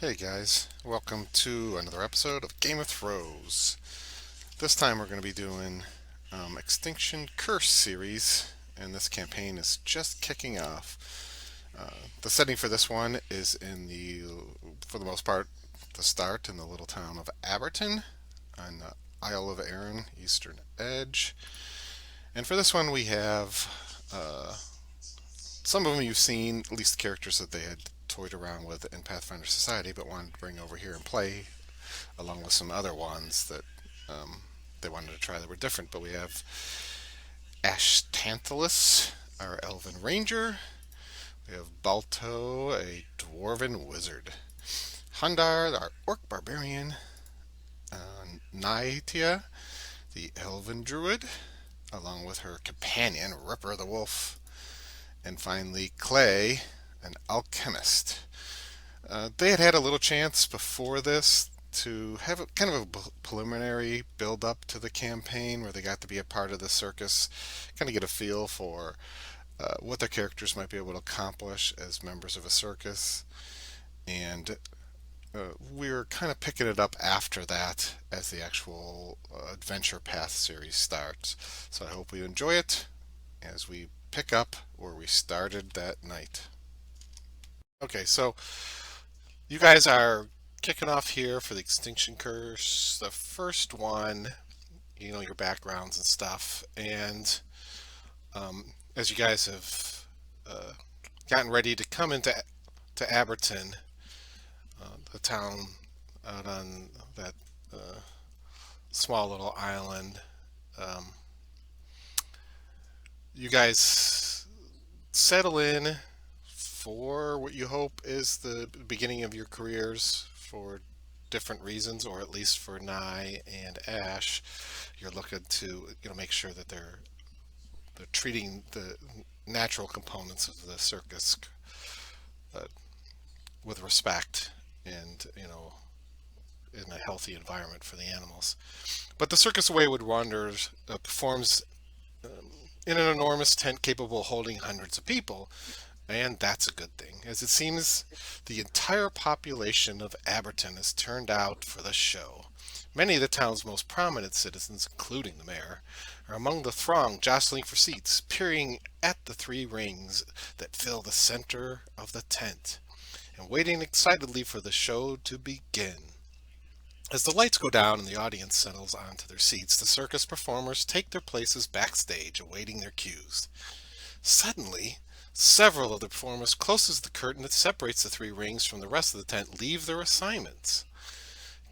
Hey guys, welcome to another episode of Game of Throws. This time we're going to be doing Extinction Curse series, and this campaign is just kicking off. The setting for this one is for the most part, the start in the little town of Abberton on the Isle of Arran, eastern edge. And for this one we have some of them you've seen, at least the characters that they had toyed around with in Pathfinder Society, but wanted to bring over here and play along with some other ones that they wanted to try that were different. But we have Ashtanthalus, our elven ranger. We have Balto, a dwarven wizard. Hundar, our orc barbarian. Naitia, the elven druid, along with her companion, Ripper the wolf. And finally, Clay, an alchemist. They had a little chance before this to have kind of a preliminary build up to the campaign where they got to be a part of the circus, kind of get a feel for what their characters might be able to accomplish as members of a circus. And we're kind of picking it up after that as the actual Adventure Path series starts. So I hope you enjoy it as we pick up where we started that night. Okay, so you guys are kicking off here for the Extinction Curse, the first one, your backgrounds and stuff. And as you guys have gotten ready to come to Abberton, the town out on that small little island, you guys settle in for what you hope is the beginning of your careers for different reasons, or at least for Nye and Ash. You're looking to make sure that they're treating the natural components of the circus uh, with respect and in a healthy environment for the animals. But the Circus of Wayward Wonders performs in an enormous tent capable of holding hundreds of people. And that's a good thing, as it seems the entire population of Abberton has turned out for the show. Many of the town's most prominent citizens, including the mayor, are among the throng jostling for seats, peering at the three rings that fill the center of the tent, and waiting excitedly for the show to begin. As the lights go down and the audience settles onto their seats, the circus performers take their places backstage, awaiting their cues. Suddenly, several of the performers closest to the curtain that separates the three rings from the rest of the tent leave their assignments,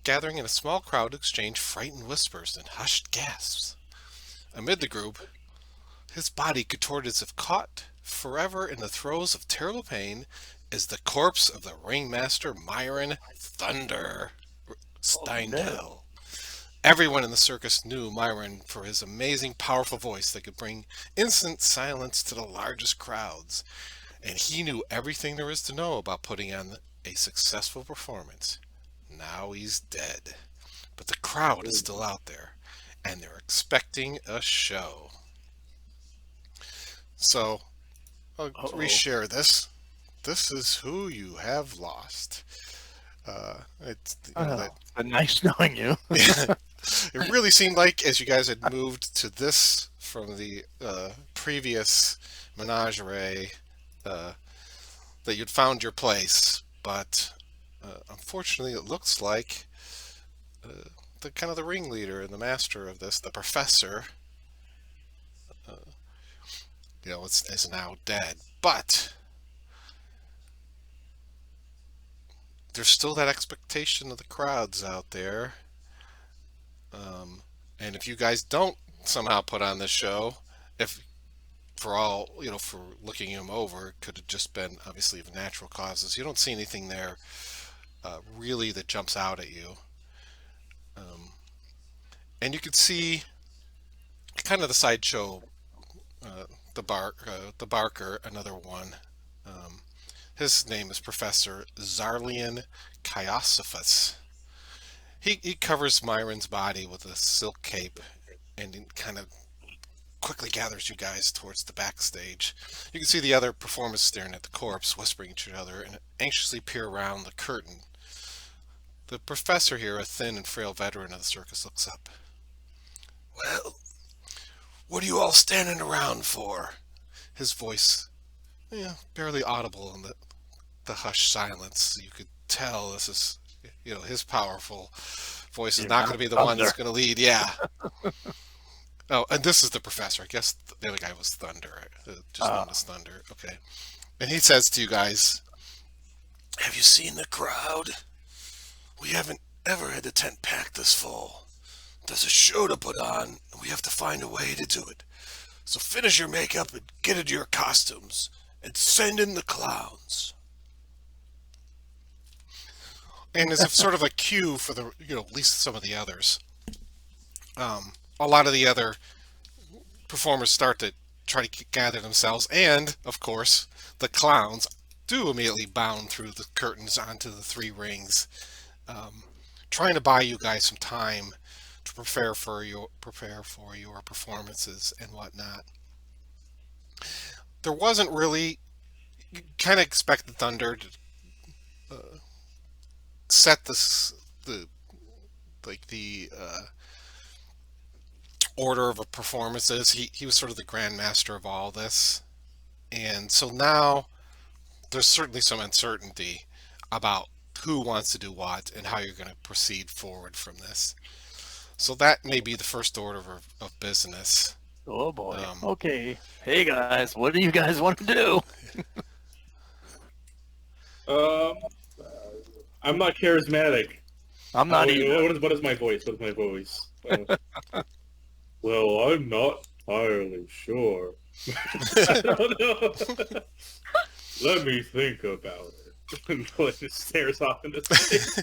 gathering in a small crowd to exchange frightened whispers and hushed gasps. Amid the group, his body contorted as if caught forever in the throes of terrible pain, is the corpse of the ringmaster Myron Thunder Oh no. Steindel. Everyone in the circus knew Myron for his amazing, powerful voice that could bring instant silence to the largest crowds, and he knew everything there is to know about putting on a successful performance. Now he's dead, but the crowd is still out there, and they're expecting a show. So I'll Uh-oh. reshare this. This is who you have lost. It's that Oh, but nice knowing you. it really seemed like as you guys had moved to this from the previous menagerie, uh, that you'd found your place, but unfortunately, it looks like uh, the kind of the ringleader and the master of this, the professor, uh, is now dead. But there's still that expectation of the crowds out there. And if you guys don't somehow put on this show, if for all for looking him over, it could have just been obviously of natural causes. You don't see anything there really that jumps out at you, and you could see kind of the sideshow, the Barker, another one. Um, his name is Professor Zarlian Kiosophus. He covers Myron's body with a silk cape and he kind of quickly gathers you guys towards the backstage. You can see the other performers staring at the corpse, whispering to each other, and anxiously peer around the curtain. The professor here, a thin and frail veteran of the circus, looks up. Well, what are you all standing around for? His voice, barely audible in the hushed silence. You could tell this is, his powerful voice is You're not not going to be the one that's Thunder. going to lead. Yeah. Oh, and this is the professor. I guess the other guy was Thunder, just known Uh, as Thunder. Okay. And he says to you guys, have you seen the crowd? We haven't ever had the tent packed this full. There's a show to put on, and we have to find a way to do it. So finish your makeup and get into your costumes, and send in the clowns. And as if sort of a cue for at least some of the others, a lot of the other performers start to try to gather themselves, and of course, the clowns do immediately bound through the curtains onto the three rings, um, trying to buy you guys some time to prepare for your performances and whatnot. There wasn't really kind of expect the Thunder to set the like the order of performances. He was sort of the grandmaster of all this, and so now there's certainly some uncertainty about who wants to do what and how you're going to proceed forward from this. So that may be the first order of business. oh boy. Um, Okay. Hey guys, what do you guys want to do? Um, I'm not charismatic. I'm not Wait, either. what is my voice? What is my voice? Well, I'm not entirely sure. I don't know. Let me think about it. And just stares off into space.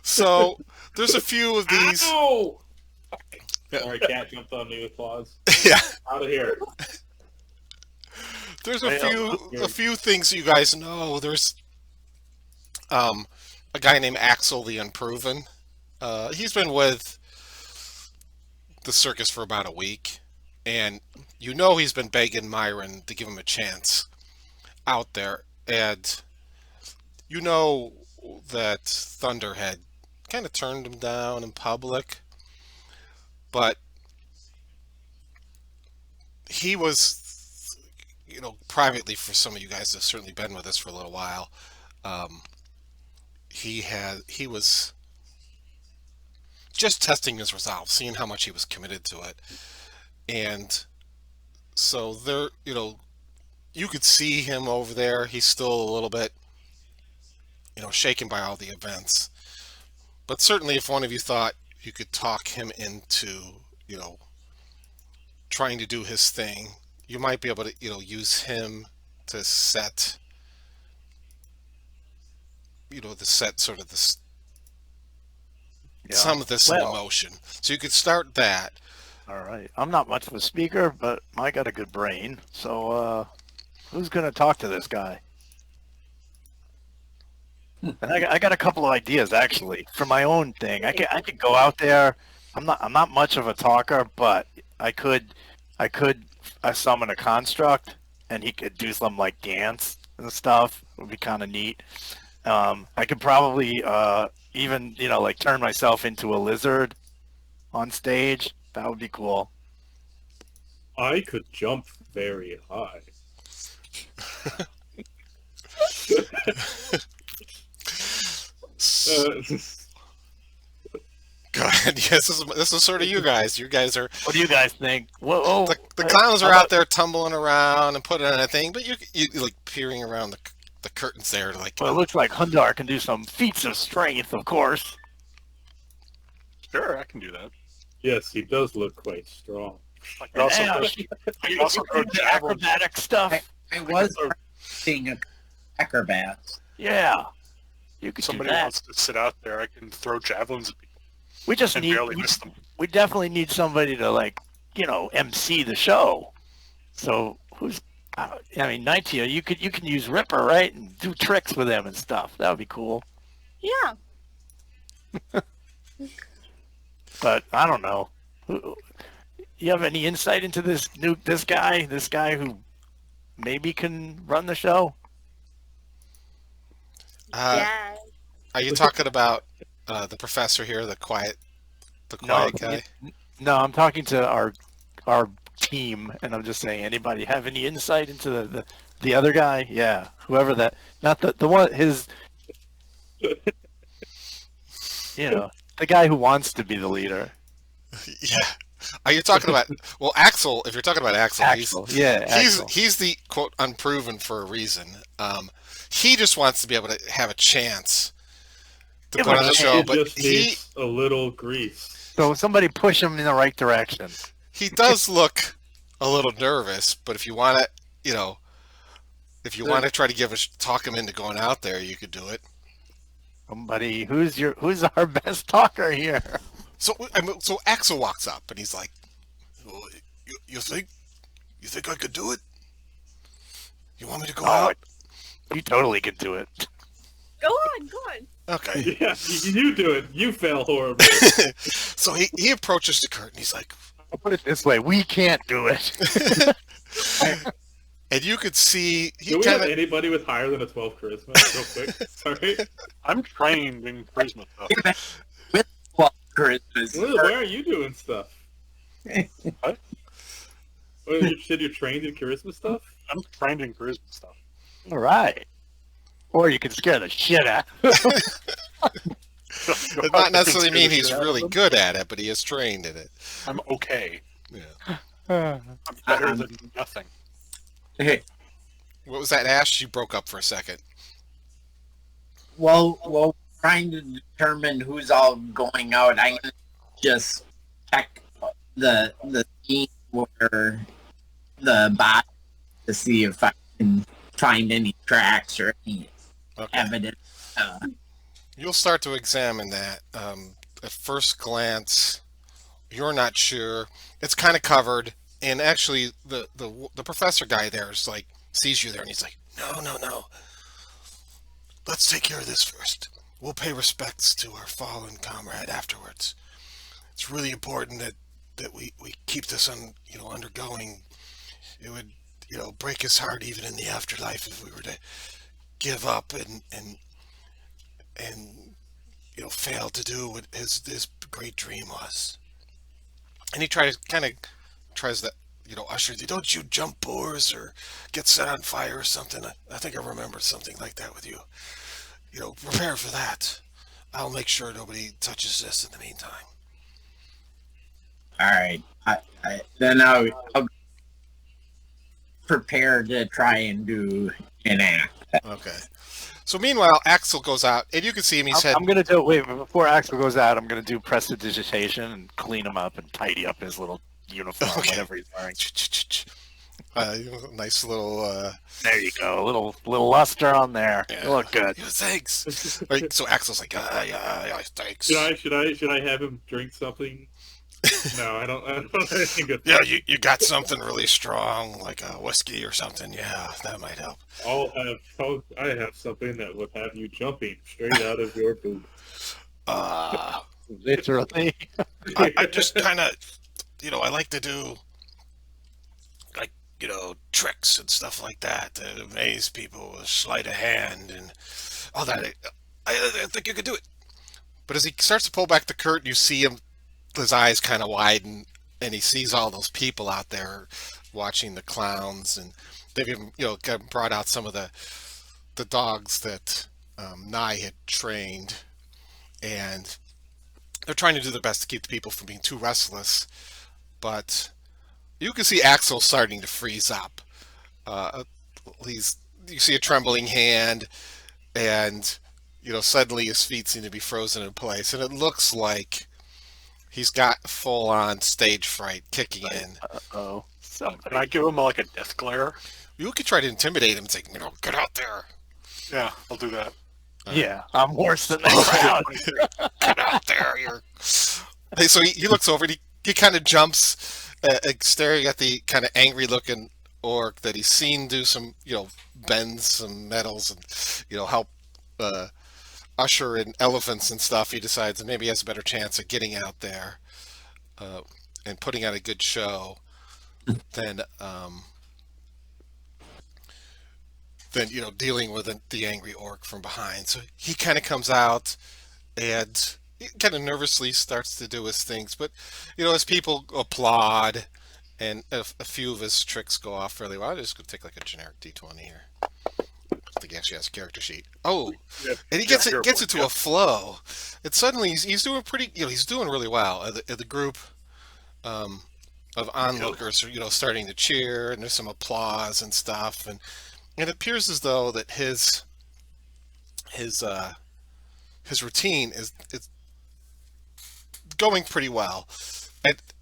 so there's a few of these. Ow! Yeah. Sorry, cat jumped on me with claws. Yeah, Out of here. there's Well, a few things you guys know. There's um, a guy named Axel the Unproven. He's been with the circus for about a week, and he's been begging Myron to give him a chance out there, and you know that Thunder had kind of turned him down in public, but he was, privately, for some of you guys that have certainly been with us for a little while, um, he was just testing his resolve, seeing how much he was committed to it, and so there, you could see him over there. He's still a little bit, shaken by all the events. But certainly, if one of you thought you could talk him into, you know, trying to do his thing, you might be able to, use him to set, to set sort of this Yeah. some of this into Well, motion. So you could start that. all right. I'm not much of a speaker, but I got a good brain. So, who's going to talk to this guy? And I got a couple of ideas actually for my own thing. I could go out there. I'm not much of a talker, but I could summon a construct, and he could do some like dance and stuff. It would be kind of neat. I could probably even like turn myself into a lizard on stage. That would be cool. I could jump very high. Uh, Go ahead. Yes, this is sort of you guys. You guys are What do you guys think? Whoa, oh, the clowns how are out about- there tumbling around and putting on a thing, but you like peering around the curtains there, like Well, it looks like Hundar can do some feats of strength, of course. Sure, I can do that. yes, he does look quite strong. I can also Yeah, throw, I can also throw the javelins. acrobatic stuff. I was seeing acrobats. Yeah, you could If somebody do that. wants to sit out there, I can throw javelins at people We just and need barely miss them. we definitely need somebody to MC the show. So who's I mean, Nightia, you can use Ripper, right, and do tricks with him and stuff. That would be cool. Yeah. But I don't know. You have any insight into this guy who maybe can run the show? uh, Yeah. Are you talking about the professor here, the quiet guy? No, I'm talking to our team, and I'm just saying, anybody have any insight into the other guy? Yeah, whoever that, not the one, the guy who wants to be the leader. Yeah. Are you talking about Axel? If you're talking about Axel, Axel, yeah, Axel. he's the quote unproven for a reason. He just wants to be able to have a chance to Yeah, put but on the It show, but just needs a little grease. So somebody push him in the right direction. he does look a little nervous. But if you want to, if you want to try to talk him into going out there, you could do it. Somebody who's our best talker here? So Axel walks up and he's like, "Oh, you think I could do it? You want me to go out?" You totally can do it. Go on. Okay. Yeah, you do it. You fail horribly. So he approaches the curtain. He's like, I'll put it this way: we can't do it. and you could see he Do we have kind of. anybody with higher than a 12 charisma? Real quick. Sorry. I'm trained in charisma stuff. Well, charisma's Why are you doing stuff? What? You said you're trained in charisma stuff? I'm trained in charisma stuff. All right. Or you can scare the shit out. Does not necessarily mean he's really good at it, but he is trained in it. I'm okay. Yeah. I'm better than nothing. Hey, What was that, Ash? You broke up for a second. well, trying to determine who's all going out, I'm gonna just check the scene where the body to see if I can find any tracks or any Okay. evidence. You'll start to examine that. At first glance, you're not sure. It's kind of covered, and actually, the professor guy there is like sees you there, and he's like, "No. Let's take care of this first. We'll pay respects to our fallen comrade afterwards. It's really important that we keep this undergoing. It would break his heart even in the afterlife if we were to give up and fail to do what his great dream was." And he tries to usher you. "Don't you jump boars or get set on fire or something. I think I remember something like that with you. Prepare for that. I'll make sure nobody touches this in the meantime." All right, then I'll prepare to try and do an act. Okay. So meanwhile, Axel goes out, and you can see him. He's I'm gonna do before Axel goes out. I'm gonna do prestidigitation and clean him up and tidy up his little uniform, Okay. whatever he's wearing. Nice little. There you go, a little luster on there. Yeah. You look good. Yeah, thanks. Right, so Axel's like, yeah, thanks. Should I have him drink something? No, I don't think it's Yeah, you got something really strong, like a whiskey or something. Yeah, that might help. I have something that would have you jumping straight out of your boot. Literally. I just kind of, I like to do, like, tricks and stuff like that to amaze people with sleight of hand and all that. I think you could do it. But as he starts to pull back the curtain, you see his eyes kind of widen, and he sees all those people out there watching the clowns, and they've even, brought out some of the dogs that Nye had trained, and they're trying to do their best to keep the people from being too restless. But you can see Axel starting to freeze up. You see a trembling hand, and suddenly his feet seem to be frozen in place, and it looks like he's got full-on stage fright kicking in. Oh, Can I give him like a death glare? You could try to intimidate him and say, "Get out there! Yeah, I'll do that. yeah, I'm worse than the crowd. Get out there!" Hey, so he looks over and he kind of jumps, staring at the kind of angry-looking orc that he's seen do some, bend some metals and, help usher in elephants and stuff. He decides that maybe he has a better chance of getting out there and putting on a good show than than dealing with the angry orc from behind. So he kind of comes out and he kind of nervously starts to do his things, but as people applaud and a few of his tricks go off fairly well. I'm just gonna take like a generic D20 here. I think he actually has a character sheet. Oh, Yeah, and he yeah, gets hero gets point, into a flow. And suddenly he's doing pretty. He's doing really well. The group um, of onlookers are starting to cheer, and there's some applause and stuff, and it appears as though that his his routine is going pretty well.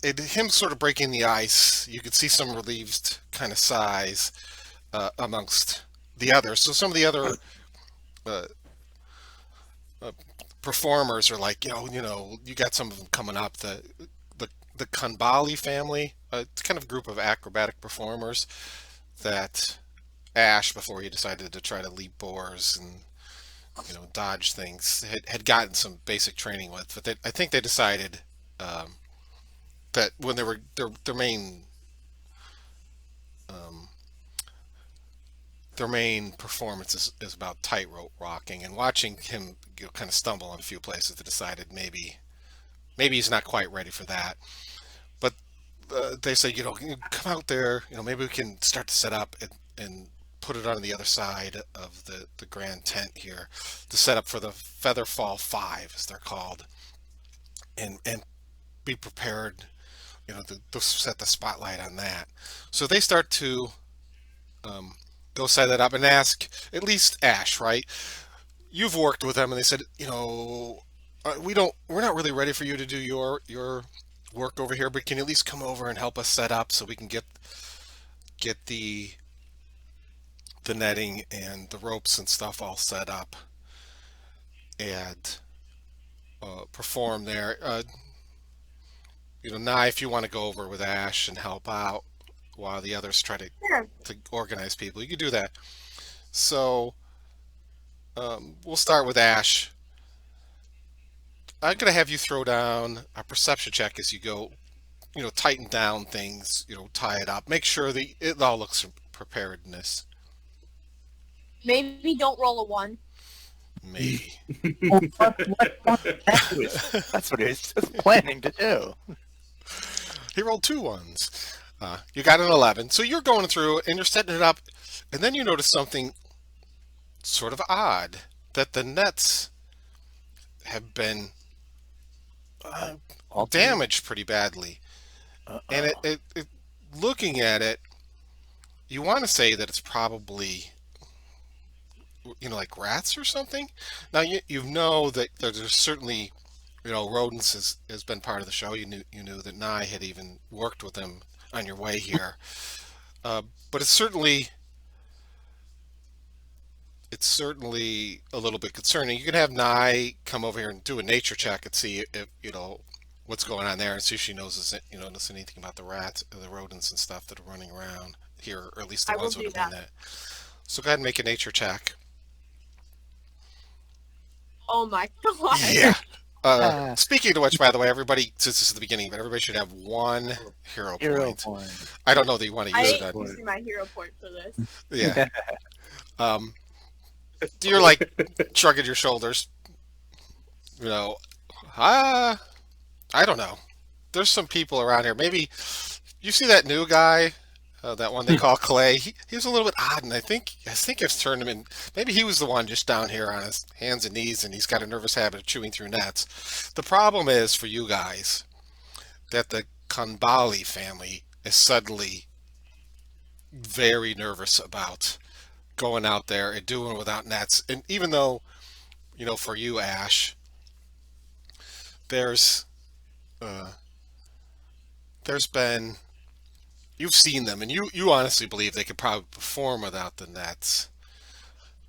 And him sort of breaking the ice, you could see some relieved kind of sighs amongst the others. So some of the other uh, uh, performers are like, you got some of them coming up. The Kanbali family, it's kind of a group of acrobatic performers that Ash, before he decided to try to leap boars and dodge things, had gotten some basic training with. But I think they decided that when they were their main um, their main performance is about tightrope walking, and watching him kind of stumble in a few places, they decided maybe he's not quite ready for that. But they say, come out there, maybe we can start to set up and put it on the other side of the grand tent here to set up for the Featherfall 5, as they're called, and be prepared, to set the spotlight on that. So they start to go set that up and ask at least Ash, right? You've worked with them, and they said, we're not really ready for you to do your work over here, but can you at least come over and help us set up so we can get the netting and the ropes and stuff all set up and perform there. Nye, if you want to go over with Ash and help out while the others try to Sure. organize people, you could do that. So we'll start with Ash. I'm going to have you throw down a perception check as you go, tighten down things, tie it up, make sure that it all looks preparedness. Maybe don't roll a 1. Maybe. That's what he's planning to do. He rolled 2 ones. You got an 11. So you're going through and you're setting it up, and then you notice something sort of odd, that the nets have been damaged pretty badly. And it looking at it, you want to say that it's probably like rats or something. Now you know that there's certainly rodents has been part of the show. You knew that Nye had even worked with them on your way here. But it's certainly a little bit concerning. You can have Nye come over here and do a nature check and see if what's going on there, and see if she knows anything about the rats or the rodents and stuff that are running around here, or at least the I will ones that do have been that. that. So go ahead and make a nature check. Oh my god. Yeah. Speaking of which, by the way, everybody, since this is the beginning, but everybody should have 1 hero point. I don't know that you want to I use hate it. to see my hero point for this. Yeah. You're like shrugging your shoulders. I don't know. There's some people around here. Maybe you see that new guy, that one they call Clay. He was a little bit odd, and I think I've turned him in. Maybe he was the one just down here on his hands and knees, and he's got a nervous habit of chewing through nets. The problem is for you guys that the Kanbali family is suddenly very nervous about going out there and doing it without nets. And even though, for you, Ash, there's been, you've seen them, and you honestly believe they could probably perform without the nets.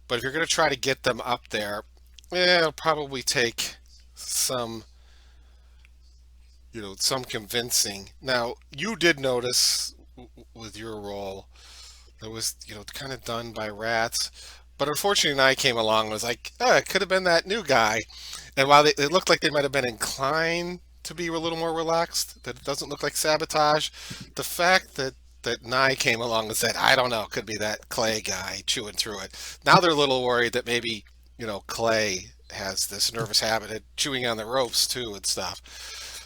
But if you're going to try to get them up there, it'll probably take some some convincing. Now, you did notice with your role that was kind of done by rats, but unfortunately I came along and was like, oh, it could have been that new guy. And while it looked like they might have been inclined to be a little more relaxed, that it doesn't look like sabotage, the fact that that Nye came along and said, I don't know, could be that Clay guy chewing through it. Now they're a little worried that maybe, Clay has this nervous habit of chewing on the ropes too and stuff.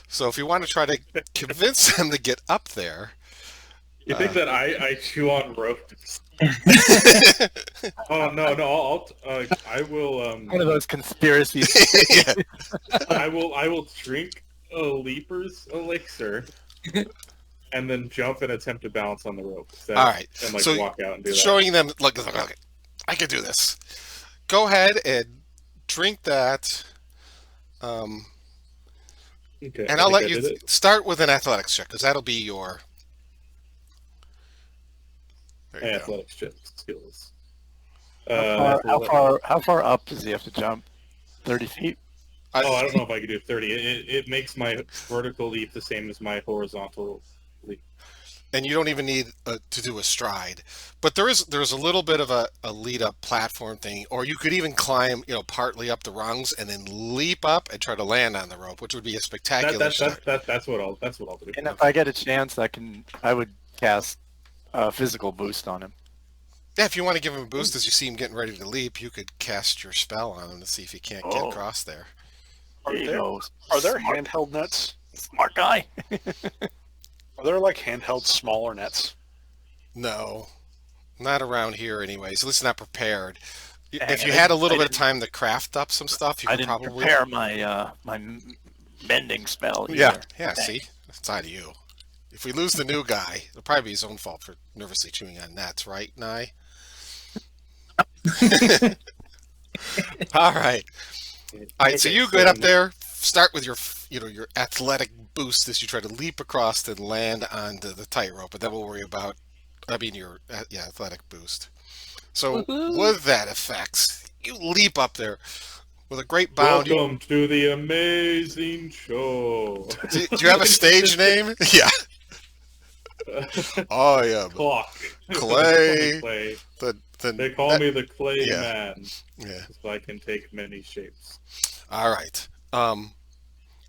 So if you want to try to convince them to get up there, You think that I chew on ropes? Oh no, I will One of those conspiracies. yeah. I will drink a leaper's elixir and then jump and attempt to balance on the rope. All right. And So walk out and do that. showing them, look, okay, I can do this. Go ahead and drink that. Okay, And I I'll think let I you did it. start with an athletics check because that'll be your. There you go. Athletics check skills. How far up does he have to jump? 30 feet? I don't know if I could do 30. It makes my vertical leap the same as my horizontal leap. And you don't even need to do a stride, but there's a little bit of a lead up platform thing, or you could even climb, partly up the rungs and then leap up and try to land on the rope, which would be a spectacular shot. That's what I'll do. And if I get a chance, I would cast a physical boost on him. Yeah, if you want to give him a boost as you see him getting ready to leap, you could cast your spell on him to see if he can't get across there. Are There you there, go. are there Smart- handheld nets? Smart guy. Are there like handheld smaller nets? No, not around here anyways. At least not prepared. Dang, If you I had a didn't- little I bit of didn't- time to craft up some stuff, you I could didn't probably prepare my mending spell. Yeah, either. yeah. See, it's out of you. If we lose the new guy, it'll probably be his own fault for nervously chewing on nets, right, Nye? All right. All right. So you get up there. Start with your, your athletic boost as you try to leap across and land onto the tightrope, but then we'll worry about. Your athletic boost. So with that effects, you leap up there with a great bound. Welcome to the amazing show. Do you have a stage name? Yeah. I am Clock. Clay. Clay. The They call me the Clay yeah. Man, Yeah. so I can take many shapes. All right.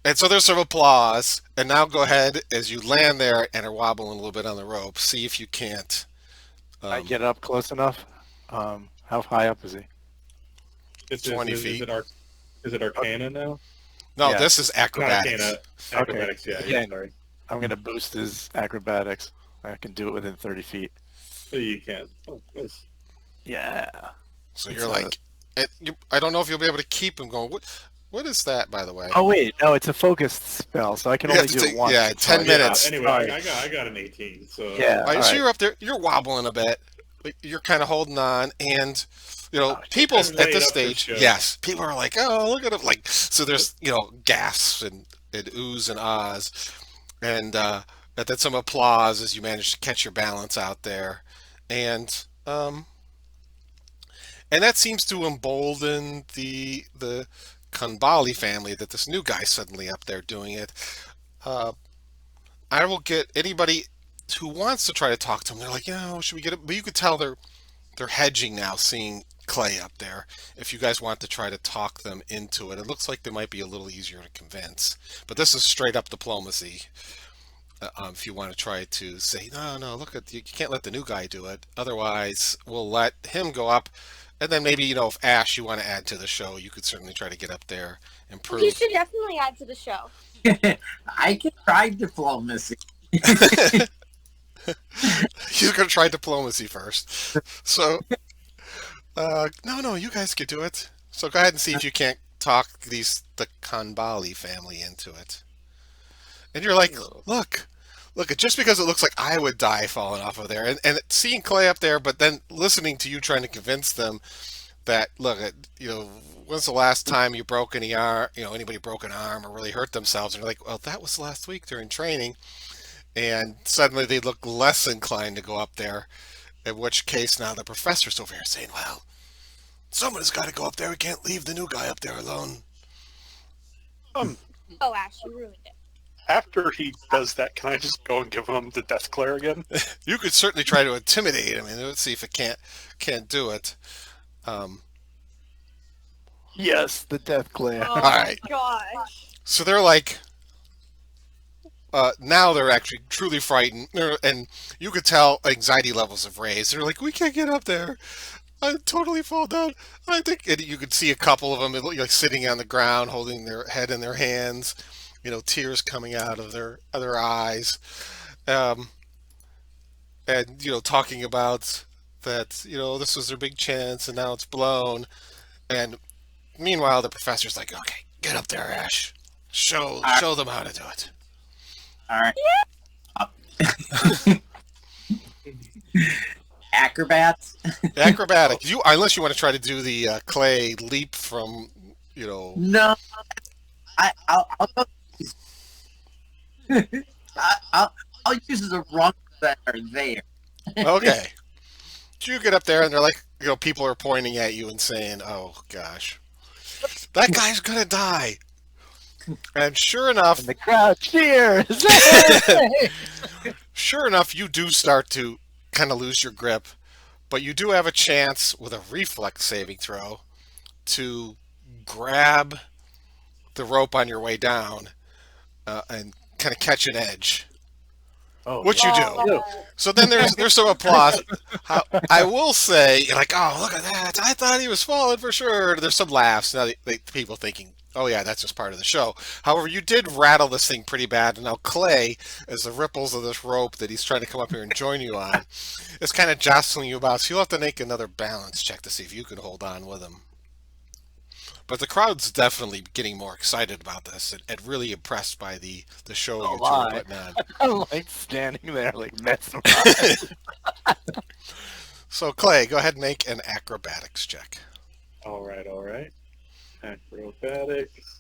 And so there's some applause, and now go ahead as you land there and are wobbling a little bit on the rope. See if you can't. I get up close enough. How high up is he? 20 feet. Is it Arcana now? No, Yeah. this is Not acrobatics. Arcana. Acrobatics, yeah, Yeah. sorry. I'm gonna boost his acrobatics. I can do it within 30 feet. You can. Oh, nice. Yeah. So It's you're like, I don't know if you'll be able to keep him going. What is that, by the way? Oh wait, no, it's a focused spell, so I can You only have to do it take- once. yeah, 10 Sorry. minutes. Anyway, Sorry. I got an 18, so... Yeah. All right, all so right. you're up there, you're wobbling a bit, but you're kind of holding on, and people I'm at laid this up for stage, show. yes, people are like, oh, look at him, like, so there's gasps and oohs and ahs, and then some applause as you manage to catch your balance out there, and that seems to embolden the Kanbali family that this new guy suddenly up there doing it. I will get anybody who wants to try to talk to him. They're like, should we get it? But you could tell they're hedging now, seeing Clay up there. If you guys want to try to talk them into it, it looks like they might be a little easier to convince. But this is straight up diplomacy. If you want to try to say, no, look you can't let the new guy do it. Otherwise, we'll let him go up. And then maybe, if Ash, you want to add to the show, you could certainly try to get up there and He prove. should definitely add to the show. I can try diplomacy. He's going to try diplomacy first. So, no, you guys could do it. So go ahead and see if you can't talk the Kanbali family into it. And you're like, look, just because it looks like I would die falling off of there, and seeing Clay up there, but then listening to you trying to convince them that, look, when's the last time you broke any arm, anybody broke an arm or really hurt themselves? And you're like, well, that was last week during training. And suddenly they look less inclined to go up there, in which case now the professor's over here saying, well, someone's got to go up there. We can't leave the new guy up there alone. Oh, Ash, you ruined it. After he does that, can I just go and give him the death glare again? You could certainly try to intimidate him, and let's see if it can't do it. Yes, the death glare. Oh All right. my gosh. So they're like, now they're actually truly frightened, and you could tell anxiety levels have raised. They're like, we can't get up there. I totally fall down. I think and you could see a couple of them like sitting on the ground, holding their head in their hands, tears coming out of their eyes, um, and talking about that. This was their big chance, and now it's blown. And meanwhile, the professor's like, "Okay, get up there, Ash. Show them how to do it." All right. Acrobats. Acrobatics. Unless you want to try to do the clay leap from, No, I'll go. I'll use the rungs that are there. Okay. You get up there, and they're like, people are pointing at you and saying, "Oh gosh, that guy's gonna die." And sure enough, And the crowd cheers. sure enough, you do start to kind of lose your grip, but you do have a chance with a reflex saving throw to grab the rope on your way down and kind of catch an edge. Oh, Which you do. So then there's some applause. I will say, you're like, "Oh, look at that. I thought he was falling for sure." There's some laughs. Now, people thinking, "Oh, yeah, that's just part of the show." However, you did rattle this thing pretty bad. And now Clay, as the ripples of this rope that he's trying to come up here and join you on, is kind of jostling you about. So you'll have to make another balance check to see if you can hold on with him. But the crowd's definitely getting more excited about this and really impressed by the show you two are putting on. I'm like standing there, like mesmerized. So, Clay, go ahead and make an acrobatics check. All right. Acrobatics.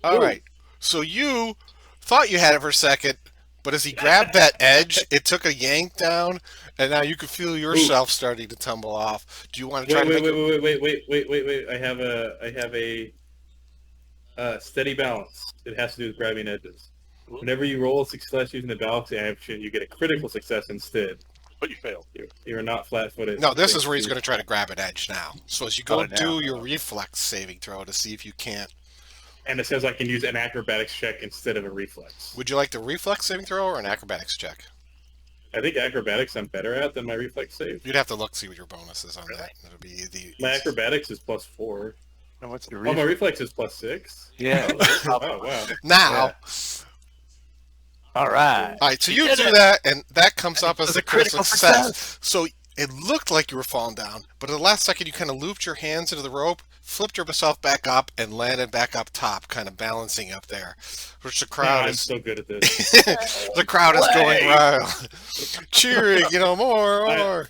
All right. So you thought you had it for a second, but as he grabbed that edge, it took a yank down, and now you can feel yourself starting to tumble off. Do you want to try Wait, to make wait. I have a steady balance. It has to do with grabbing edges. Whenever you roll a success using the balancing action, you get a critical success instead. But you failed. You're not flat-footed. No, this is where he's going to try to grab an edge now. So as you go now. do your reflex saving throw to see if you can't. And it says I can use an acrobatics check instead of a reflex. Would you like the reflex saving throw or an acrobatics check? I think acrobatics I'm better at than my reflex save. You'd have to look see what your bonus is on that. It'll be My acrobatics is +4. And what's the Oh, my reflex is +6. Yeah. Oh, wow. now. All right. All right, so you do that, and that comes up as a critical success. success. So it looked like you were falling down, but at the last second, you kind of looped your hands into the rope, flipped yourself back up, and landed back up top, kind of balancing up there. Which the crowd I'm is so good at this. the crowd is going wild, cheering, more.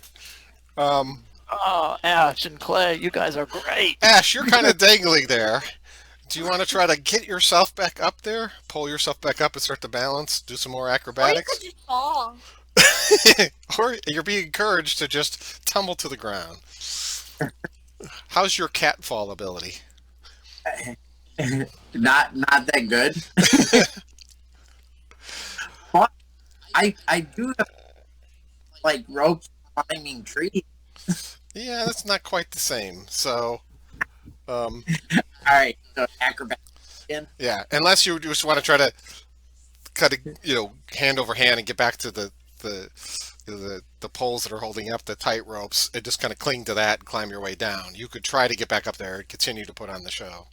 Oh, Ash and Clay, you guys are great. Ash, you're kind of dangling there. Do you want to try to get yourself back up there? Pull yourself back up and start to balance? Do some more Or you acrobatics? could just fall. Or you're being encouraged to just tumble to the ground. How's your cat fall ability? Not that good. But I do have, like ropes climbing trees. Yeah, that's not quite the same. So, All right, so acrobatics again. yeah, unless you just want to try to cut, hand over hand and get back to the poles that are holding up the tight ropes and just kind of cling to that and climb your way down. You could try to get back up there and continue to put on the show.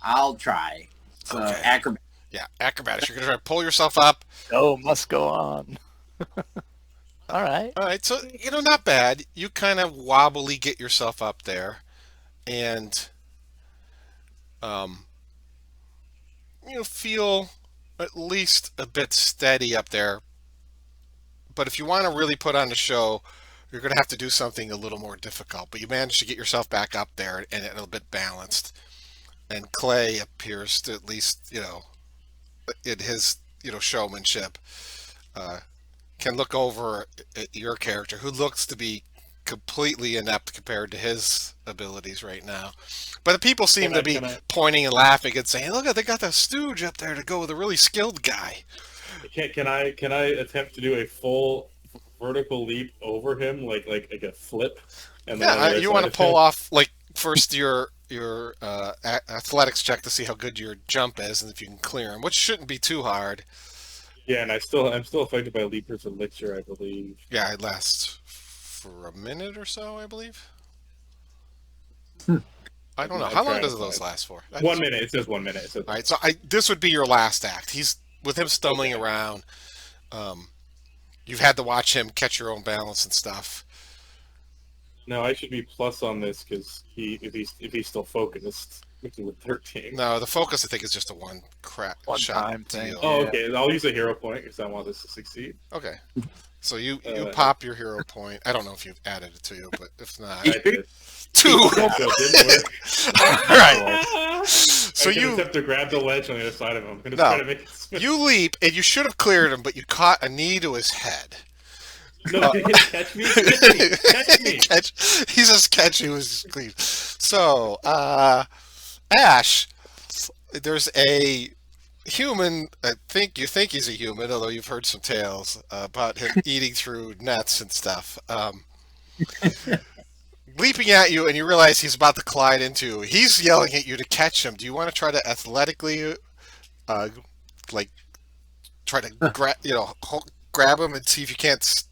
I'll try. So Okay. acrobatics. Yeah, acrobatics. You're going to try to pull yourself up. Oh, must go on. All right. All right, so, not bad. You kind of wobbly get yourself up there and, feel at least a bit steady up there. But if you want to really put on the show, you're going to have to do something a little more difficult. But you managed to get yourself back up there and a little bit balanced. And Clay appears to at least, in his, showmanship, can look over at your character, who looks to be completely inept compared to his abilities right now. But the people seem to be pointing and laughing and saying, "Look, they got the stooge up there to go with a really skilled guy." Can I attempt to do a full vertical leap over him, like a flip? And Yeah, you want to pull off, like, first your your athletics check to see how good your jump is and if you can clear him, which shouldn't be too hard. Yeah, and I'm still affected by Leaper's Elixir, I believe. Yeah, it lasts for a minute or so, I believe. I don't know. How long does those last for? 1 minute. It says 1 minute. All right, so this would be your last act. He's with him stumbling around. You've had to watch him catch your own balance and stuff. No, I should be plus on this because if he's still focused, which is with 13. No, the focus I think is just a one shot time thing. deal. Oh, okay. I'll use a hero point because I want this to succeed. Okay. So you pop your hero point. I don't know if you've added it to you, but if not, I did. 2. So it didn't work. All right. So I just have to grab the ledge on the other side of him. I'm gonna No. try to make it spin. you leap and you should have cleared him, but you caught a knee to his head. No, did he catch me? Catch me! He says catch you was clean. So, Ash, there's a human. You think he's a human, although you've heard some tales about him eating through nets and stuff. Leaping at you, and you realize he's about to collide into you. He's yelling at you to catch him. Do you want to try to athletically, try to grab him and see if you can't,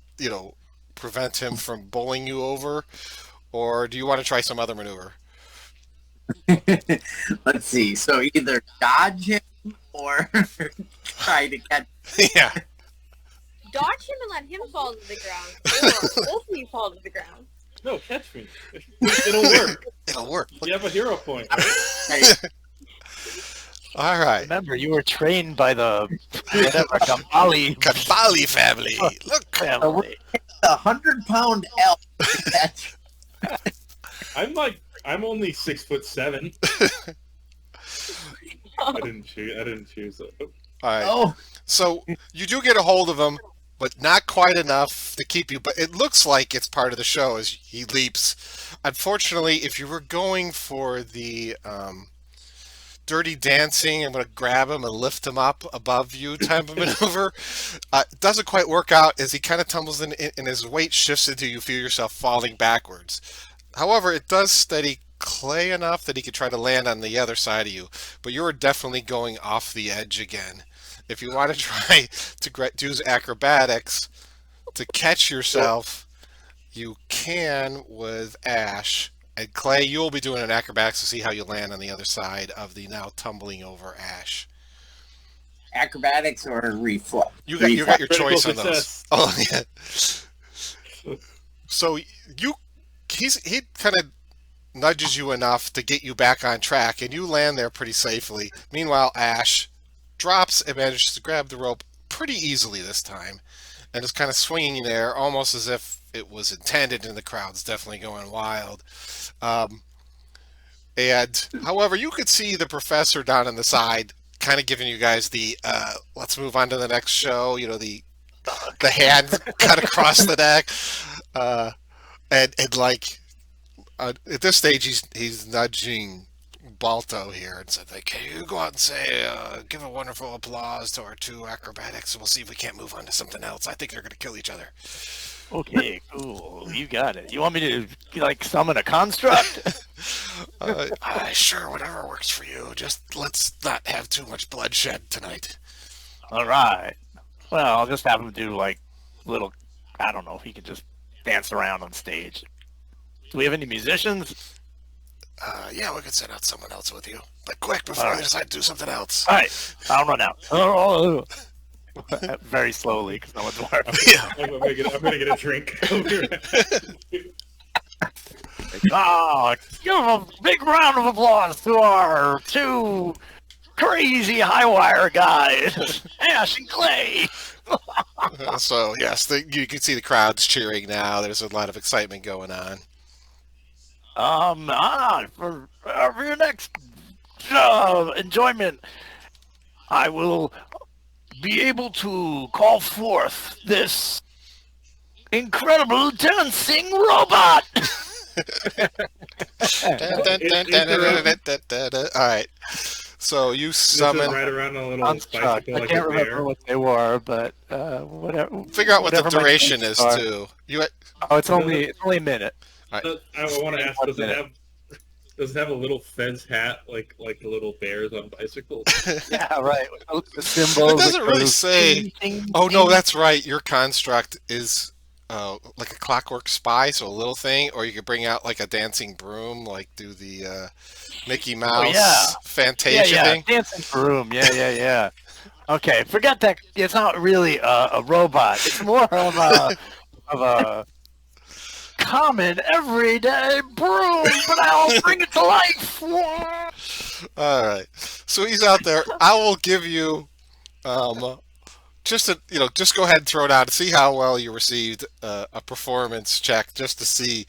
prevent him from bowling you over, or do you want to try some other maneuver? Let's see. So either dodge him or try to catch. Yeah. Dodge him and let him fall to the ground. Or both of you fall to the ground. No, catch me. It'll work. It'll work. You have a hero point, right? Hey, All right. Remember, you were trained by the Kabali family. Look. family. 100-pound elf to catch. I'm only 6'7". I didn't choose it. All right. Oh, So you do get a hold of him, but not quite enough to keep you. But it looks like it's part of the show as he leaps. Unfortunately, if you were going for the dirty dancing, I'm going to grab him and lift him up above you type of maneuver, it doesn't quite work out as he kind of tumbles in and his weight shifts into you feel yourself falling backwards. However, it does steady Clay enough that he could try to land on the other side of you, but you're definitely going off the edge again. If you want to try to use acrobatics to catch yourself, you can with Ash. And Clay, you'll be doing an acrobatics to see how you land on the other side of the now tumbling over Ash. acrobatics or reflex? You got your Critical choice on those. success. Oh yeah. So he kind of nudges you enough to get you back on track, and you land there pretty safely. Meanwhile, Ash drops and manages to grab the rope pretty easily this time, and is kind of swinging there, almost as if it was intended, and the crowd's definitely going wild. And however, you could see the professor down on the side, kind of giving you guys the let's move on to the next show. You know, the hand cut across the neck, and like at this stage, he's nudging Balto here and said, like, "Hey, you go out and say, give a wonderful applause to our two acrobatics, and we'll see if we can't move on to something else. I think they're going to kill each other." Okay, cool. You got it. You want me to, like, summon a construct? Sure, whatever works for you. Just let's not have too much bloodshed tonight. All right. Well, I'll just have him do, like, little, I don't know if he could just dance around on stage. Do we have any musicians? Yeah, we could send out someone else with you. But quick, before they decide to do something else. All right. I'll run out. Very slowly, because no one's working. Yeah. I'm gonna get a drink. Give a big round of applause to our two crazy high wire guys, Ash and Clay. So, yes, you can see the crowd's cheering now. There's a lot of excitement going on. For your next enjoyment, I will be able to call forth this incredible dancing robot. All right. So you summon. Right around a little Construct. bicycle I like can't a remember bear. what they were, but whatever. Figure out what the whatever my duration chances is are. too. Oh, it's only a minute. I want to ask, Does it have a little fence hat like the little bears on bicycles? Yeah, right. The It symbols. doesn't really say. Oh no, that's right. Your construct is like a clockwork spy, so a little thing, or you could bring out like a dancing broom, like do the Mickey Oh yeah, Mouse Fantasia yeah. thing. Dancing broom. Yeah. Okay, forget that. It's not really a robot. It's more of a common everyday broom, but I'll bring it to life. All right, so he's out there. I will give you just just go ahead and throw it out to see how well you received a performance check, just to see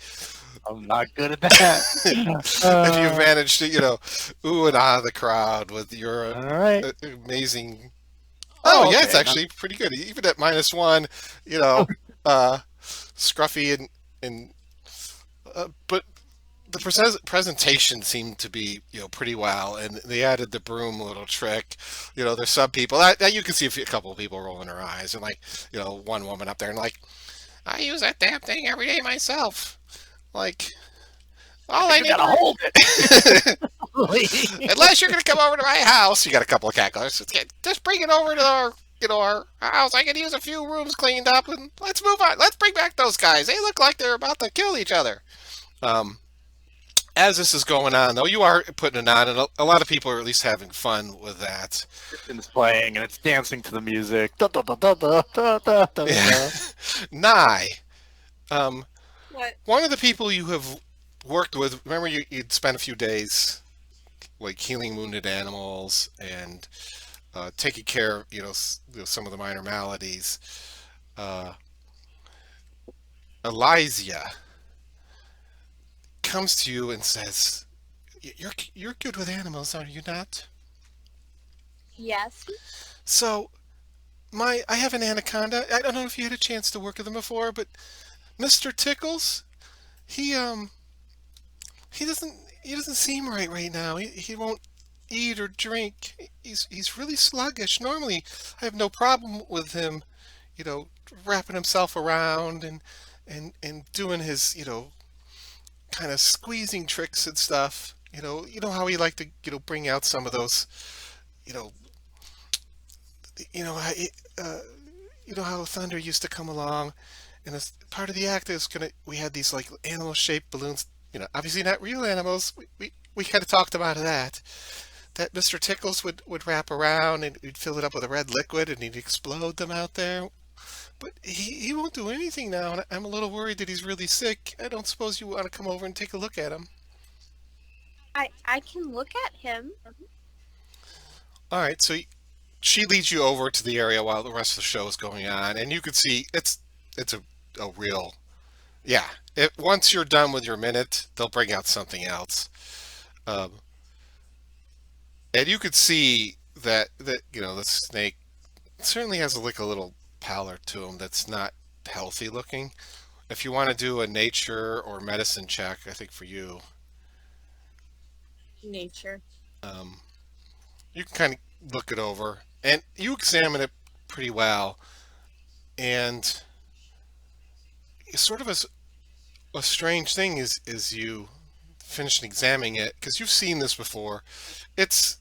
I'm not good at that. if you managed to ooh and ah the crowd with your All right. amazing. Oh, yeah, okay. it's actually pretty good. Even at -1, scruffy and but the presentation seemed to be pretty well, and they added the broom little trick. There's some people that you can see a couple of people rolling their eyes, and like one woman up there and like, I use that damn thing every day myself. Like, all I You need gotta to hold it. unless you're gonna come over to my house, you got a couple of cacklers. Just bring it over to our house. I can use a few rooms cleaned up, and let's move on. Let's bring back those guys. They look like they're about to kill each other. As this is going on, though, you are putting it on, and a lot of people are at least having fun with that. It's playing and it's dancing to the music. Da, da, da, da, da, da, da, da. Yeah. Nye, What? one of the people you have worked with, remember you'd spent a few days like healing wounded animals and taking care of some of the minor maladies. Uh, Elysia comes to you and says, "You're good with animals, are you not?" Yes. So I have an anaconda. I don't know if you had a chance to work with him before, but Mr. Tickles, he he doesn't he doesn't seem right now. He won't eat or drink. He's really sluggish. Normally, I have no problem with him, you know, wrapping himself around and doing his, kind of squeezing tricks and stuff. You know how he liked to, bring out some of those, you know, you know, how you know how Thunder used to come along, and as part of the act is we had these like animal-shaped balloons. Obviously not real animals. We kind of talked about that. That Mr. Tickles would wrap around and he'd fill it up with a red liquid and he'd explode them out there. But he won't do anything now, and I'm a little worried that he's really sick. I don't suppose you want to come over and take a look at him. I can look at him. All right, so she leads you over to the area while the rest of the show is going on, and you can see it's a real, yeah. Once you're done with your minute, they'll bring out something else, um, and you could see that the snake certainly has like a little pallor to him that's not healthy looking. If you want to do a nature or medicine check, I think for you, Nature. um, you can kind of look it over, and you examine it pretty well, and sort of a strange thing is you finish examining it because you've seen this before. It's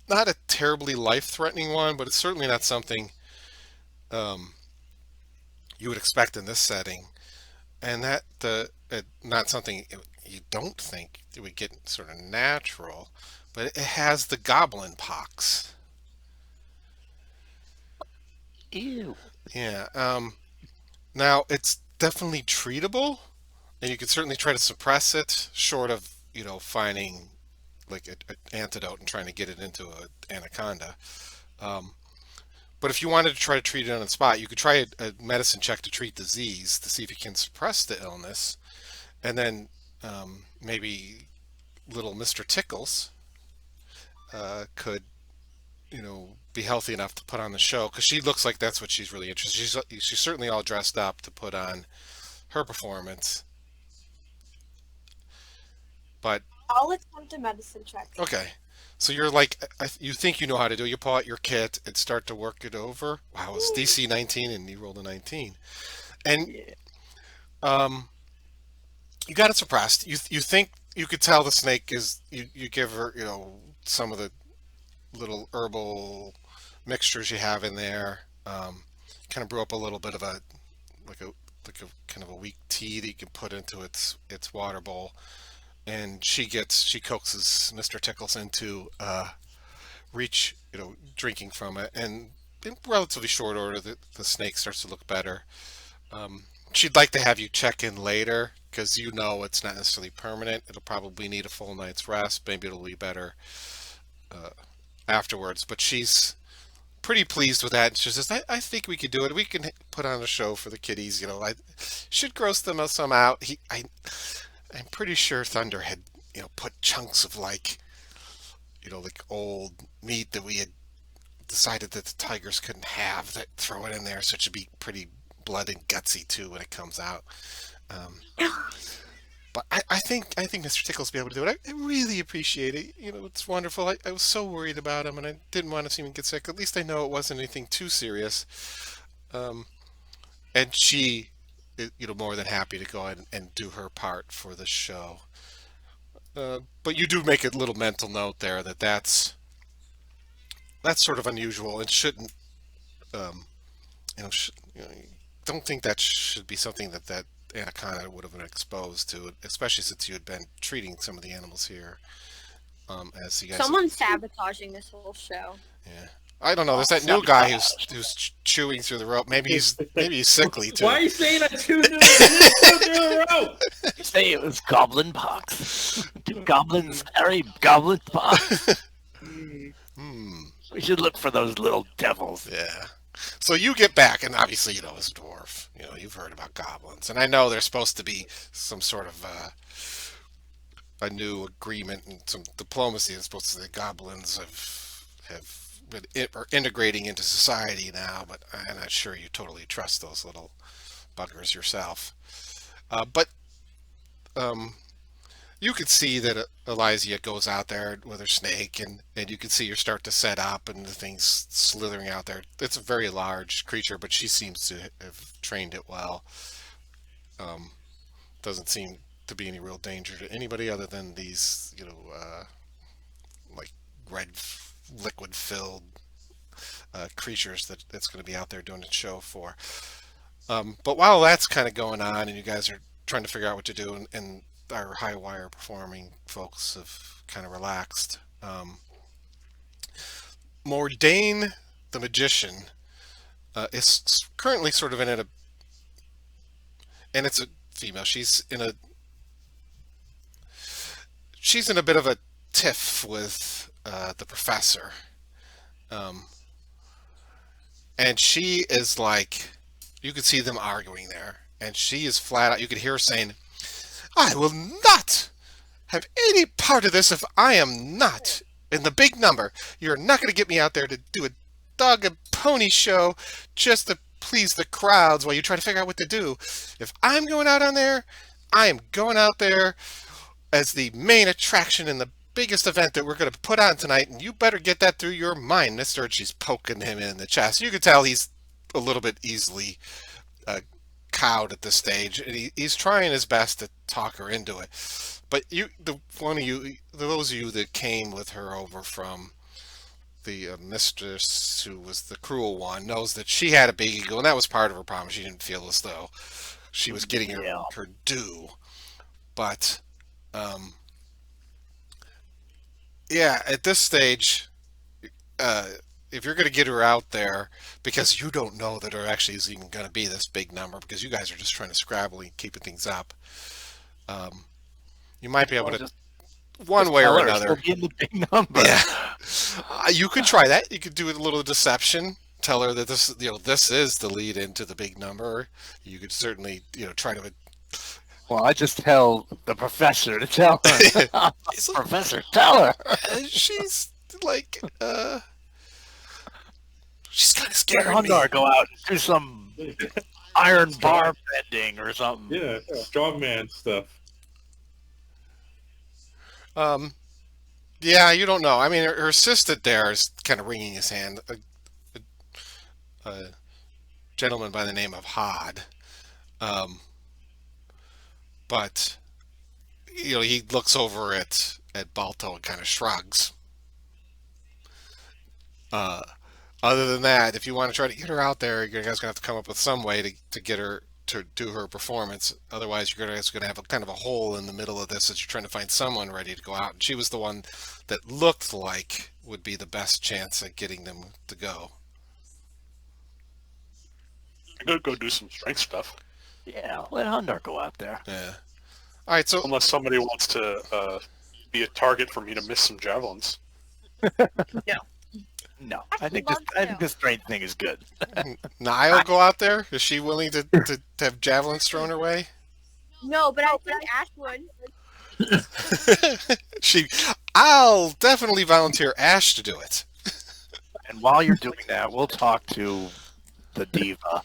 not a terribly life-threatening one, but it's certainly not something um, you would expect in this setting, and that not something you don't think it would get sort of natural, but it has the goblin pox. Ew. Yeah. Now it's definitely treatable, and you can certainly try to suppress it, short of finding like an antidote and trying to get it into an anaconda. Um, but if you wanted to try to treat it on the spot, you could try a medicine check to treat disease to see if you can suppress the illness, and then maybe little Mr. Tickles could be healthy enough to put on the show because she looks like that's what she's really interested. She's certainly all dressed up to put on her performance. But I'll attempt a medicine check. okay, so you're like you think you know how to do it. You pull out your kit and start to work it over. Wow, it's DC 19 and you rolled a 19, and you got it suppressed. You think you could tell the snake is you give her some of the little herbal mixtures you have in there. Kind of brew up a little bit of a like a like a kind of a weak tea that you can put into its water bowl, and she coaxes Mr. Tickles into reach drinking from it, and in relatively short order the snake starts to look better. She'd like to have you check in later because it's not necessarily permanent. It'll probably need a full night's rest. Maybe it'll be better afterwards. But she's pretty pleased with that. She says, I think we could do it. We can put on a show for the kiddies. I should gross them some out. I'm pretty sure Thunder had put chunks of like old meat that we had decided that the tigers couldn't have, that throw it in there, so it should be pretty blood and gutsy too when it comes out. But I think Mr. Tickles will be able to do it. I really appreciate it. It's wonderful. I was so worried about him, and I didn't want to see him get sick. At least I know it wasn't anything too serious. And she, more than happy to go ahead and do her part for the show. But you do make a little mental note there that's sort of unusual and shouldn't, don't think that should be something that anaconda would have been exposed to, especially since you had been treating some of the animals here. As you guys, Someone's sabotaging this whole show. yeah. I don't know. There's that new guy who's chewing through the rope. Maybe he's sickly too. Why are you saying I chewed through the rope? You say it was goblin pox. Goblins carry goblin pox. We should look for those little devils. Yeah. So you get back, and obviously, as a dwarf, you've heard about goblins, and I know there's supposed to be some sort of a new agreement and some diplomacy that's supposed to say goblins have been are integrating into society now, but I'm not sure you totally trust those little buggers yourself. But you could see that Elysia goes out there with her snake, and you can see her start to set up, and the thing's slithering out there. It's a very large creature, but she seems to have trained it well. Doesn't seem to be any real danger to anybody other than these, like red liquid-filled creatures that's going to be out there doing its show for. But while that's kind of going on, and you guys are trying to figure out what to do, and our high wire performing folks have kind of relaxed. Mordain the magician is currently sort of and it's a female. She's in a bit of a tiff with the professor, and she is like, you could see them arguing there, and she is flat out. You could hear her saying, I will not have any part of this if I am not in the big number. You're not going to get me out there to do a dog and pony show just to please the crowds while you try to figure out what to do. If I'm going out on there, I am going out there as the main attraction in the biggest event that we're going to put on tonight, and you better get that through your mind, mister. And she's poking him in the chest. You can tell he's a little bit easily cowed at this stage, and he's trying his best to talk her into it. But those of you that came with her over from the mistress, who was the cruel one, knows that she had a big ego, and that was part of her problem. She didn't feel as though she was getting her due. But at this stage, if you're going to get her out there, because you don't know that there actually is even going to be this big number, because you guys are just trying to scrabble and keeping things up, you might be able to, one way or another. Be in the big number. Yeah, you could try that. You could do a little deception. Tell her that this is the lead into the big number. You could certainly, try to. Well, I just tell the professor to tell her. Professor, tell her. She's like, she's kind of scared me. Hundar go out and do some iron bar bending or something. Yeah, strongman stuff. Yeah, you don't know. I mean, her assistant there is kind of wringing his hand. A gentleman by the name of Hod. But he looks over at Balto and kind of shrugs. Uh, Other than that, if you want to try to get her out there, you guys gonna have to come up with some way to get her to do her performance. Otherwise, you're gonna have a kind of a hole in the middle of this as you're trying to find someone ready to go out. And she was the one that looked like would be the best chance at getting them to go. I'm gonna go do some strength stuff. Yeah, let Hundar go out there. Yeah. All right. So Unless somebody wants to be a target for me to miss some javelins. No, I'd I think love to. the strength thing is good. Nile go out there. Is she willing to have javelins thrown her way? No, but I think Ash would. I'll definitely volunteer Ash to do it. And while you're doing that, we'll talk to the diva.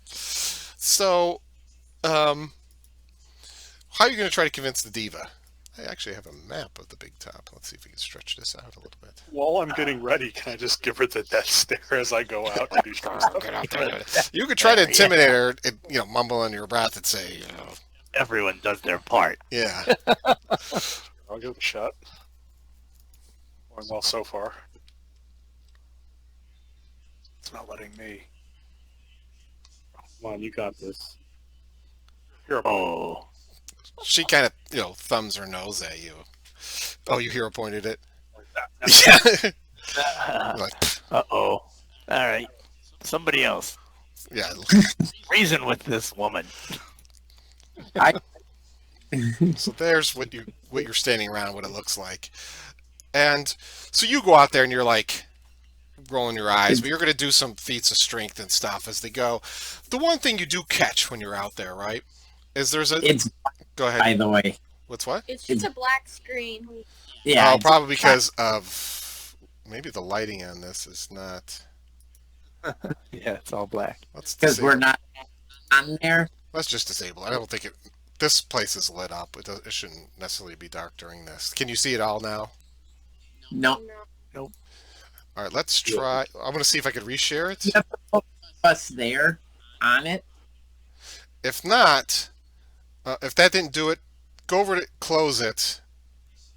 So, how are you going to try to convince the diva? I actually have a map of the big top. Let's see if we can stretch this out a little bit. While I'm getting ready, can I just give her the death stare as I go out to do strength stuff? Get out there. You could try to intimidate her, and, mumble under your breath and say, Everyone does their part. yeah. I'll give it a shot. Going well so far. It's not letting me. Come on, you got this. Here, Oh, She kind of, thumbs her nose at you. Oh, you hero pointed it? that. Yeah. You're like, uh-oh. All right. Somebody else. yeah. Reason with this woman. So there's what you're standing around, what it looks like. And so you go out there and you're like rolling your eyes, but you're going to do some feats of strength and stuff as they go. The one thing you do catch when you're out there, right, is It's, go by ahead. the way. What's what? It's just a black screen. Yeah. Oh, probably because of maybe the lighting on this is not. Yeah, it's all black. Because we're not on there. Let's just disable it. I don't think it. This place is lit up. It shouldn't necessarily be dark during this. Can you see it all now? No. All right, let's try. I'm going to see if I can reshare it. You have to put us there on it. If not, if that didn't do it, go over to close it.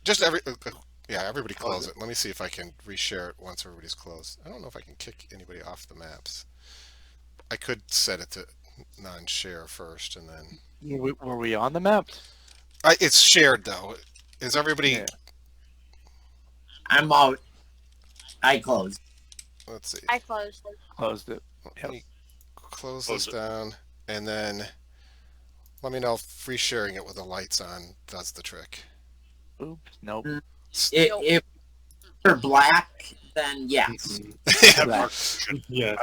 Just everybody close it. Let me see if I can reshare it once everybody's closed. I don't know if I can kick anybody off the maps. I could set it to non-share first, and then Were we on the map? it's shared though. Is everybody? Yeah. I'm out. I closed. Let's see. I closed. Closed it. Let me close Close this it. down, and then let me know if free sharing it with the lights on does the trick. Oops. Nope. If you're black, then yes. I have dark vision. Yeah.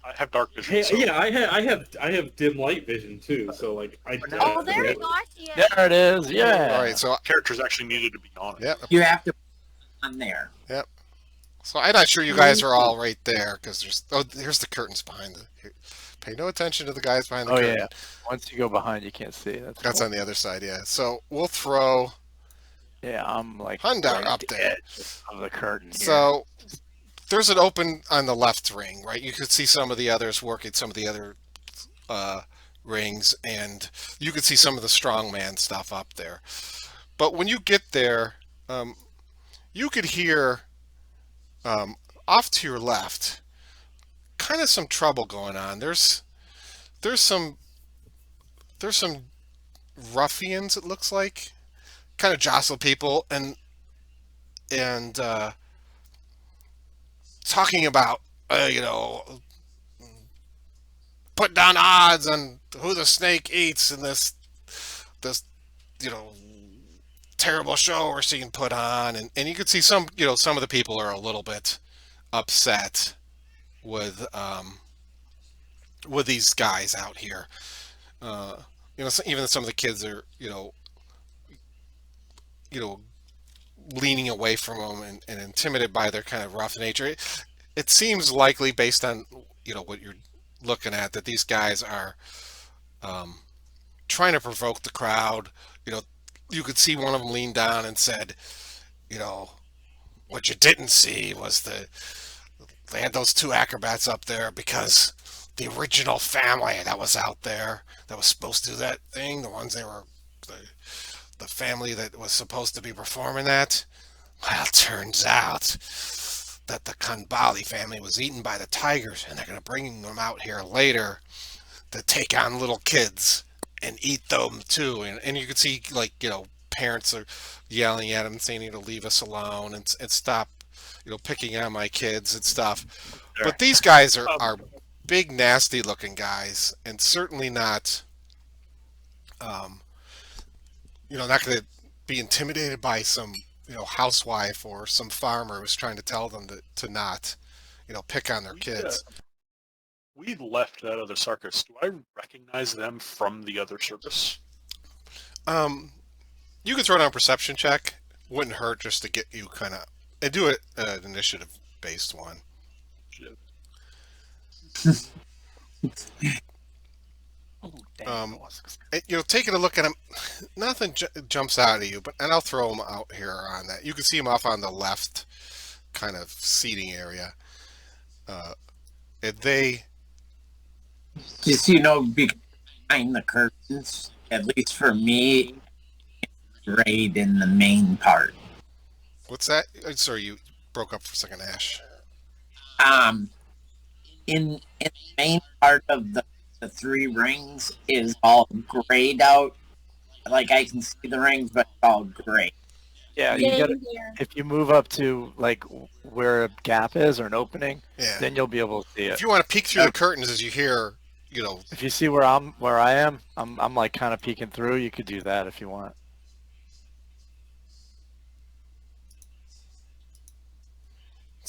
I have dark vision. Hey, so yeah, I have dim light vision too. So like Oh, there we go. I see it. There it is. Yeah. All right, so characters actually needed to be on it. yeah, You have to put on there. so I'm not sure you guys are all right there because here's the curtains behind the. Pay no attention to the guys behind the Oh curtain. yeah. Once you go behind, you can't see. That's cool. on the other side, yeah. So we'll throw. Yeah, I'm like Hundar right up at the there. edge of the curtain. Here. So there's an open on the left ring, right? You could see some of the others working some of the other rings, and you could see some of the strongman stuff up there. But when you get there, you could hear off to your left, kind of some trouble going on. There's some ruffians. It looks like kind of jostle people and talking about put down odds on who the snake eats in this terrible show we're seeing put on, and you could see some of the people are a little bit upset with these guys out here. Even some of the kids are leaning away from them and intimidated by their kind of rough nature. It seems likely, based on what you're looking at, that these guys are trying to provoke the crowd. You could see one of them lean down and said, what you didn't see was they had those two acrobats up there because the original family that was out there that was supposed to do that thing, the ones the family that was supposed to be performing that? Well, turns out that the Kanbali family was eaten by the tigers, and they're going to bring them out here later to take on little kids and eat them too. And you can see, like, parents are yelling at them, saying, leave us alone and stop, picking on my kids and stuff. But these guys are big, nasty looking guys, and certainly not, not going to be intimidated by some, housewife or some farmer who's trying to tell them to not, pick on their kids. We left that other circus. Do I recognize them from the other circus? You could throw down a perception check. Wouldn't hurt just to get you kind of, and do it an initiative based one. Oh, dang. Taking a look at them, nothing jumps out at you, and I'll throw them out here on that. You can see them off on the left kind of seating area. And they, Just, behind the curtains, at least for me, right in the main part. what's that? Sorry, you broke up for a second, Ash. In the main part of the three rings is all grayed out. Like, I can see the rings, but it's all gray. Yeah, you Same gotta, here. if you move up to like where a gap is or an opening, Yeah. then you'll be able to see If it. you want to peek through the curtains as you hear, If you see where I am, I'm like kind of peeking through. You could do that if you want.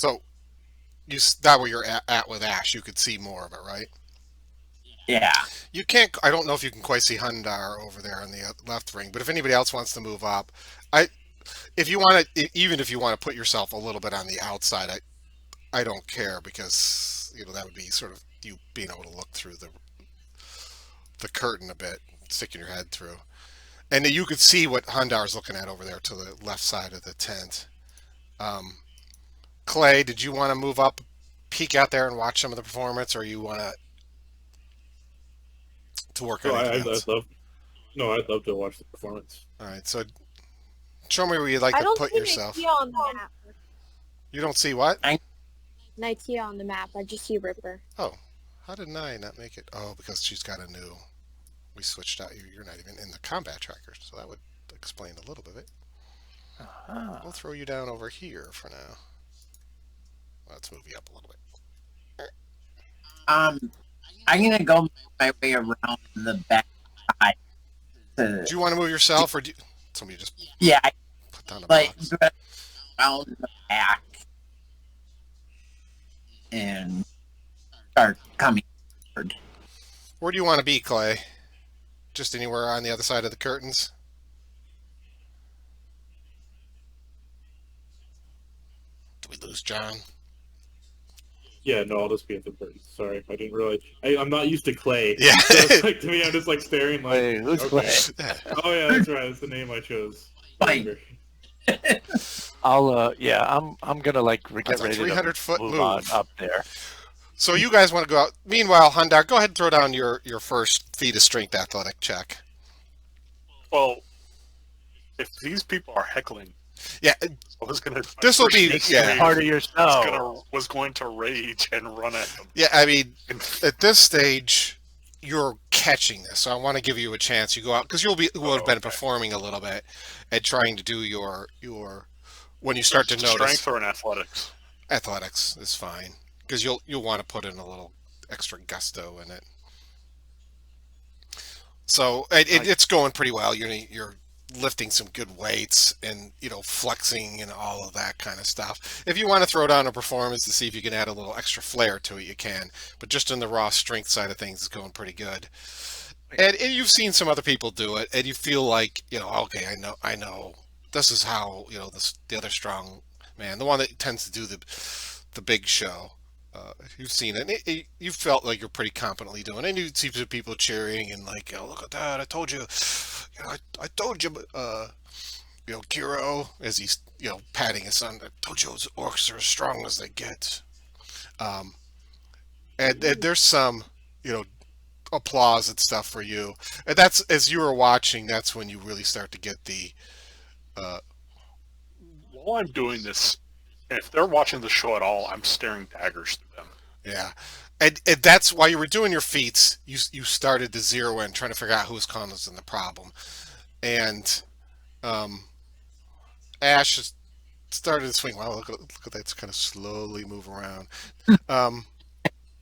so that where you're at with Ash, you could see more of it, right? Yeah. You can't. I don't know if you can quite see Hundar over there in the left ring, but if anybody else wants to move up, if you want to, even if you want to put yourself a little bit on the outside, I don't care, because that would be sort of you being able to look through the curtain a bit, sticking your head through, and you could see what Hundar's looking at over there to the left side of the tent. Clay, did you want to move up, peek out there, and watch some of the performance, or you want to work on anything else? I'd love to watch the performance. All right, so show me where you'd like I to don't put see yourself. Nightia on the map. You don't see what? Nightia on the map. I just see Ripper. Oh, how did Nye not make it? Oh, because she's got a new. We switched out. You're not even in the combat tracker, so that would explain a little bit of it. We'll throw you down over here for now. Let's move you up a little bit. I'm gonna go my way around the back side. Do you want to move yourself, or do somebody just Yeah, put down a like box? around the back and start coming forward. Where do you want to be, Clay? Just anywhere on the other side of the curtains? Do we lose John? Yeah, no, I'll just be at the curtain. Sorry, I didn't realize. I'm not used to Clay. Yeah. So it's like, to me, I'm just like staring like. Wait, who's okay. Clay? Oh yeah, that's right. That's the name I chose. Fine. I'm gonna like get That's a ready to 300-foot move move. on up there. So you guys want to go out. Meanwhile, Hundar, go ahead and throw down your first feat of strength athletic check. Well, if these people are heckling, Yeah, I was gonna. This will be- yeah. Part of your show. Was going to rage and run at them. yeah. I mean, at this stage, you're catching this, so I want to give you a chance. You go out because you will have been okay. performing a little bit and trying to do your when you start to notice. Strength or in athletics? Athletics is fine because you'll want to put in a little extra gusto in it. So it's going pretty well. You're lifting some good weights and flexing and all of that kind of stuff. If you want to throw down a performance to see if you can add a little extra flair to it, you can. But just in the raw strength side of things, it's going pretty good. And you've seen some other people do it, and you feel like okay, I know. This is how the other strong man, the one that tends to do the big show. You've seen it. You felt like you're pretty competently doing it. And you see some people cheering and like, look at that! I told you, I told you, Kiro, as he's patting his son. I told you those orcs are as strong as they get. And there's some applause and stuff for you. And that's, as you were watching, that's when you really start to get the While I'm doing this, if they're watching the show at all, I'm staring daggers through them. yeah. And that's why you were doing your feats. You started to zero in, trying to figure out who was causing the problem. And Ash has started to swing. Wow, look at that kind of slowly move around. Um,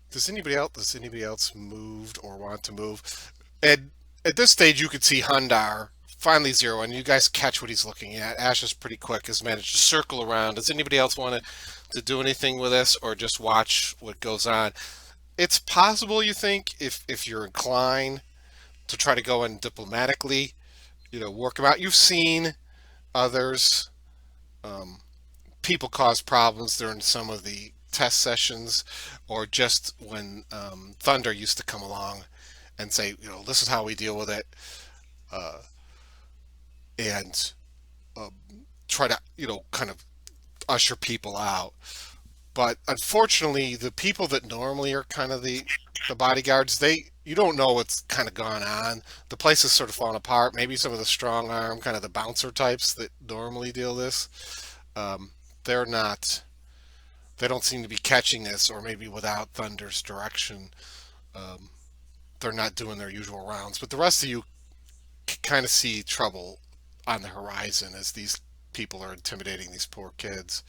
does anybody else moved or want to move? And at this stage, you could see Hundar finally zero, and you guys catch what he's looking at. Ash is pretty quick, has managed to circle around. Does anybody else want to do anything with this, or just watch what goes on? It's possible, you think, if you're inclined to try to go in diplomatically, work them out. You've seen others, people cause problems during some of the test sessions, or just when Thunder used to come along and say, this is how we deal with it, and try to, kind of usher people out. But unfortunately, the people that normally are kind of the bodyguards, you don't know what's kind of gone on. The place is sort of falling apart. Maybe some of the strong arm, kind of the bouncer types that normally deal this, they're not. They don't seem to be catching this, or maybe without Thunder's direction, they're not doing their usual rounds. But the rest of you kind of see trouble on the horizon as these people are intimidating these poor kids.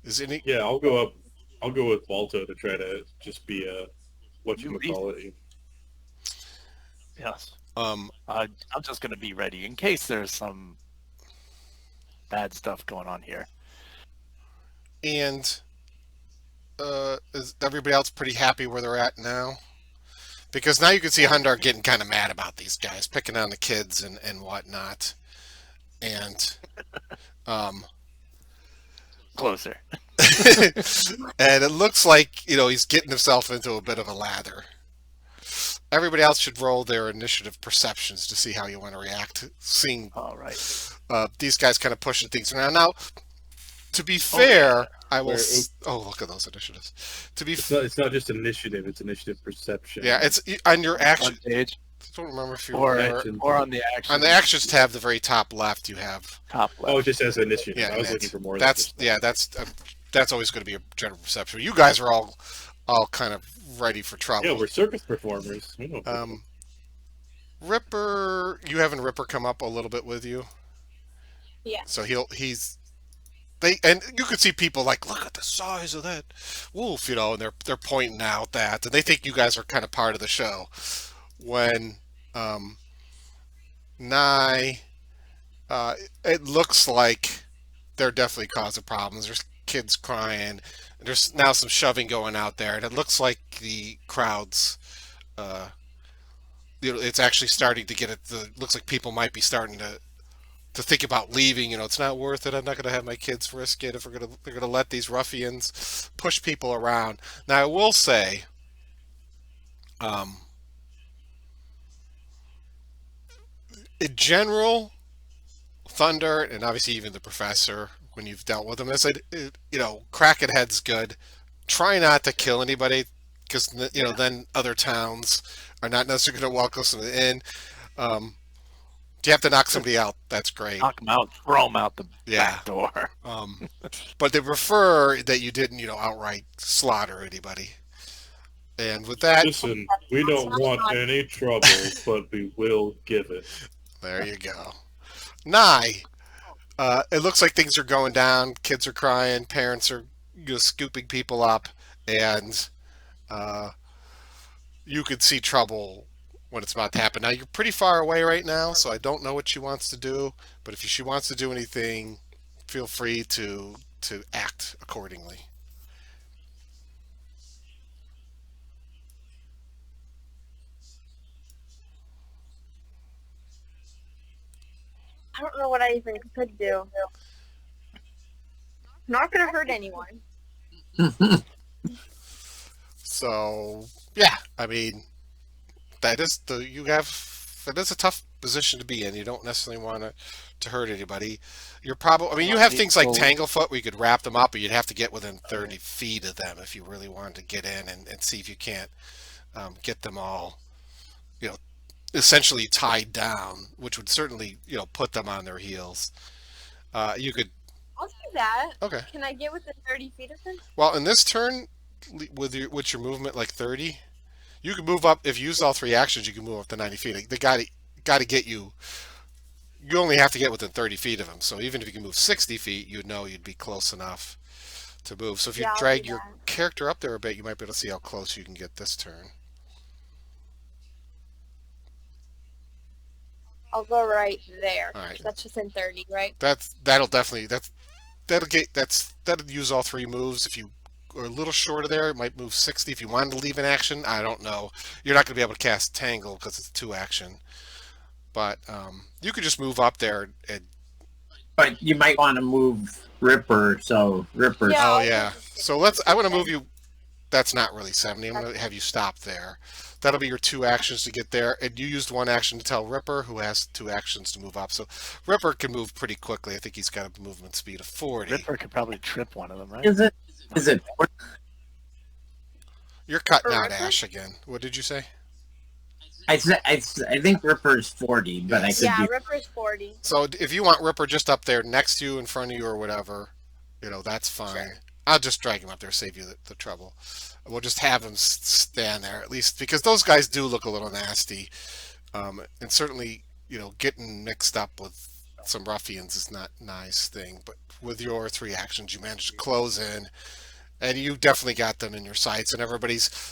Is any? Yeah, I'll go up. I'll go with Balto to try to just be a whatchamacallit. Yes. Um, I'm just going to be ready in case there's some bad stuff going on here. and is everybody else pretty happy where they're at now? Because now you can see Hundar getting kind of mad about these guys picking on the kids and whatnot, and Closer. and it looks like he's getting himself into a bit of a lather. Everybody else should roll their initiative perceptions to see how you want to react, seeing All right. these guys kind of pushing things around. Now, to be fair, I will. Where- Look at those initiatives. To be It's not just initiative; it's initiative perception. yeah, it's on your action. On page I don't remember if you or remember. or on the action. On the actions tab, the very top left, you have. top left. Oh, it just as initiative. Yeah, I was that's- looking for more. That's that's always going to be a general perception. You guys are all kind of ready for trouble. Yeah, we're circus performers. We don't. Ripper, you having Ripper come up a little bit with you, Yeah. so and you can see people like, look at the size of that wolf, and they're pointing out that, and they think you guys are kind of part of the show. When Nye, it looks like they're definitely causing problems. There's kids crying. There's now some shoving going out there, and it looks like the crowds. It's actually starting to get it. Looks like people might be starting to think about leaving. It's not worth it. I'm not going to have my kids risk it if they're going to let these ruffians push people around. Now, I will say, in general, Thunder, and obviously even the professor, when you've dealt with them, I said, cracking head's good. Try not to kill anybody, because then other towns are not necessarily going to welcome them in. If you have to knock somebody out, that's great. Knock them out, throw them out the Yeah. back door. But they prefer that you didn't, outright slaughter anybody. And with that, Listen, we don't want any trouble, but we will give it. there you go. Nye, it looks like things are going down. Kids are crying. Parents are scooping people up, and you could see trouble when it's about to happen. Now, you're pretty far away right now, so I don't know what she wants to do. But if she wants to do anything, feel free to act accordingly. I don't know what I even could do. Not gonna hurt anyone. So yeah, I mean, that is a tough position to be in. You don't necessarily want to hurt anybody. You're probably, you have things like Tanglefoot where you could wrap them up, but you'd have to get within 30 feet of them if you really wanted to get in and see if you can't get them all you know, essentially tied down, which would certainly, put them on their heels. You could, I'll do that. okay. Can I get within 30 feet of him? Well, in this turn, with your movement like 30, you can move up. If you use all three actions, you can move up to 90 feet. They got to get you. You only have to get within 30 feet of him. So even if you can move 60 feet, you'd know you'd be close enough to move. So if you Yeah, I'll drag do your that. character up there a bit, you might be able to see how close you can get this turn. I'll go right there. All right. That's within 30, right? That'll use all three moves. If you are a little short of there, it might move 60. If you wanted to leave an action, I don't know. You're not going to be able to cast Tangle because it's 2 action. But you could just move up there and But you might want to move Ripper, so Ripper. Yeah. oh I'll yeah. move to 60. So I want to move you. That's not really 70. I'm going to have you stop there. That'll be your 2 actions to get there, and you used 1 action to tell Ripper, who has 2 actions to move up. So Ripper can move pretty quickly. I think he's got a movement speed of 40. Ripper could probably trip one of them, right? Is it? Is it? You're cutting For out Ripper? Ash again. What did you say? I think Ripper's 40, but I could Yeah, be. Ripper's 40. So if you want Ripper just up there next to you, in front of you, or whatever, that's fine. Sure. I'll just drag him up there, save you the trouble. We'll just have him stand there at least, because those guys do look a little nasty, and certainly getting mixed up with some ruffians is not a nice thing. But with your 3 actions, you managed to close in. And you definitely got them in your sights, and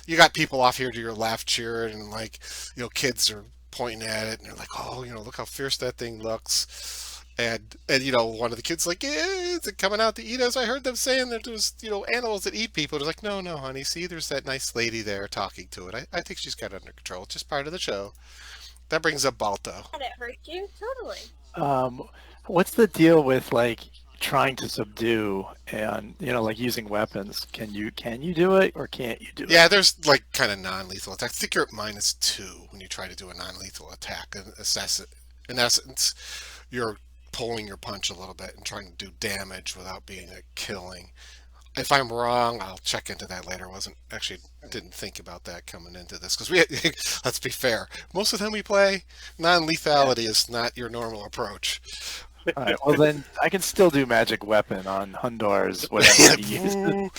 you got people off here to your left cheering, and kids are pointing at it, and they're like, oh, look how fierce that thing looks. And one of the kids like, yeah, is it coming out to eat us? I heard them saying that there's, animals that eat people. They're like, no, honey, see, there's that nice lady there talking to it. I think she's got it under control. It's just part of the show. That brings up Balto. Had it hurt you? Totally. What's the deal with trying to subdue and like using weapons? Can you do it or can't you do it? Yeah, there's kind of non-lethal attacks. I think you're at -2 when you try to do a non-lethal attack. And in essence, you're pulling your punch a little bit and trying to do damage without being a killing. If I'm wrong, I'll check into that later. Didn't think about that coming into this, because let's be fair. Most of the time we play, non-lethality is not your normal approach. All right, well then I can still do magic weapon on Hundar's whatever he uses. Ooh.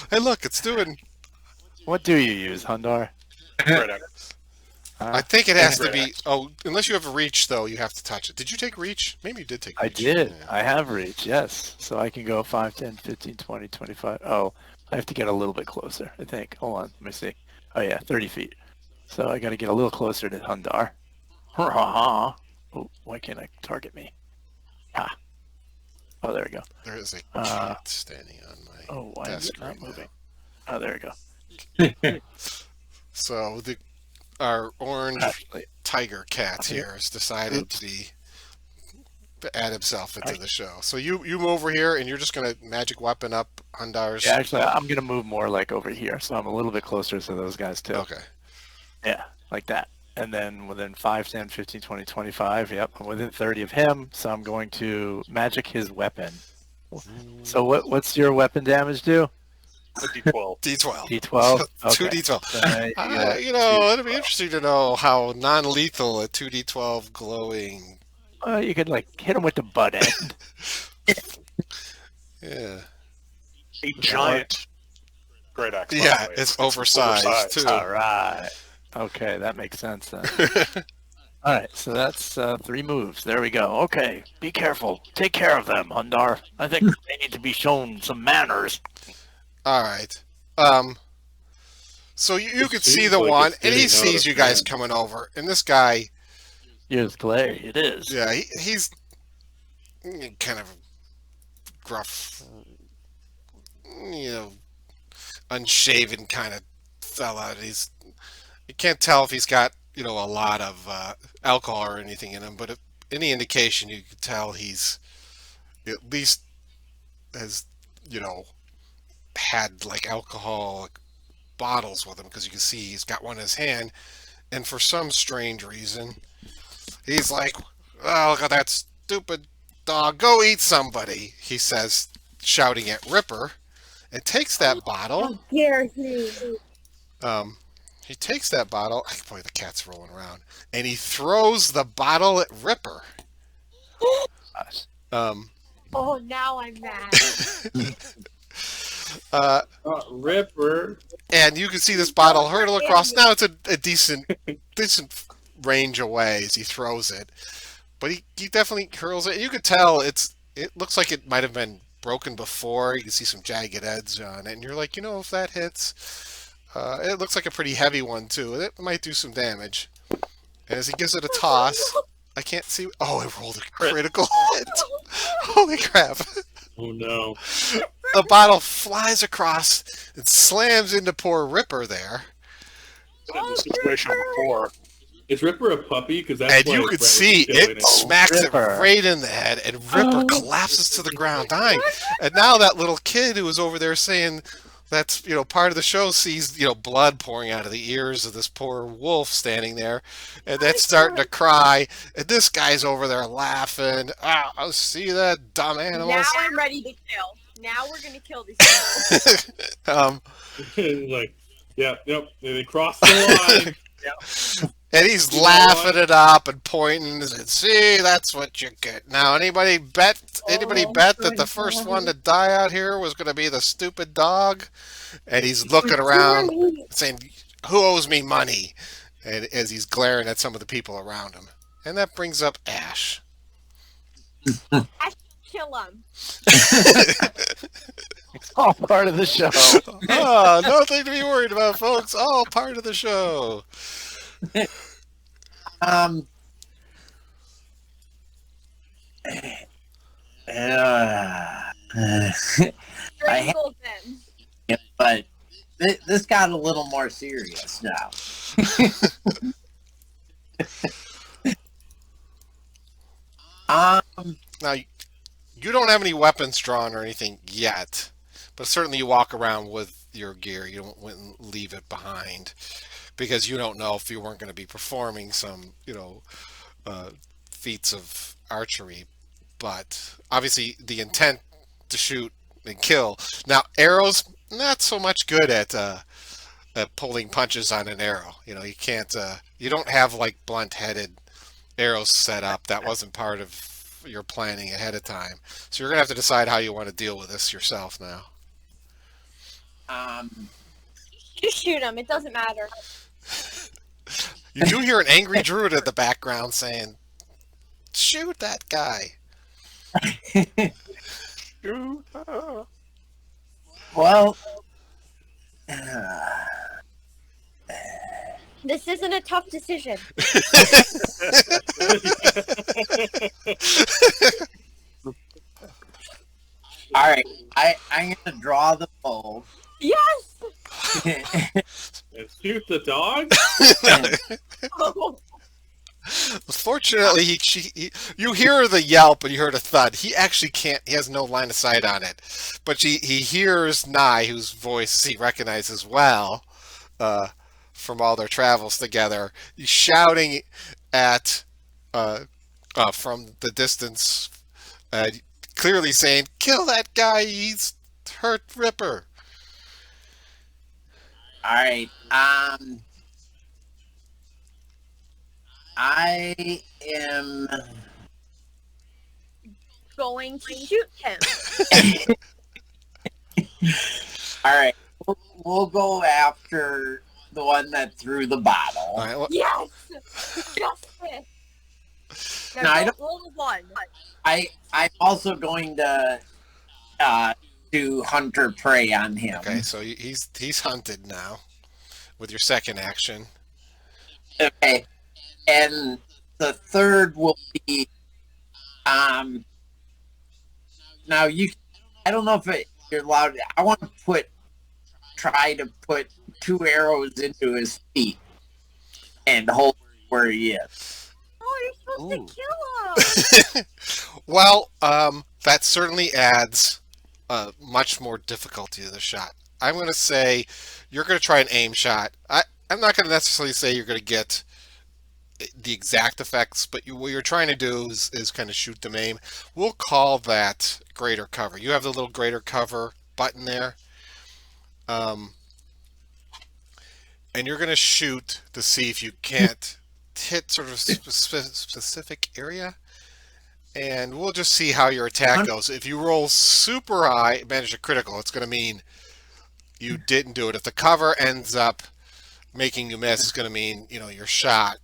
Hey, look, it's doing. What do you use, Hundar? Great act. I think it has to Great be. act. Oh, unless you have a reach, though, you have to touch it. Did you take reach? Maybe you did take I reach. did. Yeah. I have reach, yes. So I can go 5, 10, 15, 20, 25. Oh, I have to get a little bit closer, I think. Hold on, let me see. Oh yeah, 30 feet. So I got to get a little closer to Hundar. Oh, why can't I target me? Ah. Oh, there we go. There is a cat standing on my Oh, why is desk it not right now. moving? Oh, there we go. So our orange Actually, tiger cat here has decided Oops. to add himself into the show. So you move over here, and you're just gonna magic weapon up Hundar's. yeah, actually, I'm going to move more over here, so I'm a little bit closer to those guys, too. Okay. Yeah, like that. And then within 5, 10, 15, 20, 25, yep, I'm within 30 of him, so I'm going to magic his weapon. So what's your weapon damage do? A D12. D12. D12? Two Okay. D12. It'd be interesting to know how non-lethal a 2D12 glowing. You could hit him with the butt end. Yeah. A giant great axe. by the Yeah, way. it's oversized, too. All right. Okay, that makes sense then. All right, so that's 3 moves. There we go. Okay, be careful. Take care of them, Hundar. I think they need to be shown some manners. All right. So you It can see seems the like one, it's and he getting out sees of you guys hand. coming over, and this guy, Here's Clay. It is. yeah, he's kind of gruff, unshaven kind of fella. You can't tell if he's got a lot of alcohol or anything in him, but if any indication, you can tell he's at least has had alcohol bottles with him, because you can see he's got one in his hand, and for some strange reason he's like, oh, look at that stupid dog, go eat somebody, he says, shouting at Ripper, and takes that bottle. How dare he? He takes that bottle. Boy, the cat's rolling around, and he throws the bottle at Ripper. Gosh. Oh, now I'm mad. Ripper. And you can see this bottle hurtle across. Now it's a decent range away as he throws it, but he definitely hurls it. You could tell it looks like it might have been broken before. You can see some jagged edges on it, and you're like, if that hits, it looks like a pretty heavy one too. It might do some damage. And as he gives it a toss, I can't see. Oh, it rolled a critical hit. Holy crap! Oh no. The bottle flies across and slams into poor Ripper there. Been in the situation before. Is Ripper a puppy? Because that's And why you Brett could was see killing it smacks Ripper. it right in the head, and Ripper collapses to the ground, dying. And now that little kid who was over there saying that's part of the show sees blood pouring out of the ears of this poor wolf standing there, and that's starting to cry. And this guy's over there laughing. I see that dumb animal. Now I'm ready to kill. Now we're gonna kill these people. Like, yep. They crossed the line. And he's laughing it up and pointing and saying, see, that's what you get. Now, anybody bet that the first one to die out here was going to be the stupid dog? And he's looking around saying, who owes me money? And as he's glaring at some of the people around him. And that brings up Ash. Kill him. It's all part of the show. Oh, nothing to be worried about, folks. All part of the show. Um. Strangle them. But this got a little more serious now. Now, you don't have any weapons drawn or anything yet, but certainly you walk around with your gear. You don't leave it behind because you don't know if you weren't going to be performing some, feats of archery. But obviously, the intent to shoot and kill. Now, arrows, not so much good at pulling punches on an arrow. You can't. You don't have like blunt-headed arrows set up. That wasn't part of your planning ahead of time. So you're gonna have to decide how you want to deal with this yourself now. Just shoot him. It doesn't matter. You do hear an angry druid in the background saying, "Shoot that guy." Well, This isn't a tough decision. all right. I'm gonna draw the bow. Yes. And shoot the dog? Oh, Fortunately, you hear the yelp and you hear the thud. He actually can't. He has no line of sight on it, but he hears Nye, whose voice he recognizes well from all their travels together. He's shouting at from the distance, clearly saying, "Kill that guy! He's hurt Ripper." All right. I am. going to shoot him. All right. We'll go after the one that threw the bottle. All right, well, Yes. Justice. No, Now I don't roll the one. I'm also going to do hunter prey on him. okay, so he's hunted now with your second action. Okay. And the third will be now I don't know if you're allowed. I want to try to put 2 arrows into his feet and hold where he is. Oh, you're supposed to kill him. Well, that certainly adds much more difficulty to the shot. I'm going to say you're going to try an aim shot. I'm not going to necessarily say you're going to get the exact effects, but what you're trying to do is kind of shoot them aim. We'll call that greater cover. You have the little greater cover button there. and you're going to shoot to see if you can't hit sort of a specific area. And we'll just see how your attack goes. If you roll super high, manage a critical, it's going to mean you didn't do it. If the cover ends up making you miss, it's going to mean your shot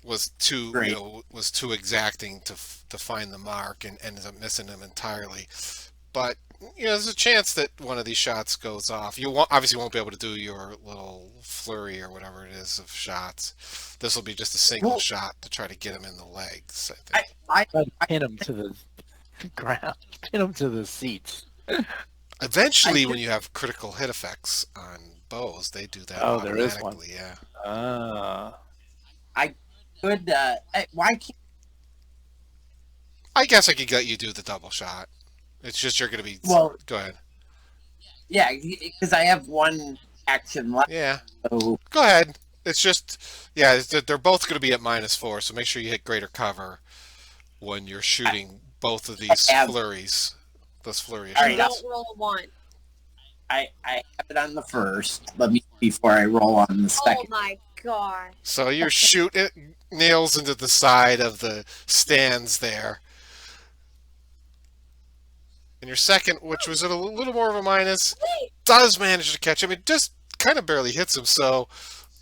was too was too exacting to find the mark and ended up missing him entirely. But there's a chance that one of these shots goes off. You obviously won't be able to do your little flurry or whatever it is of shots. This will be just a single shot to try to get him in the legs. I think. I pin him to the ground. Pin him to the seats. Eventually, when you have critical hit effects on bows, they do that automatically. There is one. Yeah. I could. Why can't? I guess I could let you do the double shot. It's just you're going to be... Well, go ahead. Yeah, because I have one action left. Yeah. So. Go ahead. It's just... Yeah, they're both going to be at -4, so make sure you hit greater cover when you're shooting both of these flurries. Those flurry shots. Right, don't roll a 1. I have it on the first. Let me before I roll on the second. Oh my god. So you shoot it, nails into the side of the stands there. And your second, which was at a little more of a minus, does manage to catch him. It just kind of barely hits him. So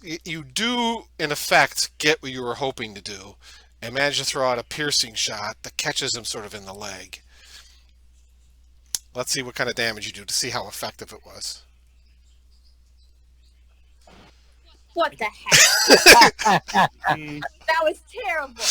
you do, in effect, get what you were hoping to do and manage to throw out a piercing shot that catches him sort of in the leg. Let's see what kind of damage you do to see how effective it was. What the heck? That was terrible.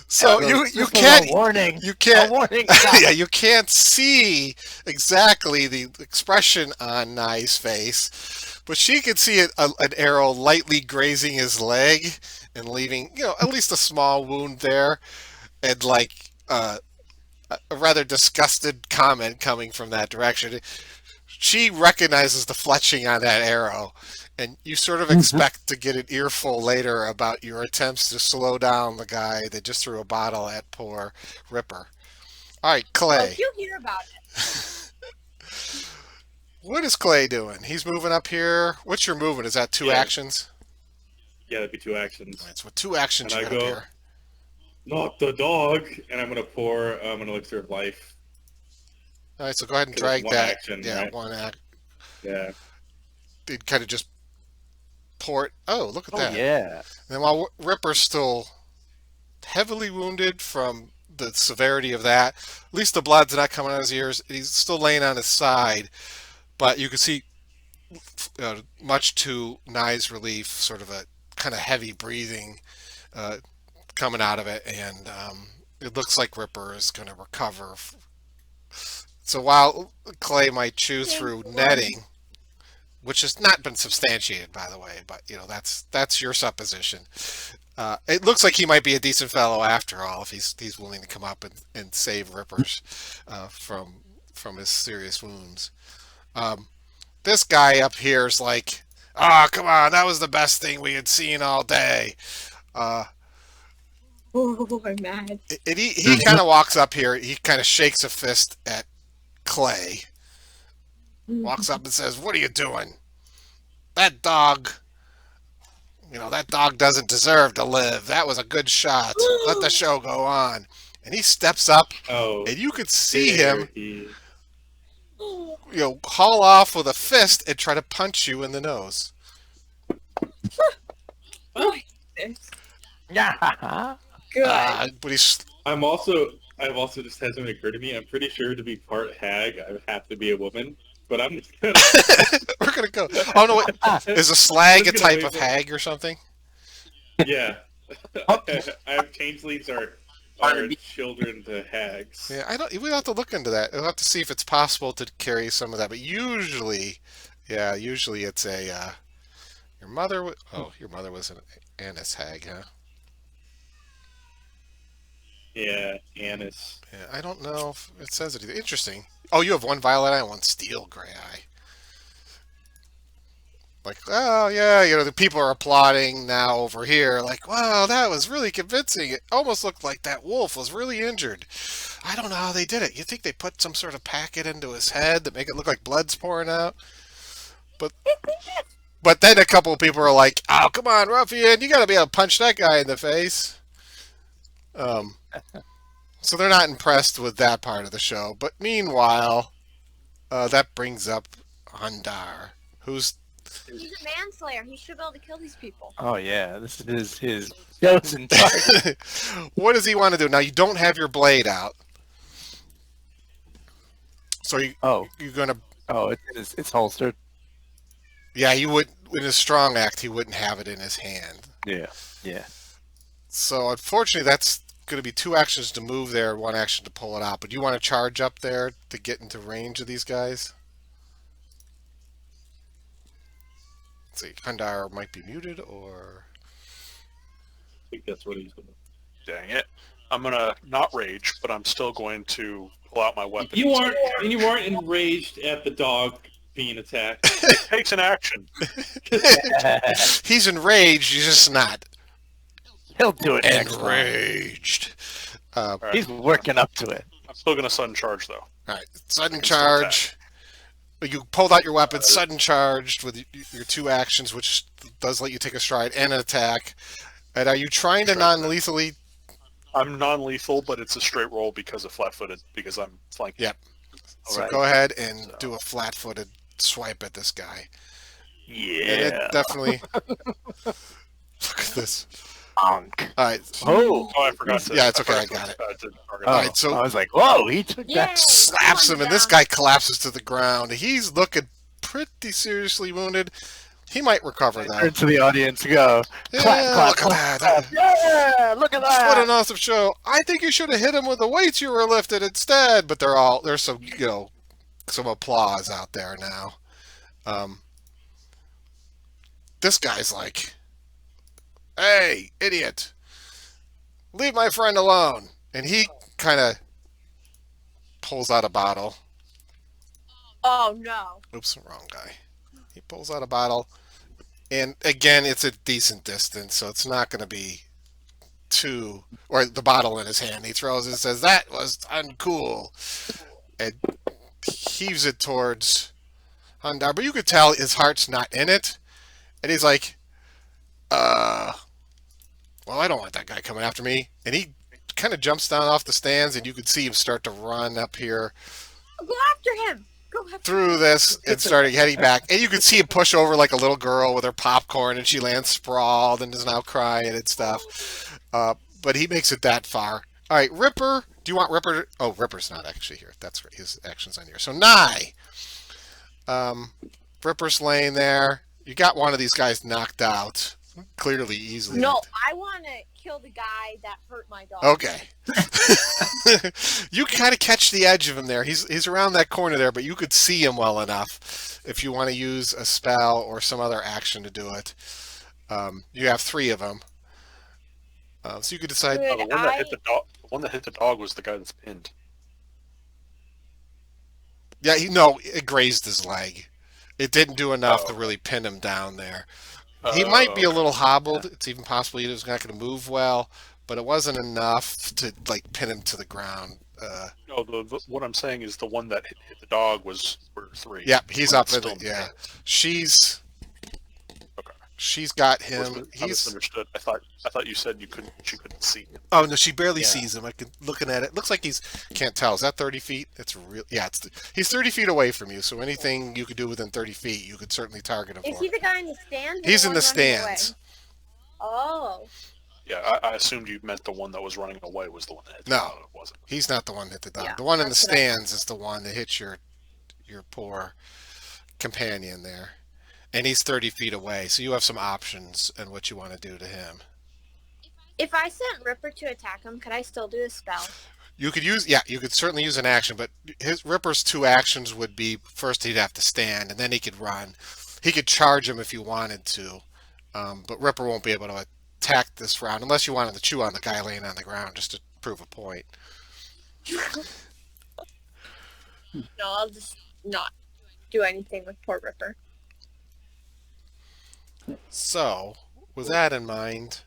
So you can't warning. You can't. Warning. Yeah, you can't see exactly the expression on Nye's face, but she can see an arrow lightly grazing his leg and leaving at least a small wound there, and like a rather disgusted comment coming from that direction. She recognizes the fletching on that arrow, and you sort of expect to get an earful later about your attempts to slow down the guy that just threw a bottle at poor Ripper. All right, Clay. Oh, you'll hear about it. What is Clay doing? He's moving up here. What's your movement? Is that 2 actions? Yeah, that'd be 2 actions. All right, so 2 actions And you I got go, up here. Not the dog, and I'm gonna pour an elixir of life. All right, so go ahead and 'Cause drag it's one that. action, Yeah, right? 1 act. Yeah. It kind of just pour it. Oh, look at that. Yeah. And then while Ripper's still heavily wounded from the severity of that, at least the blood's not coming out of his ears. He's still laying on his side, but you can see, much to Nye's relief, sort of a kind of heavy breathing coming out of it, and it looks like Ripper is going to recover. So while Clay might chew through netting, which has not been substantiated, by the way, but that's your supposition. It looks like he might be a decent fellow after all, if he's willing to come up and save Rippers from his serious wounds. This guy up here is like, "Oh, come on, that was the best thing we had seen all day." Oh, I'm mad. He kind of walks up here. He kind of shakes a fist at Clay. Walks up and says, "What are you doing? That dog, that dog doesn't deserve to live. That was a good shot. Let the show go on." And he steps up, and you could see him, haul off with a fist and try to punch you in the nose. Yeah. Good. But he's... I've also just had something occur to me. I'm pretty sure to be part hag, I would have to be a woman. But I'm just gonna... We're gonna go. Oh no! Wait. Is a slag a type of hag or something? Yeah. I have changelings are children to hags. Yeah, we'll have to look into that. We'll have to see if it's possible to carry some of that. But usually it's a. Your mother was an Annis hag, huh? Yeah, Annis. Yeah, I don't know if it says it either. Interesting. Oh, you have 1 violet eye and 1 steel gray eye. Like, oh yeah, the people are applauding now over here. Like, wow, that was really convincing. It almost looked like that wolf was really injured. I don't know how they did it. You think they put some sort of packet into his head that make it look like blood's pouring out? But then a couple of people are like, "Oh, come on, ruffian! You got to be able to punch that guy in the face." So they're not impressed with that part of the show. But meanwhile, that brings up Hundar, who's He's a manslayer. He should be able to kill these people. Oh yeah, this is his chosen target. what does he want to do? Now you don't have your blade out, so you're gonna. Oh, it's holstered. Yeah, you would in a strong act. He wouldn't have it in his hand. Yeah. So unfortunately, that's going to be 2 actions to move there, 1 action to pull it out. But do you want to charge up there to get into range of these guys? Let's see, Hundar might be muted, or I think that's what he's doing. Dang it. I'm going to not rage, but I'm still going to pull out my weapon. You aren't enraged at the dog being attacked. It takes an action. he's enraged. He's just not He'll do it next time. enraged. All right. He's working up to it. I'm still going to sudden charge, though. All right, sudden can still charge. You pulled out your weapon, sudden charged with your 2 actions, which does let you take a stride and an attack. And are you trying to non-lethally? I'm non-lethal, but it's a straight roll because of flat-footed, because I'm flanking. Yep. So Right. go ahead and do a flat-footed swipe at this guy. And it Yeah. definitely. Look at this. Bonk. All right. Oh. Oh, I forgot to. Yeah, it's okay, forgot I got to- to target All that. right, so I was like, whoa, he took Yeah. that. slaps him, and this guy collapses to the ground. He's looking pretty seriously wounded. He might recover though. Turn to the audience, go. Yeah, Clap, clap, look clap, at that. Yeah, look at that. What an awesome show! I think you should have hit him with the weights you were lifted instead. But there's some some applause out there now. This guy's like, "Hey, idiot! Leave my friend alone!" And he kind of pulls out a bottle. Oh no. Oops, wrong guy. He pulls out a bottle, and again, it's a decent distance, so it's not going to be too. Or the bottle in his hand, he throws it and says, "That was uncool," and heaves it towards Hundar. But you could tell his heart's not in it, and he's like, well, I don't want that guy coming after me," and he kind of jumps down off the stands, and you could see him start to run up here Go after him. Go after through this and started heading back. And you could see him push over like a little girl with her popcorn, and she lands sprawled and is now crying and stuff. But he makes it that far. All right, Ripper. Do you want Ripper? Oh, Ripper's not actually here. That's right. His action's on here. So Nye. Ripper's laying there. You got one of these guys knocked out. Clearly, easily. No, I want to kill the guy that hurt my dog. Okay. You kind of catch the edge of him there. He's around that corner there, but you could see him well enough if you want to use a spell or some other action to do it. You have 3 of them. So you could decide. Good. Oh, the one that hit the dog was the guy that's pinned. Yeah, it grazed his leg. It didn't do enough to really pin him down there. He might be a little hobbled. It's even possible he was not going to move well, but it wasn't enough to pin him to the ground. No, what I'm saying is the one that hit the dog were 3. Yep, he's One up that's in still the, yeah. pinned. Okay. She's got I him. misunderstood. I thought you said she couldn't see him. Oh no, she barely sees him. Looking at it, looks like can't tell. Is that 30 feet? It's real. Yeah, he's 30 feet away from you. So anything you could do within 30 feet, you could certainly target him Is for. he the guy in the stands? or He's in one the running away? stands. Oh. Yeah, I assumed you meant the one that was running away was the one that hit the No. dog. It wasn't. He's not the one that hit the dog. Yeah, The one in the that's what I- stands is the one that hits your poor companion there, and he's 30 feet away. So you have some options in what you want to do to him. If I sent Ripper to attack him, could I still do a spell? You could certainly use an action, but his Ripper's 2 actions would be first he'd have to stand, and then he could run. He could charge him if you wanted to, but Ripper won't be able to attack this round unless you wanted to chew on the guy laying on the ground just to prove a point. No, I'll just not do anything with poor Ripper. So, with that in mind,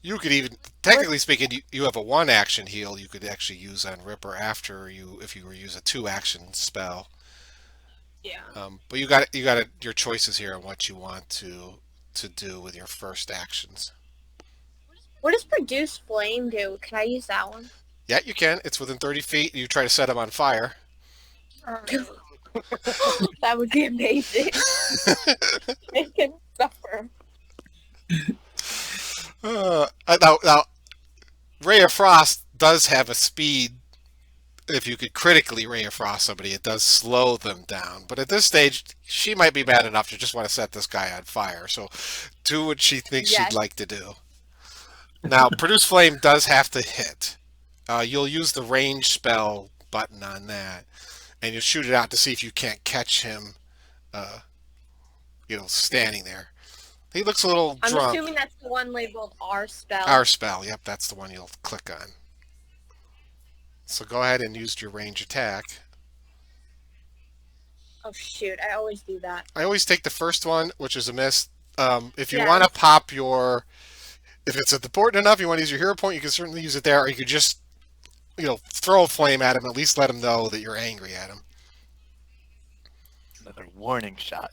you could even, technically speaking, you have a 1 action heal you could actually use on Ripper if you were to use a 2 action spell. Yeah. But you got your choices here on what you want to do with your first actions. What does produce flame do? Can I use that one? Yeah, you can. It's within 30 feet. You try to set them on fire. That would be amazing. They can suffer. Now, Ray of Frost does have a speed. If you could critically Ray of Frost somebody, it does slow them down. But at this stage, she might be mad enough to just want to set this guy on fire. So do what she thinks Yes. she'd like to do. Now, Produce Flame does have to hit. You'll use the range spell button on that, and you'll shoot it out to see if you can't catch him, standing there. He looks a little I'm drunk. assuming that's the one labeled R spell. Our spell, yep, that's the one you'll click on. So go ahead and use your range attack. Oh shoot! I always do that. I always take the first one, which is a miss. If you Yes. want to pop if it's important enough, you want to use your hero point, you can certainly use it there, or you could just, throw a flame at him, at least let him know that you're angry at him. Another warning shot.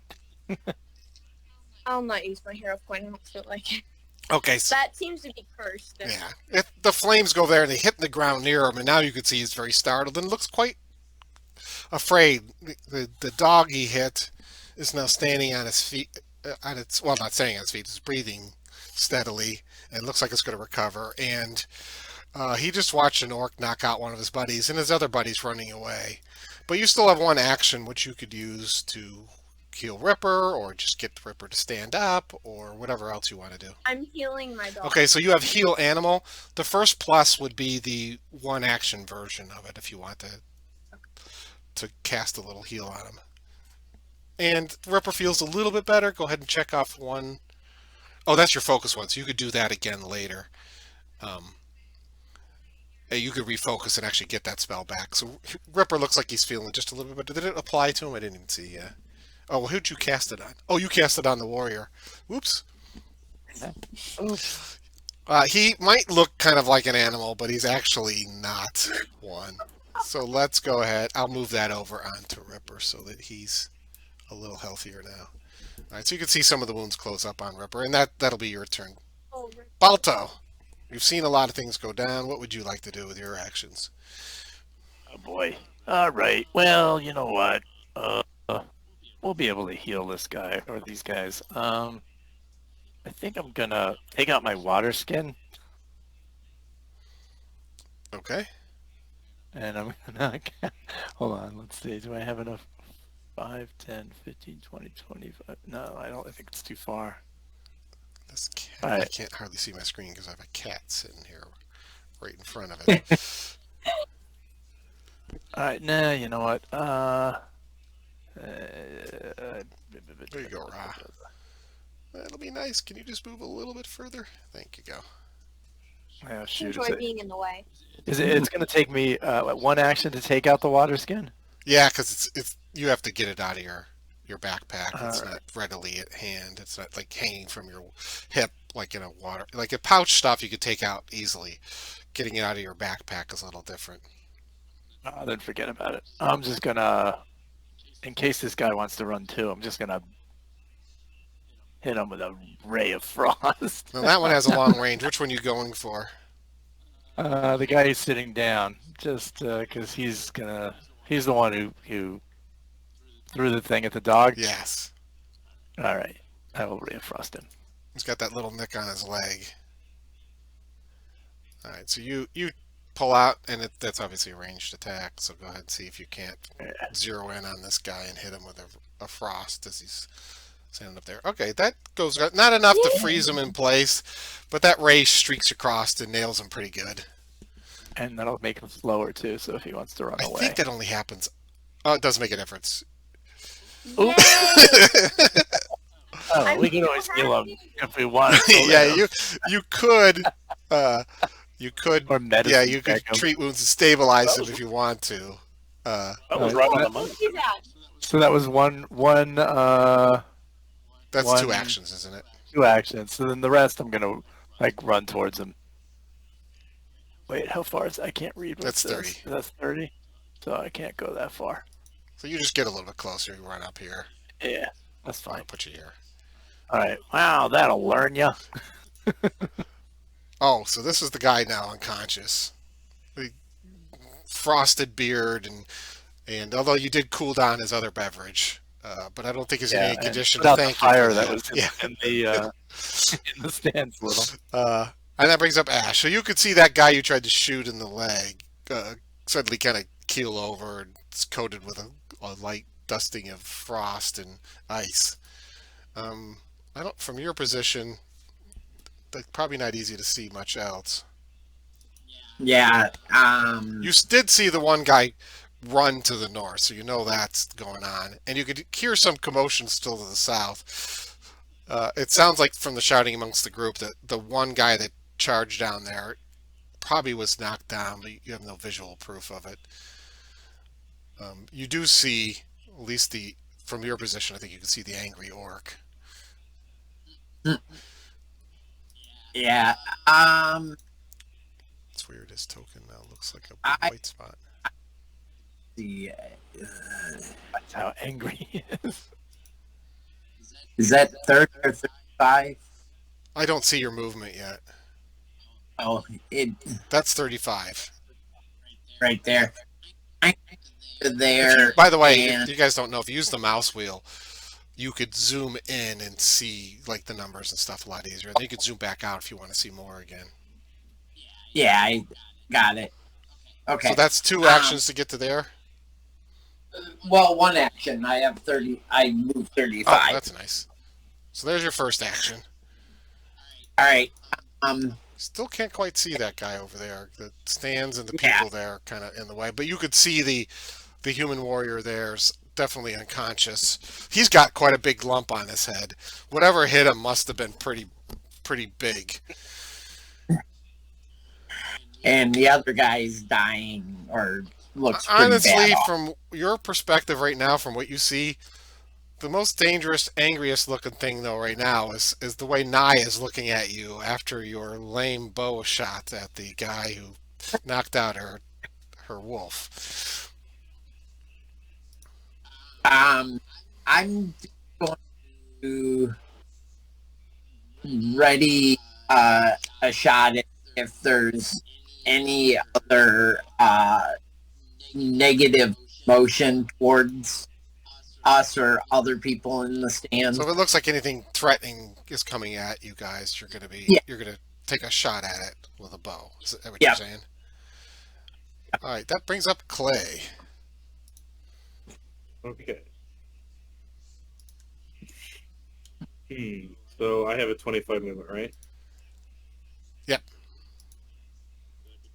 I'll not use my hero point. I don't feel like it. Okay, so That seems to be cursed. yeah, if the flames go there and they hit the ground near him, and now you can see he's very startled and looks quite afraid. The dog he hit is now standing on his feet, not standing on his feet, it's breathing steadily, and looks like it's going to recover. And he just watched an orc knock out one of his buddies, and his other buddy's running away. But you still have one action which you could use to heal Ripper, or just get the Ripper to stand up, or whatever else you want to do. I'm healing my dog. Okay, so you have heal animal. The first plus would be the one action version of it if you want to cast a little heal on him. And Ripper feels a little bit better. Go ahead and check off one. Oh, that's your focus one, so you could do that again later. You could refocus and actually get that spell back. So Ripper looks like he's feeling just a little bit better. Did it apply to him? I didn't even see. Oh, well, who'd you cast it on? Oh, you cast it on the warrior. Whoops. He might look kind of like an animal, but he's actually not one. So let's go ahead. I'll move that over onto Ripper so that he's a little healthier now. All right, so you can see some of the wounds close up on Ripper, and that'll be your turn. Oh, Balto, you've seen a lot of things go down. What would you like to do with your actions? Oh boy. All right. Well, you know what? We'll be able to heal this guy or these guys. I think I'm gonna take out my water skin, Okay. and I'm gonna hold on. Let's see. Do I have enough? 5, 10, 15, 20, 25. No, I don't. I think it's too far. This cat, All I right. can't hardly see my screen because I have a cat sitting here right in front of it. All right. Nah. You know what? There you go, Ra. That'll be nice. Can you just move a little bit further? Thank you, go. Oh, shoot. enjoy being in the way. It's going to take me one action to take out the water skin? Yeah, because it's you have to get it out of your backpack. It's All not readily at hand. It's not like hanging from your hip like in a water. Like a pouch stuff you could take out easily. Getting it out of your backpack is a little different. Then forget about it. I'm just going to, in case this guy wants to run too, I'm just going to hit him with a ray of frost. Now that one has a long range. Which one are you going for? The guy who's sitting down, just because he's the one who threw the thing at the dog. Yes. All right, I will ray of frost him. He's got that little nick on his leg. All right, so you pull out, and that's obviously a ranged attack. So go ahead and see if you can't zero in on this guy and hit him with a frost as he's standing up there. Okay, that goes not enough to freeze him in place, but that ray streaks across and nails him pretty good. And that'll make him slower too. So if he wants to run I away, think that only happens. Oh, it does make a difference. Yay! oh, we can so always heal him happy. if we want. Yeah, you could. You could. Or medicine. Yeah, you could check him. treat wounds and stabilize him if you want to. That was right on the money. Look at that. So that was one. That's One- 2 actions, isn't it? 2 actions. So then the rest, I'm gonna run towards him. Wait, how far is? I can't read. That's What's this? 30. That's 30. So I can't go that far. So you just get a little bit closer. You run up here. Yeah, that's I'll fine. put you here. All right. Wow, that'll learn you. Oh, so this is the guy now unconscious. The frosted beard, and although you did cool down his other beverage, but I don't think he's in any condition to without the thank you fire for that that. was Yeah. in the in the stands little. And that brings up Ash. So you could see that guy you tried to shoot in the leg suddenly kind of keel over, and it's coated with a light dusting of frost and ice. I don't. From your position, that's probably not easy to see much else. Yeah. You did see the one guy run to the north, so you know that's going on, and you could hear some commotion still to the south. It sounds like from the shouting amongst the group that the one guy that charged down there probably was knocked down, but you have no visual proof of it. You do see, at least from your position, I think you can see the angry orc. Yeah. It's weird. His token now looks like a I- white spot. The That's how angry he is. is that 30 or 35? I don't see your movement yet. Oh, it That's 35. right there. There. By the way, and- you guys don't know, if you use the mouse wheel, you could zoom in and see like the numbers and stuff a lot easier. And then you could zoom back out if you want to see more again. Yeah, I got it. Okay. So that's two actions to get to there. Well, one action. I have 30. I moved 35. Oh, that's nice. So there's your first action. All right. Still can't quite see that guy over there. The stands and the Yeah. people there kind of in the way. But you could see the human warrior there's definitely unconscious. He's got quite a big lump on his head. Whatever hit him must have been pretty big. And the other guy's dying or looks pretty Honestly, bad off. from your perspective right now, from what you see, the most dangerous, angriest looking thing though right now is the way Nye is looking at you after your lame bow shot at the guy who knocked out her wolf. I'm going to ready a shot if there's any other negative motion towards us or other people in the stand. So if it looks like anything threatening is coming at you guys, you're gonna take a shot at it with a bow. Is that what you're saying? All right, that brings up Clay. Okay. So I have a 25 movement, right? Yep.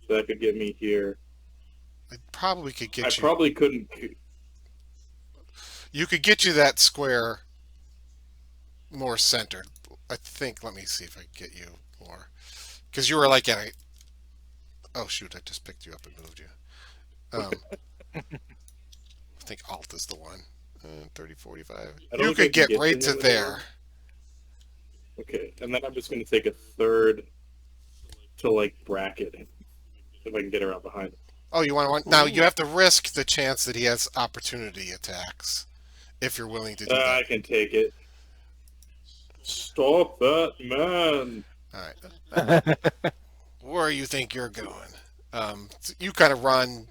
So that could get me here. I probably could get I you. probably couldn't. You could get you that square more centered. I think. Let me see if I can get you more, because you were like at a. Oh shoot! I just picked you up and moved you. I think Alt is the one. 30, 45. I don't You think I could can get right you to over there. Okay, and then I'm just going to take a third to like bracket him if I can get around behind him. Oh, you want to now? You have to risk the chance that he has opportunity attacks, if you're willing to do that. I can take it. Stop that, man! All right. Where you think you're going? You kind of run.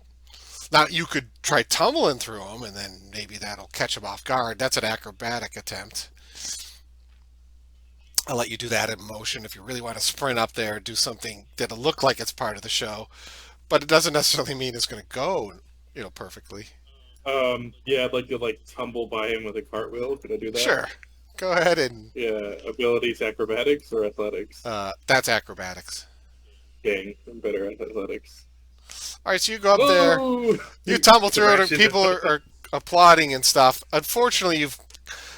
Now you could try tumbling through him, and then maybe that'll catch him off guard. That's an acrobatic attempt. I'll let you do that in motion if you really want to sprint up there and do something that'll look like it's part of the show, but it doesn't necessarily mean it's going to go, perfectly. Yeah, I'd like to tumble by him with a cartwheel. Could I do that? Sure. Go ahead and. Yeah, abilities, acrobatics or athletics? That's acrobatics. Dang, I'm better at athletics. All right, so you go up there, Ooh! you tumble through it, and Direction. people are applauding and stuff. Unfortunately,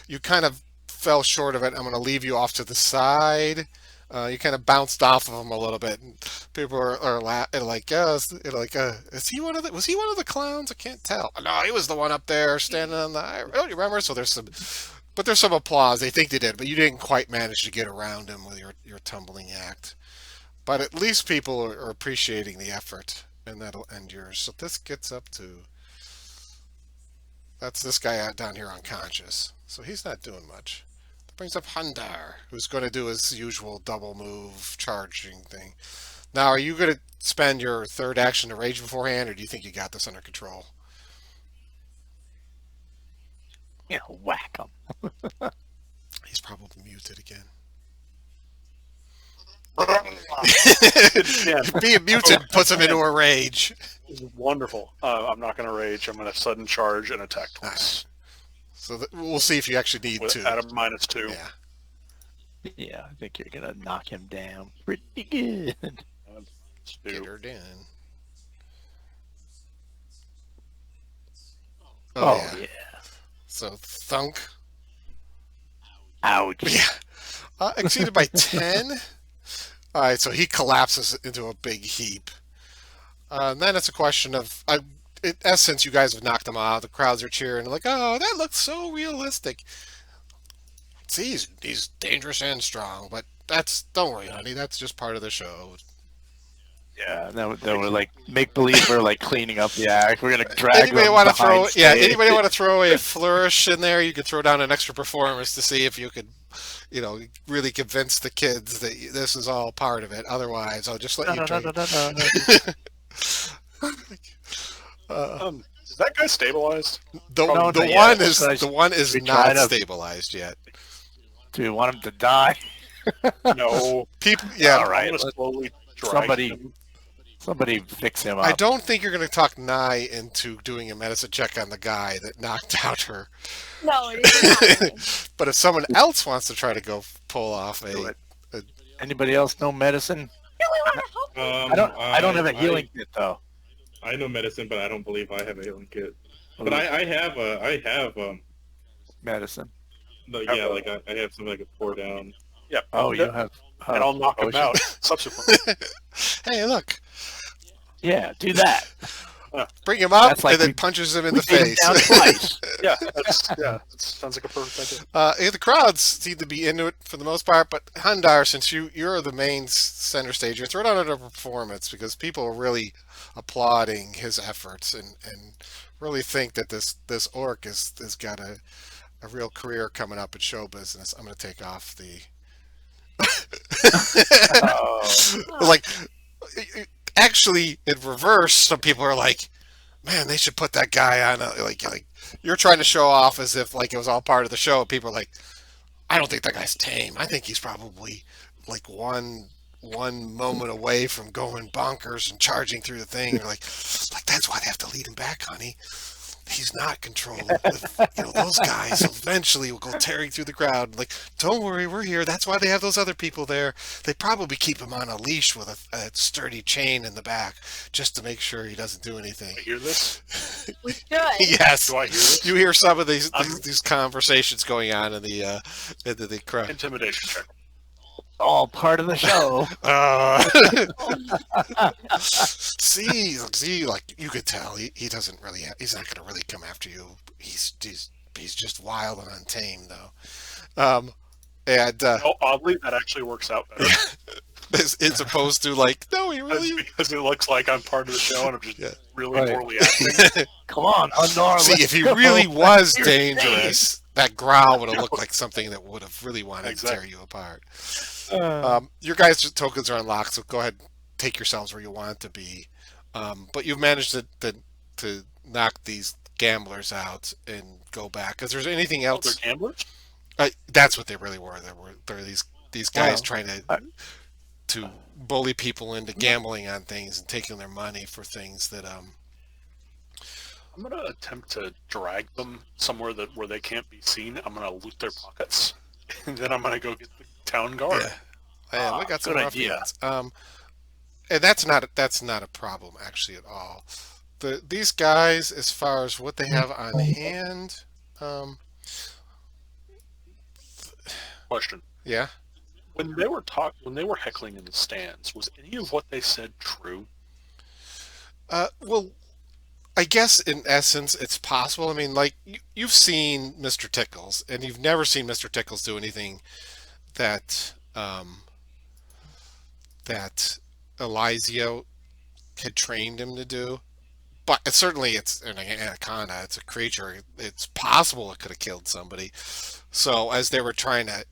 you kind of fell short of it. I'm going to leave you off to the side. You kind of bounced off of him a little bit, and people are like, is he one of the? Was he one of the clowns? I can't tell. No, he was the one up there standing on the. I don't remember. So there's some applause. They think they did, but you didn't quite manage to get around him with your tumbling act. But at least people are appreciating the effort, and that'll end yours. So this gets up to That's this guy out down here unconscious. So he's not doing much. That brings up Hundar, who's going to do his usual double move charging thing. Now, are you going to spend your third action to rage beforehand, or do you think you got this under control? Whack him. He's probably muted again. Yeah. Being muted puts him into a rage. Wonderful. I'm not going to rage. I'm going to sudden charge and attack twice. So we'll see if you actually need to. At a -2. Yeah. Yeah, I think you're gonna knock him down pretty good. Get her in. Oh, yeah. yeah. So thunk. Ouch. Yeah. Exceeded by 10. All right, so he collapses into a big heap. And then it's a question of, in essence, you guys have knocked him out. The crowds are cheering, like, oh, that looks so realistic. See, he's dangerous and strong, but don't worry, honey, that's just part of the show. Yeah, then we're like make believe we're like cleaning up the act. We're gonna drag Anybody them want to behind throw? stage. Yeah, anybody want to throw a flourish in there? You could throw down an extra performance to see if you could, really convince the kids that this is all part of it. Otherwise, I'll just let you drink. Is that guy stabilized? The not yet. the one is We not tried to- stabilized yet. Do you want him to die? No. People, yeah. All I'm right, going to slowly drag somebody- him. Somebody fix him up. I don't think you're going to talk Nye into doing a medicine check on the guy that knocked out her. No, it isn't happening. But if someone else wants to try to go pull off Do a, it. Anybody else know medicine? No, we want to help you. I don't have a healing kit though. I know medicine, but I don't believe I have a healing kit. But I have medicine. yeah, like I have something I could pour down. Yeah. Oh, you have. And I'll knock him potion. out subsequently. hey, look, Yeah, do that. bring him up That's like and then we- punches him in We the beat him face. down twice. Yeah, that sounds like a perfect idea. The crowds seem to be into it for the most part, but Hundar, since you're the main center stager, throw down a performance because people are really applauding his efforts and really think that this orc has got a real career coming up in show business. I'm going to take off the like. Actually, in reverse, some people are like, "Man, they should put that guy on." Like you're trying to show off as if like it was all part of the show. People are like, "I don't think that guy's tame. I think he's probably like one moment away from going bonkers and charging through the thing." You're like that's why they have to lead him back, honey. He's not controlled. Those guys eventually will go tearing through the crowd. Like, don't worry, we're here. That's why they have those other people there. They probably keep him on a leash with a sturdy chain in the back, just to make sure he doesn't do anything. I hear this? We should. Yes, Do I hear this? you hear some of these conversations going on in the crowd. Intimidation check. All part of the show. See, like you could tell, he doesn't really. He's not going to really come after you. He's just wild and untamed, though. Oddly, that actually works out better. As opposed to like, no, he That's really. because it looks like I'm part of the show and I'm just really Right. poorly acting. Come on, Hundar. See, let's if he go. really was dangerous, that growl would have looked like something that would have really wanted to tear Exactly. you apart. Your guys' tokens are unlocked, so go ahead, take yourselves where you want to be. But you've managed to knock these gamblers out and go back. Is there anything They're else? gamblers? That's what they really were. They're these guys Wow. trying to bully people into gambling on things and taking their money for things that I'm going to attempt to drag them somewhere where they can't be seen. I'm going to loot their pockets. And then I'm going to go get the town guard. Yeah, we got some good rough idea. hands. And that's not a problem actually at all. These guys, as far as what they have on hand, Question. yeah. When they were heckling in the stands, was any of what they said true? Well, I guess in essence it's possible. I mean, like you've seen Mr. Tickles, and you've never seen Mr. Tickles do anything that that Elizio had trained him to do. but it's an anaconda. It's a creature. It's possible it could have killed somebody. So as they were trying to,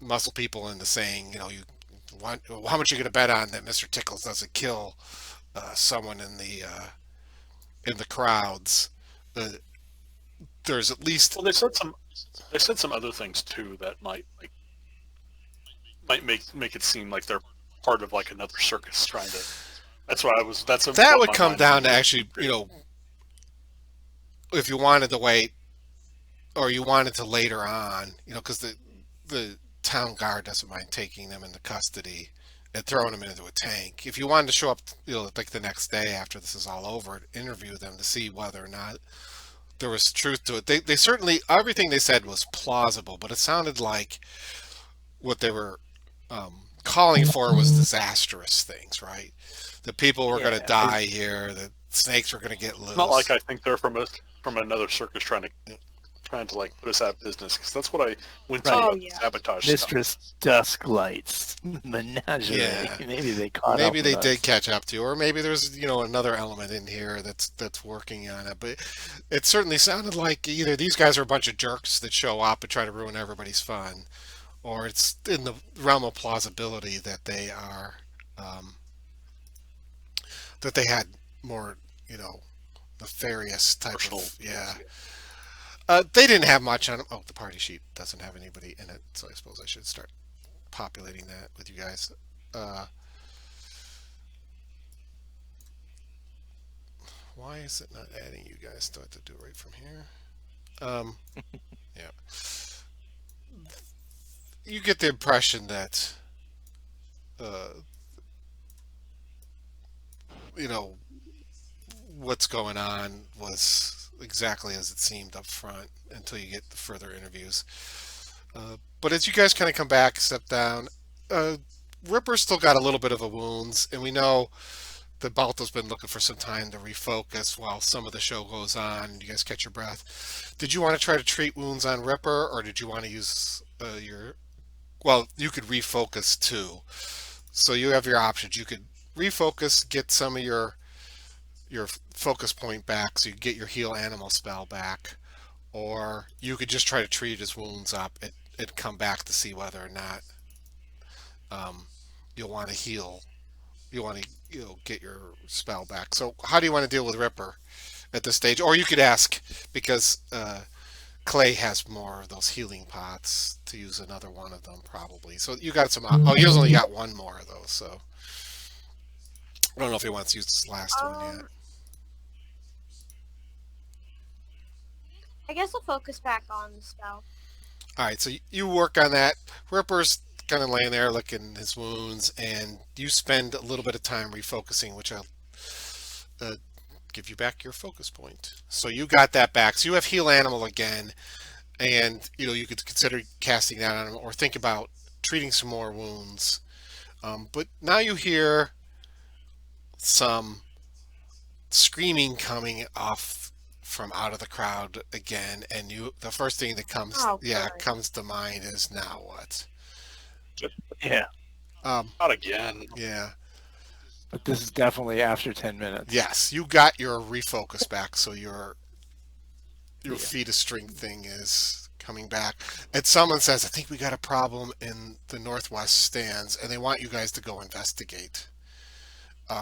muscle people into saying, you want how much are you going to bet on that Mr. Tickles doesn't kill someone in the crowds. Uh, there's at least Well, they said some other things too that might make it seem like they're part of like another circus trying to. That's why I was. that what would my come mind down to was. actually, if you wanted to wait or you wanted to later on, because the town guard doesn't mind taking them into custody and throwing them into a tank. If you wanted to show up, like the next day after this is all over, interview them to see whether or not there was truth to it. They certainly, everything they said was plausible, but it sounded like what they were calling for was disastrous things, right? The people were going to die here. The snakes were going to get loose. It's not like I think they're from another circus trying to like put us out of business, because that's what I went to Oh, yeah. sabotage stuff. Mistress Dusklight's menagerie. Yeah. Maybe they caught up. Maybe they with did us. catch up to you, or maybe there's another element in here that's working on it. But it certainly sounded like either these guys are a bunch of jerks that show up and try to ruin everybody's fun, or it's in the realm of plausibility that they are that they had more nefarious type Personal of things, They didn't have much on. Oh, the party sheet doesn't have anybody in it, so I suppose I should start populating that with you guys. Why is it not adding you guys? Do I have to do it right from here? Yeah. You get the impression that, uh, you know, what's going on was exactly as it seemed up front until you get the further interviews. But as you guys kind of come back, step down, Ripper's still got a little bit of a wounds, and we know that Balto's been looking for some time to refocus while some of the show goes on. You guys catch your breath. Did you want to try to treat wounds on Ripper, or did you want to use your? Well, you could refocus too. So you have your options. You could refocus, get some of your focus point back, so you get your heal animal spell back, or you could just try to treat his wounds up and come back to see whether or not you'll want to heal. You want to get your spell back. So how do you want to deal with Ripper at this stage? Or you could ask, because Clay has more of those healing pots, to use another one of them probably. So you got some. Oh, he's only got one more of those. So I don't know if he wants to use this last one yet. I guess I'll focus back on the spell. All right, so you work on that. Ripper's kind of laying there licking his wounds, and you spend a little bit of time refocusing, which I'll give you back your focus point. So you got that back. So you have heal animal again, and you could consider casting that on him, or think about treating some more wounds. But now you hear some screaming coming off from out of the crowd again, and the first thing that comes comes to mind is, now what? Yeah, Not again. Yeah. but this is definitely after 10 minutes. Yes, you got your refocus back, so your feat of strength thing is coming back. And someone says, I think we got a problem in the northwest stands, and they want you guys to go investigate.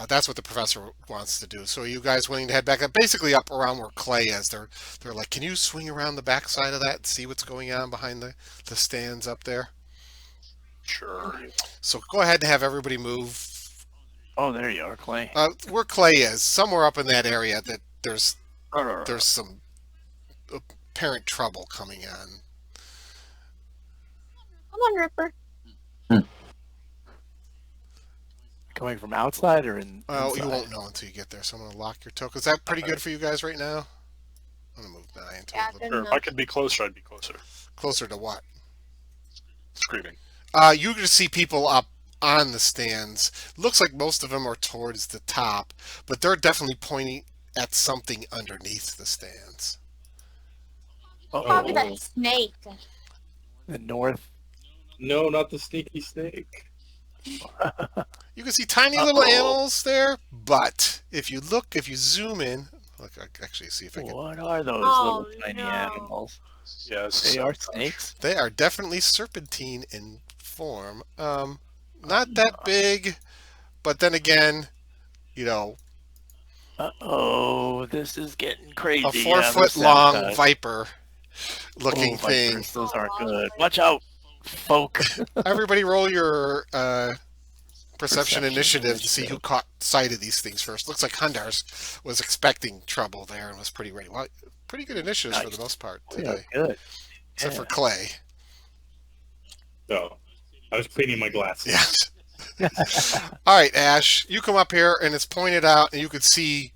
That's what the professor wants to do. So are you guys willing to head back up, basically up around where Clay is? They're like, can you swing around the backside of that and see what's going on behind the stands up there? Sure. So go ahead and have everybody move. Oh, there you are, Clay. Where Clay is, somewhere up in that area, that there's some apparent trouble coming on. Come on, Ripper. Coming from outside or in? Well, inside? you won't know until you get there. So I'm going to lock your token. Is that pretty good for you guys right now? I'm going to move 9 to Yeah, a little good Sure. If I could be closer, I'd be closer. closer to what? Screaming. You can see people up on the stands. Looks like most of them are towards the top, but they're definitely pointing at something underneath the stands. Probably that snake. The north. No, not the sneaky snake. You can see tiny little Uh-oh. animals there, but if you zoom in, look, I actually see if I can. What are those Oh, little tiny no. animals? Yeah, it's They are sabotage. snakes. They are definitely serpentine in form. Not that big, but then again, you know, Uh-oh, this is getting crazy. a Yeah, 4 foot there's long sabotage. viper looking Oh, thing. vipers, those aren't good. Watch out, folk. Everybody roll your perception Perception initiative to see who initiative. caught sight of these things first. Looks like Hundars was expecting trouble there and was pretty ready. Well, pretty good initiatives for Nice. the most part Yeah, today, good. except Yeah. for Clay. So, I was cleaning my glasses. Yeah. All right, Ash, you come up here and it's pointed out, and you could see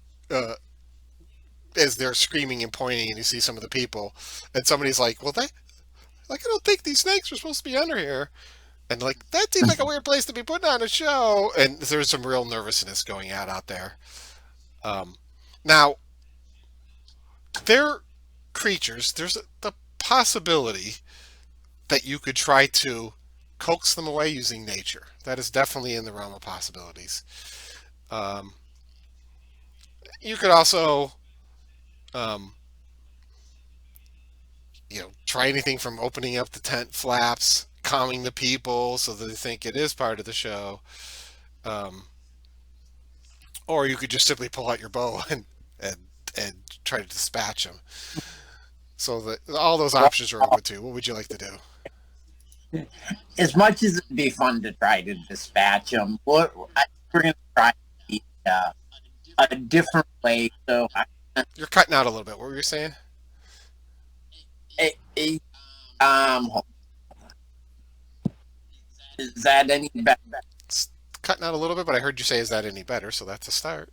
as they're screaming and pointing, and you see some of the people, and somebody's like, "Well, I don't think these snakes are supposed to be under here." And like, that seems like a weird place to be putting on a show. And there's some real nervousness going out there. Now, they're creatures. There's the possibility that you could try to coax them away using nature. That is definitely in the realm of possibilities. You could also, um, try anything from opening up the tent flaps, calming the people so that they think it is part of the show. Or you could just simply pull out your bow and and try to dispatch them. So that all those options are open to you. What would you like to do? As much as it'd be fun to try to dispatch them, we're going to try a different way. So, You're cutting out a little bit. What were you saying? hold on. Is that any better? It's cutting out a little bit, but I heard you say, "Is that any better?" So that's a start.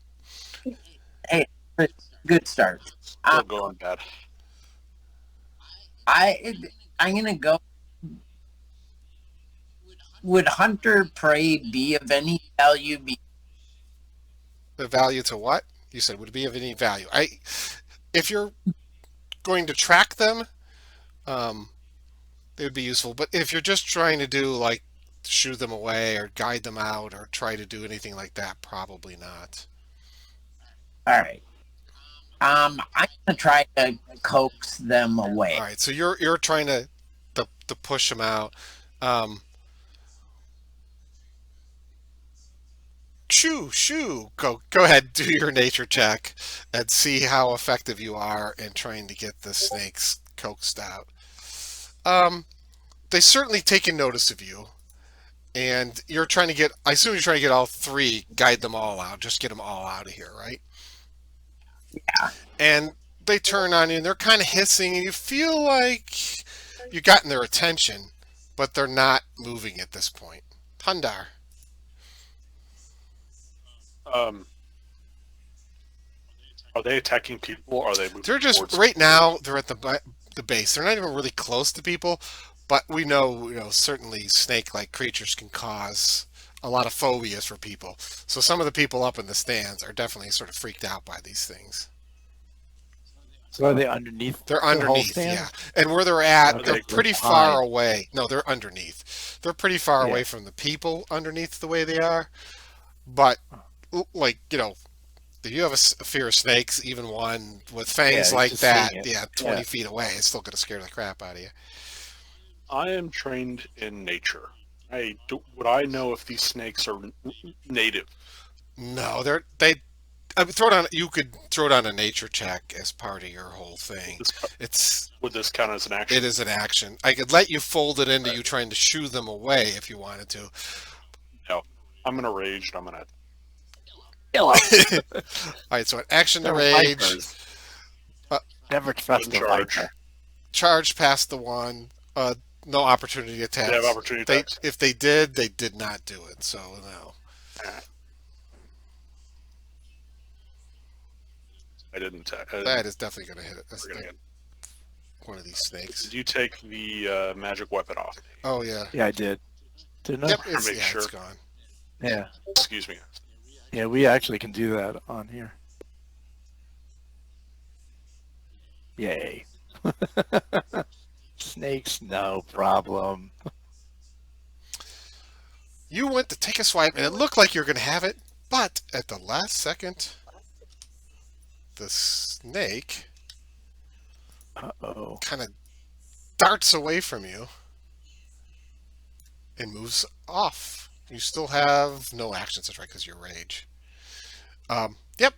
Hey, good start. Still going bad. I'm gonna go. Would hunter prey be of any value? The value to what? You said would it be of any value? If you're going to track them, they would be useful. But if you're just trying to do like shoo them away or guide them out or try to do anything like that, probably not. All right. I'm gonna try to coax them away. All right. So you're trying to push them out. Shoo. Go ahead, do your nature check and see how effective you are in trying to get the snakes coaxed out. They certainly taken notice of you, and you're trying to get. I assume you're trying to get all three, guide them all out, just get them all out of here, right? Yeah. And they turn on you, and they're kind of hissing, and you feel like you've gotten their attention, but they're not moving at this point. Hundar. Are they attacking people? Or are they moving They're just towards right now. They're at the base. They're not even really close to people, but we know, certainly snake-like creatures can cause a lot of phobias for people. So some of the people up in the stands are definitely sort of freaked out by these things. So are they underneath? They're the whole underneath, stand? yeah. And where they're at, Okay, they're they're pretty behind. far away. No, they're underneath. They're pretty far Yeah. away from the people underneath the way they are. But, like, if you have a fear of snakes, even one with fangs Yeah, like just that, seeing it. yeah, 20 Yeah. feet away, it's still going to scare the crap out of you. I am trained in nature. Would I know if these snakes are native? No, you could throw it on a nature check as part of your whole thing. Would this count as an action? It is an action. I could let you fold it into you trying to shoo them away if you wanted to. No. I'm going to rage, and I'm going to... Kill 'em. All right, so an action to They're rage, vipers. Never trust a charge. viper. charge past the one, no opportunity attacks. They have opportunity attacks? If they did not do it, so no. I didn't attack. That is definitely going to hit it. That's We're gonna get- one of these snakes. Did you take the magic weapon off? Oh, yeah. Yeah, I did. Didn't I? Yep, it's Make sure. gone. Yeah. Excuse me. Yeah, we actually can do that on here. Yay. Snakes, no problem. You went to take a swipe, and it looked like you were going to have it, but at the last second, the snake Uh-oh. kind of darts away from you and moves off. You still have no actions, that's right, because you're rage. Yep,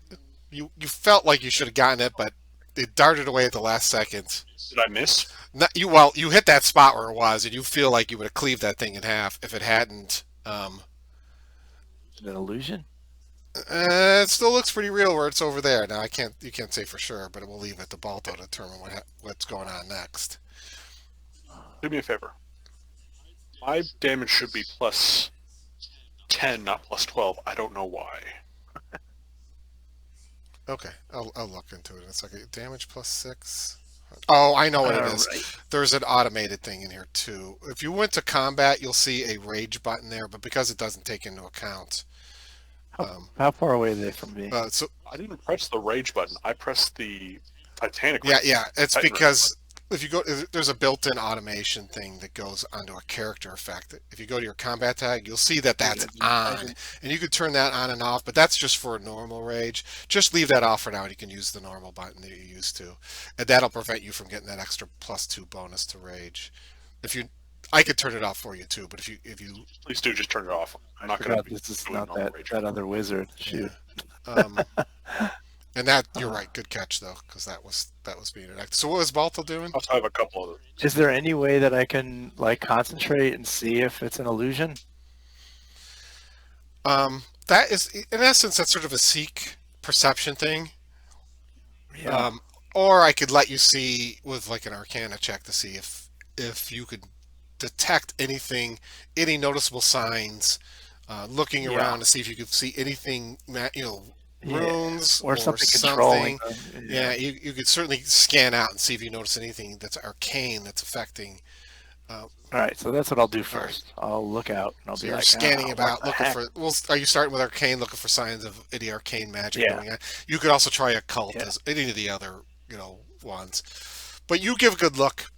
you felt like you should have gotten it, but it darted away at the last second. Did I miss? You hit that spot where it was, and you feel like you would have cleaved that thing in half if it hadn't. An illusion? It still looks pretty real where it's over there. Now you can't say for sure, but we'll leave it to Balto to determine what's going on next. Do me a favor. My damage should be plus 10, not plus 12. I don't know why. Okay, I'll look into it in a second. Damage plus 6. Oh, I know what it is. Right. There's an automated thing in here too. If you went to combat, you'll see a rage button there, but because it doesn't take into account. How far away are they from me? So I didn't press the rage button. I pressed the Titanic. yeah, it's Titan because if you go, there's a built-in automation thing that goes onto a character effect. If you go to your combat tag, you'll see that that's on, and you could turn that on and off. But that's just for a normal rage. Just leave that off for now, and you can use the normal button that you're used to, and that'll prevent you from getting that extra +2 bonus to rage. I could turn it off for you too, but if you Please do just turn it off. I'm not going Forgot to be this is doing not normal that, rage. that other wizard. Shoot. and that you're right, good catch though, because that was being enacted. So what was Balto doing? I also have a couple of. Is there any way that I can like concentrate and see if it's an illusion? That is, in essence, that's sort of a seek perception thing. Yeah. Or I could let you see with like an Arcana check to see if you could detect any noticeable signs, looking around to see if you could see anything, runes or something controlling them. Yeah, you could certainly scan out and see if you notice anything that's arcane that's affecting. All right, so that's what I'll do first. I'll look out and I'll So be you're like, scanning "Oh, about, what the looking heck?" for. Well, are you starting with arcane, looking for signs of any arcane magic Yeah. going on? You could also try occult Yeah. as any of the other, ones. But you give a good look.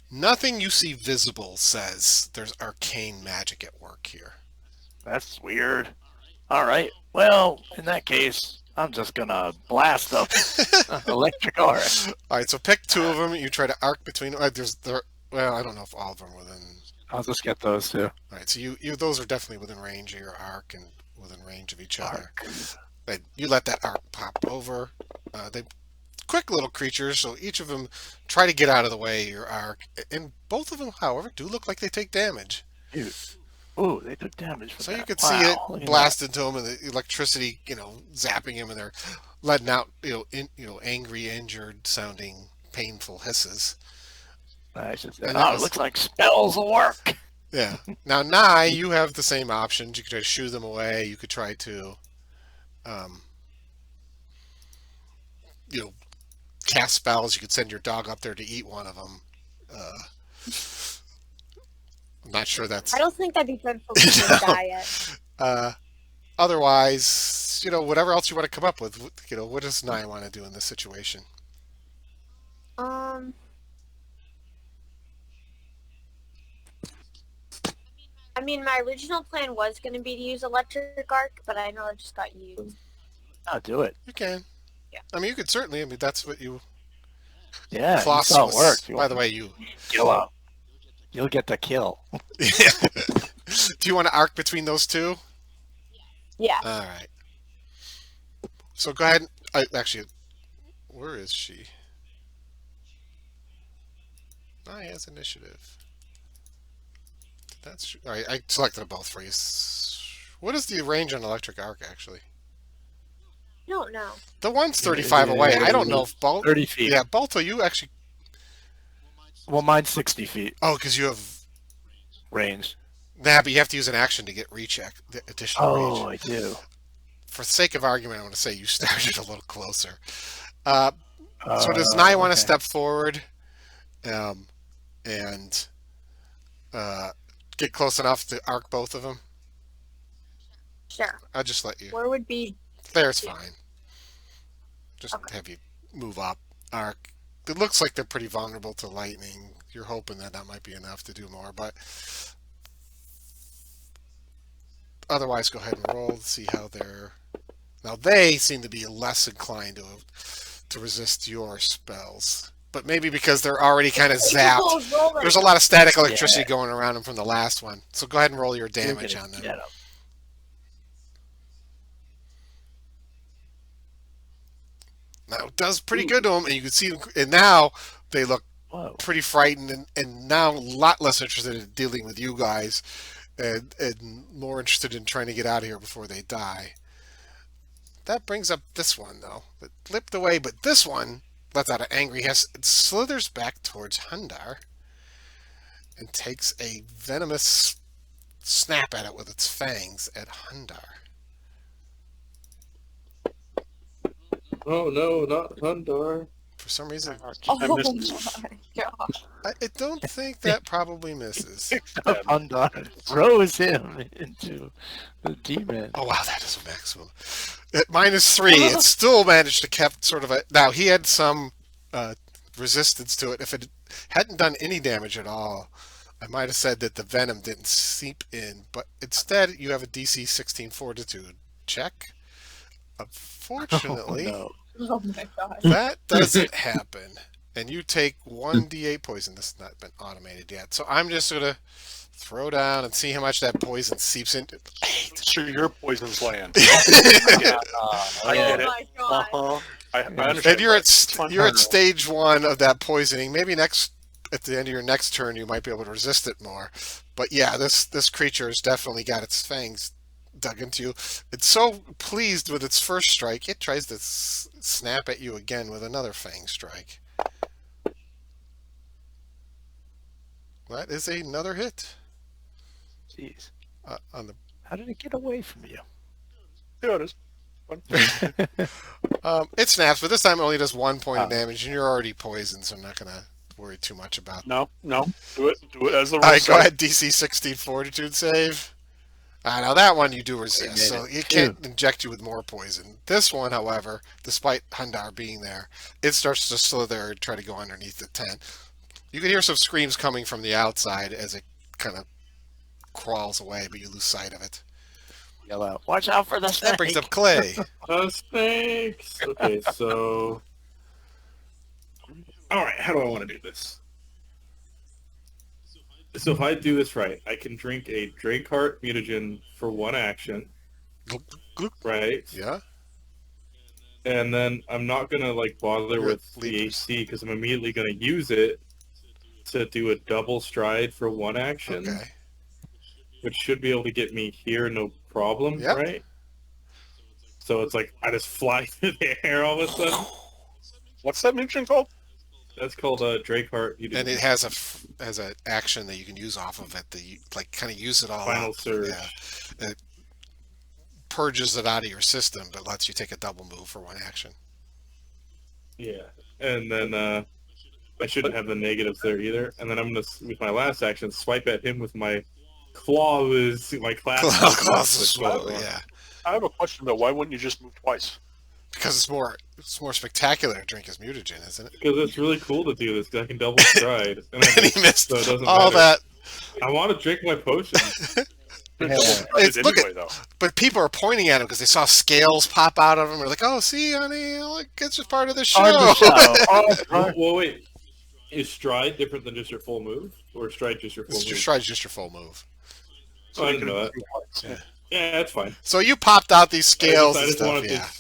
Nothing you see visible says there's arcane magic at work here. That's weird. All right. Well, in that case, I'm just gonna blast them. Electric aura. All right, so pick 2 of them. You try to arc between. Well, I don't know if all of them are within. I'll just get those two. All right, so you those are definitely within range of your arc and within range of each other. And you let that arc pop over. They quick little creatures, so each of them try to get out of the way of your arc, and both of them, however, do look like they take damage. Dude. Ooh, they took damage from So that. you could Wow, see it look at blast into them, and the electricity, zapping him, and they're letting out, angry, injured sounding, painful hisses. that. I should say, And that it was- looks like spells will work. Yeah. Now, Nye, you have the same options. You could try to shoo them away. You could try to, cast spells. You could send your dog up there to eat one of them. I'm not sure that's. I don't think that'd be good for my diet. Otherwise, whatever else you want to come up with, what does Nye want to do in this situation? I mean, my original plan was going to be to use electric arc, but I know it just got used. I'll do it. You can. Yeah. I mean, you could certainly. I mean, that's what you. Yeah, you Kloss saw it was- work. By the way, you. Kill up. You'll get the kill. Do you want to arc between those two? Yeah. All right. So go ahead. Actually, where is she? Nye has initiative. That's all right. I selected them both for you. What is the range on electric arc actually? I don't know. The one's 35 away. I don't know if 30 feet. Yeah, Balto, you actually. Well, mine's 60 feet Oh, because you have. range. Nah, but you have to use an action to get the additional Oh, range. I do. For the sake of argument, I want to say you started a little closer. So does Nye want to okay. step forward and get close enough to arc both of them? Sure. I'll just let you. Where would be... There's fine. Just Okay. have you move up, arc. It looks like they're pretty vulnerable to lightning. You're hoping that might be enough to do more, but otherwise, go ahead and roll to see how they're. Now they seem to be less inclined to resist your spells, but maybe because they're already kind of zapped. There's a lot of static electricity going around them from the last one. So go ahead and roll your damage on them. Now it does pretty good to them, and you can see them. And now they look pretty frightened, and now a lot less interested in dealing with you guys, and more interested in trying to get out of here before they die. That brings up this one, though. It flipped away, but this one lets out an angry hiss. It slithers back towards Hundar and takes a venomous snap at it with its fangs at Hundar. Oh no, not Hundar. For some reason, Oh I my missed. god. I don't think that probably misses. Undone throws him into the demon. Oh wow, that is a maximum. At -3, it still managed to kept sort of a. Now he had some resistance to it. If it hadn't done any damage at all, I might have said that the venom didn't seep in. But instead, you have a DC 16 Fortitude check. Unfortunately, Oh, Oh my god. that doesn't happen, and you take 1d8 poison. This has not been automated yet, so I'm just gonna throw down and see how much that poison seeps into. 8. Sure, your poison's land. yeah. I get Oh it. my god. I understand. And you're but- you're at stage 1 of that poisoning. Maybe at the end of your next turn, you might be able to resist it more. But yeah, this creature has definitely got its fangs dug into you. It's so pleased with its first strike, it tries to snap at you again with another fang strike. That is another hit. Jeez. On the How did it get away from you? There it is. it snaps, but this time it only does 1 point of Oh. damage, and you're already poisoned, so I'm not gonna worry too much about. No. Do it as the All right, rules go say. ahead. DC 16 Fortitude save. Now that one you do resist, so it can't inject you with more poison. This one, however, despite Hundar being there, it starts to slither and try to go underneath the tent. You can hear some screams coming from the outside as it kind of crawls away, but you lose sight of it. Yell out, watch out for the snake. That brings up Clay. Snakes. Okay, so. Alright, how do I want to do this? So if I do this right, I can drink a Drakeheart mutagen for 1 action, right? Yeah. And then I'm not gonna bother You're with at the leapers. AC because I'm immediately gonna use it to do a double stride for 1 action, Okay. which should be able to get me here no problem, Yep. right? So it's like I just fly through the air all of a sudden. What's that mission called? That's called a Drakeheart mutagen. And it has a action that you can use off of it. That you kind of use it all Final up. surge. Yeah. It purges it out of your system, but lets you take a double move for 1 action. Yeah, and then I shouldn't have the negatives there either. And then I'm gonna, with my last action, swipe at him with my claws, my class. Yeah. I have a question though. Why wouldn't you just move twice? Because it's more spectacular to drink his mutagen, isn't it? Because it's really cool to do this. 'Cause I can double stride, and And he missed so it doesn't all matter. that. I want to drink my potion. It's- look Anyway, though. But people are pointing at him because they saw scales pop out of him. They're like, "Oh, see, honey, look, it's just part of the show." Well, wait. Is stride different than just your full move, or is stride just your full It's move? just stride's just your full move. Oh, I didn't know that. Yeah. Yeah, that's fine. So you popped out these scales I and just stuff, wanted yeah. to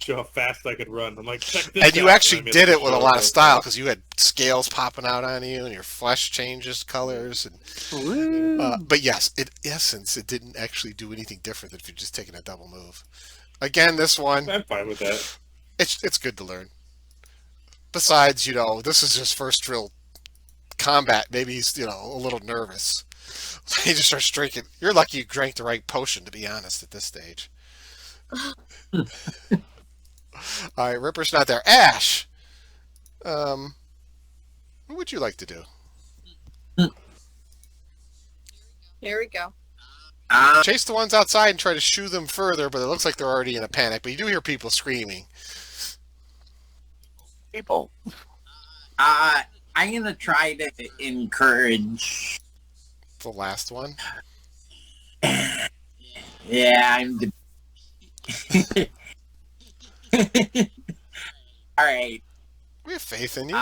show how fast I could run. I'm like, check this And you out. actually I made did a it with a show lot of of style because you had scales popping out on you and your flesh changes colors. And but yes, in essence, it didn't actually do anything different than if you're just taking a double move. Again, this one, I'm fine with that. it's good to learn. Besides, this is his first real combat. Maybe he's a little nervous. He just starts drinking. You're lucky you drank the right potion, to be honest, at this stage. All right, Ripper's not there. Ash, what would you like to do? Here we go. Chase the ones outside and try to shoo them further, but it looks like they're already in a panic. But you do hear people screaming. People. I'm gonna try to encourage. The last one. Yeah, I'm. All right. We have faith in you.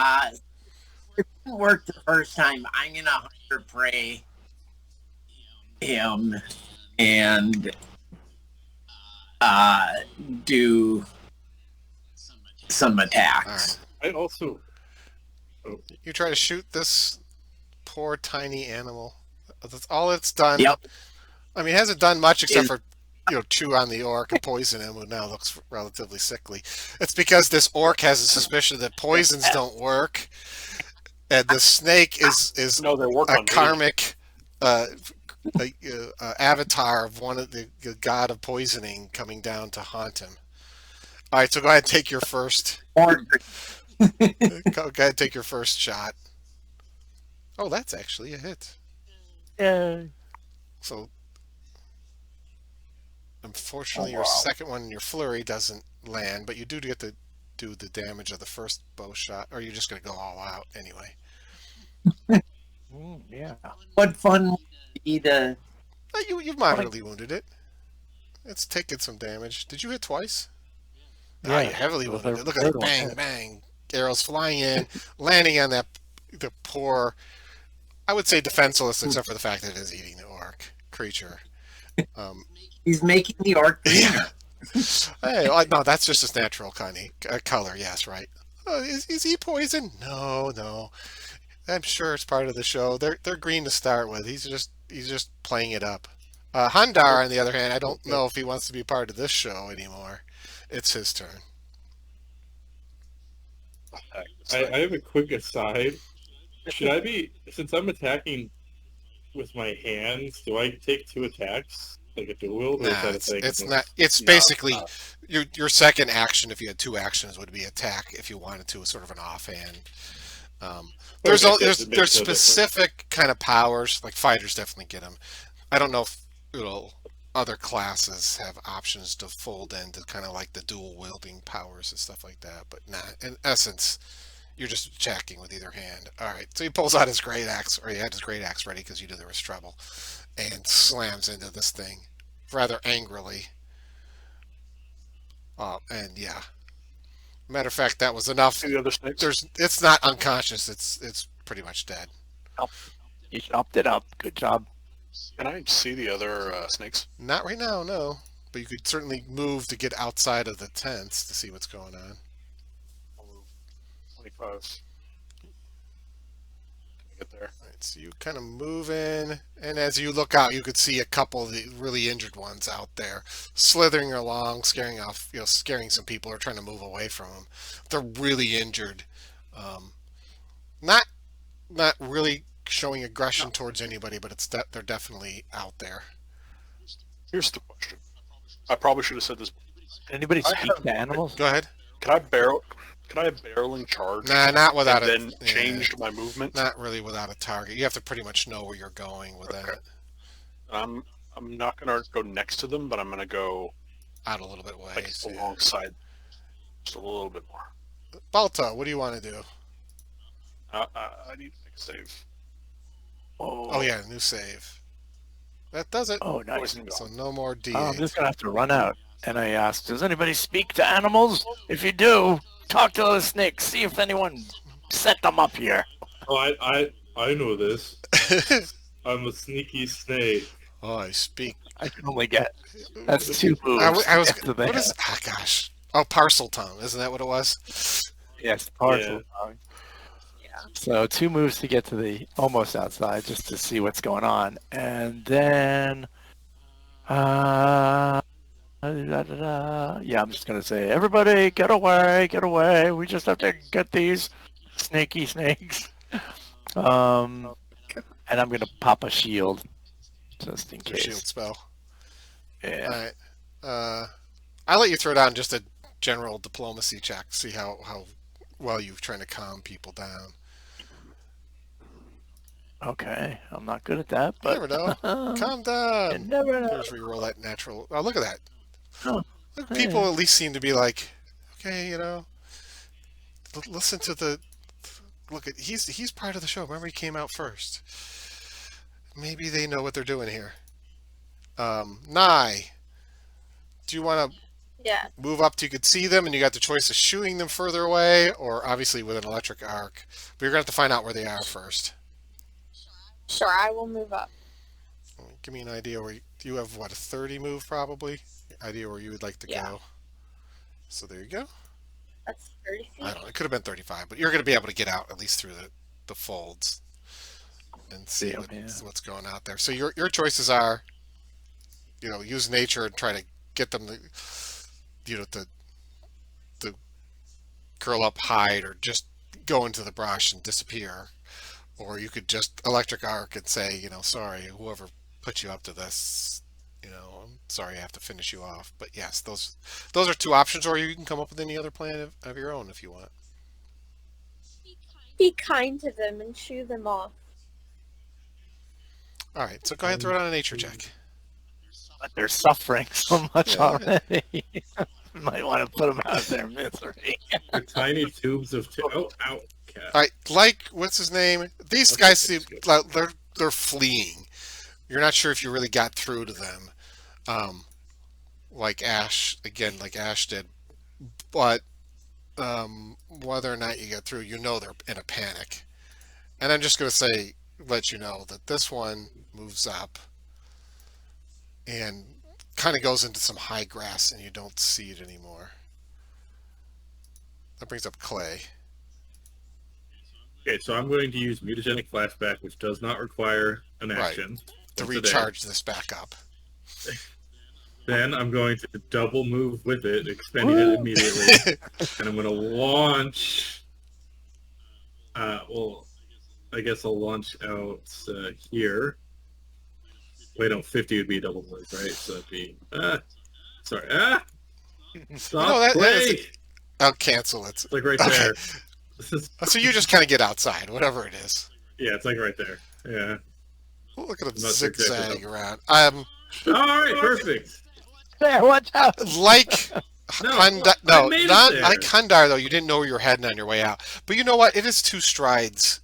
It didn't work the first time. I'm gonna hunter prey him and do some attacks. I also. You try to shoot this poor tiny animal. That's all it's done. Yep. I mean, it hasn't done much except for chew on the orc and poison him, who now looks relatively sickly. It's because this orc has a suspicion that poisons don't work, and the snake is No, they work a on me. karmic avatar of one of the god of poisoning coming down to haunt him. All right, so go ahead and take your first. Or Go ahead and take your first shot. Oh, that's actually a hit. Yeah. So, unfortunately, your second one, your flurry, doesn't land, but you do get to do the damage of the first bow shot, or you're just going to go all out anyway. Yeah. what fun would it be to? You've moderately wounded it. It's taken some damage. Did you hit twice? Yeah, you heavily with wounded a it. Look at third that. one, Bang, yeah. bang. Arrows flying in, landing on the poor, I would say defenseless, except for the fact that it is eating the orc creature. He's making the orc greener. Hey, no, that's just his natural color. Yes, right. Is he poison? No. I'm sure it's part of the show. They're green to start with. He's just playing it up. Handar, on the other hand, I don't know if he wants to be part of this show anymore. It's his turn. I have a quick aside. Should I be, since I'm attacking with my hands, do I take 2 attacks? Like a dual wield? Or is Nah, that a thing? it's not. It's basically your second action. If you had 2 actions, would be attack. If you wanted to, sort of an offhand. There's Okay, there's it makes no specific kind of powers. Like fighters definitely get them. I don't know if other classes have options to fold into kind of like the dual wielding powers and stuff like that. But nah, in essence, you're just attacking with either hand. All right, so he pulls out his great axe, or he had his great axe ready because you knew there was trouble, and slams into this thing rather angrily. And yeah, matter of fact, that was enough. See the other snakes? It's not unconscious. It's pretty much dead. You chopped it up. Good job. Can I see the other snakes? Not right now, no. But you could certainly move to get outside of the tents to see what's going on. I'll move 25. Can I get there? All right, so you kind of move in, and as you look out, you could see a couple of the really injured ones out there, slithering along, scaring some people who are trying to move away from them. They're really injured. Not really showing aggression towards anybody, but they're definitely out there. Here's the question. I probably should have said this. Anybody speak to animals? Go ahead. Can I barreling charge? Nah, not without and it. then change my movement? Not really without a target. You have to pretty much know where you're going with that. I'm not gonna go next to them, but I'm gonna go Out a little bit way. like alongside, just a little bit more. Balta, what do you want to do? I need to make a save. Oh yeah, new save. That does it. Oh, nice. Poison So gone. no more D8. I'm just gonna have to run out. And I asked, does anybody speak to animals? If you do, talk to those snakes. See if anyone set them up here. Oh, I know this. I'm a sneaky snake. Oh, I speak. I can only get. That's 2 moves. I was. to the What is? Ah, gosh. Oh, parcel tongue. Isn't that what it was? Yes, partial tongue. So 2 moves to get to the almost outside, just to see what's going on, and then, yeah, I'm just gonna say, everybody, get away, get away. We just have to get these snaky snakes. And I'm gonna pop a shield, just in Your shield case. spell. Yeah. All right. I'll let you throw down just a general diplomacy check. See how well you're trying to calm people down. Okay, I'm not good at that, but You never know. Calm you down. never know. Just re-roll that natural. Oh, look at that. Oh, Look, people at least seem to be like, okay, listen to the. Look at he's part of the show. Remember, he came out first. Maybe they know what they're doing here. Nye, do you want to Yeah. move up till you could see them and you got the choice of shooting them further away or obviously with an electric arc? But you're going to have to find out where they are first. Sure, I will move up. Give me an idea where you have, what, a 30 move probably? Idea where you would like to go. So there you go. That's 30 feet. I don't know. It could have been 35, but you're going to be able to get out at least through the folds and see what's going out there. So your choices are, use nature and try to get them to curl up, hide, or just go into the brush and disappear. Or you could just electric arc and say, sorry, whoever put you up to this, I'm sorry I have to finish you off. But yes, those are two options, or you can come up with any other plan of your own if you want. Be kind to them and shoo them off. All right, so go ahead and throw it on a nature check. But they're suffering so much already. Might want to put them out of their misery. The tiny tubes of... ow. Cat. All right, what's his name? These guys seem like they're fleeing. You're not sure if you really got through to them, like Ash did. But whether or not you get through, they're in a panic. And I'm just going to let you know that this one moves up and kind of goes into some high grass, and you don't see it anymore. That brings up Clay. Okay, so I'm going to use mutagenic flashback, which does not require an action. To recharge this back up. Then I'm going to double move with it, expending it immediately. And I'm going to launch... I guess I'll launch out here. Wait, no, 50 would be a double move, right? So it'd be... Sorry. Stop, I'll cancel it. It's like right there. So you just kind of get outside, whatever it is. Yeah, it's like right there. Yeah. Look at him zigzag around. All right, perfect. There, watch out. Like like Kundar, though, you didn't know where you were heading on your way out. But you know what? It is 2 strides.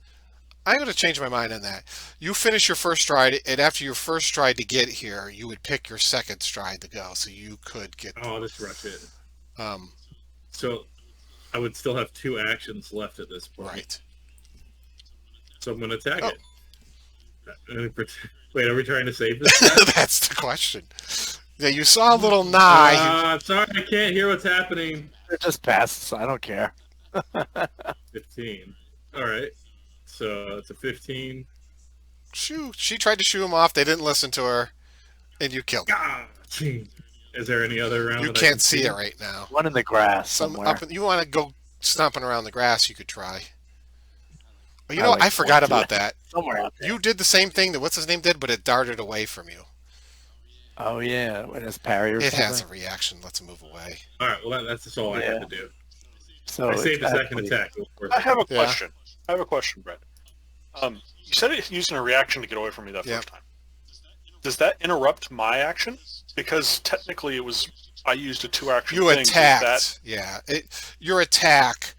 I'm going to change my mind on that. You finish your first stride, and after your first stride to get here, you would pick your second stride to go, so you could get... Oh, just rush it. So I would still have 2 actions left at this point. Right. So I'm going to attack it. Wait, are we trying to save this guy? That's the question. Yeah, you saw a little Nye. Sorry, I can't hear what's happening. It just passes. I don't care. 15. All right. So it's a 15. Shoo! She tried to shoo him off. They didn't listen to her, and you killed him. Is there any other round? You can't see it right now. One in the grass somewhere. You want to go stomping around the grass? You could try. But I forgot about that. Somewhere out there. You did the same thing that what's his name did, but it darted away from you. Oh yeah, it has parry or something. It has a reaction. Let's move away. All right. Well, that's just all I have to do. So I saved the second attack. I have a question. Brett. You said it using a reaction to get away from me that first time. Does that interrupt my action? Because technically I used a 2-action thing. You attacked. Your attack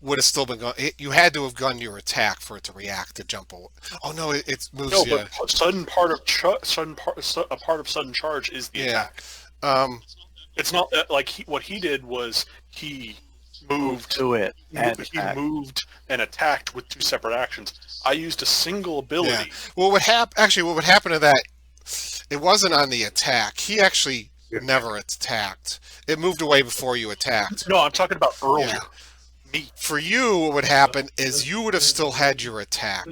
would have still been going. You had to have gone your attack for it to react to jump away. Oh no, it moves. No, but a part of sudden charge is the attack. It's not like what he did was he moved to it. He moved and attacked with 2 separate actions. I used a single ability. Yeah. Well, what would happen to that? It wasn't on the attack. He actually never attacked. It moved away before you attacked. No, I'm talking about earlier. Yeah. For you, what would happen is you would have still had your attack,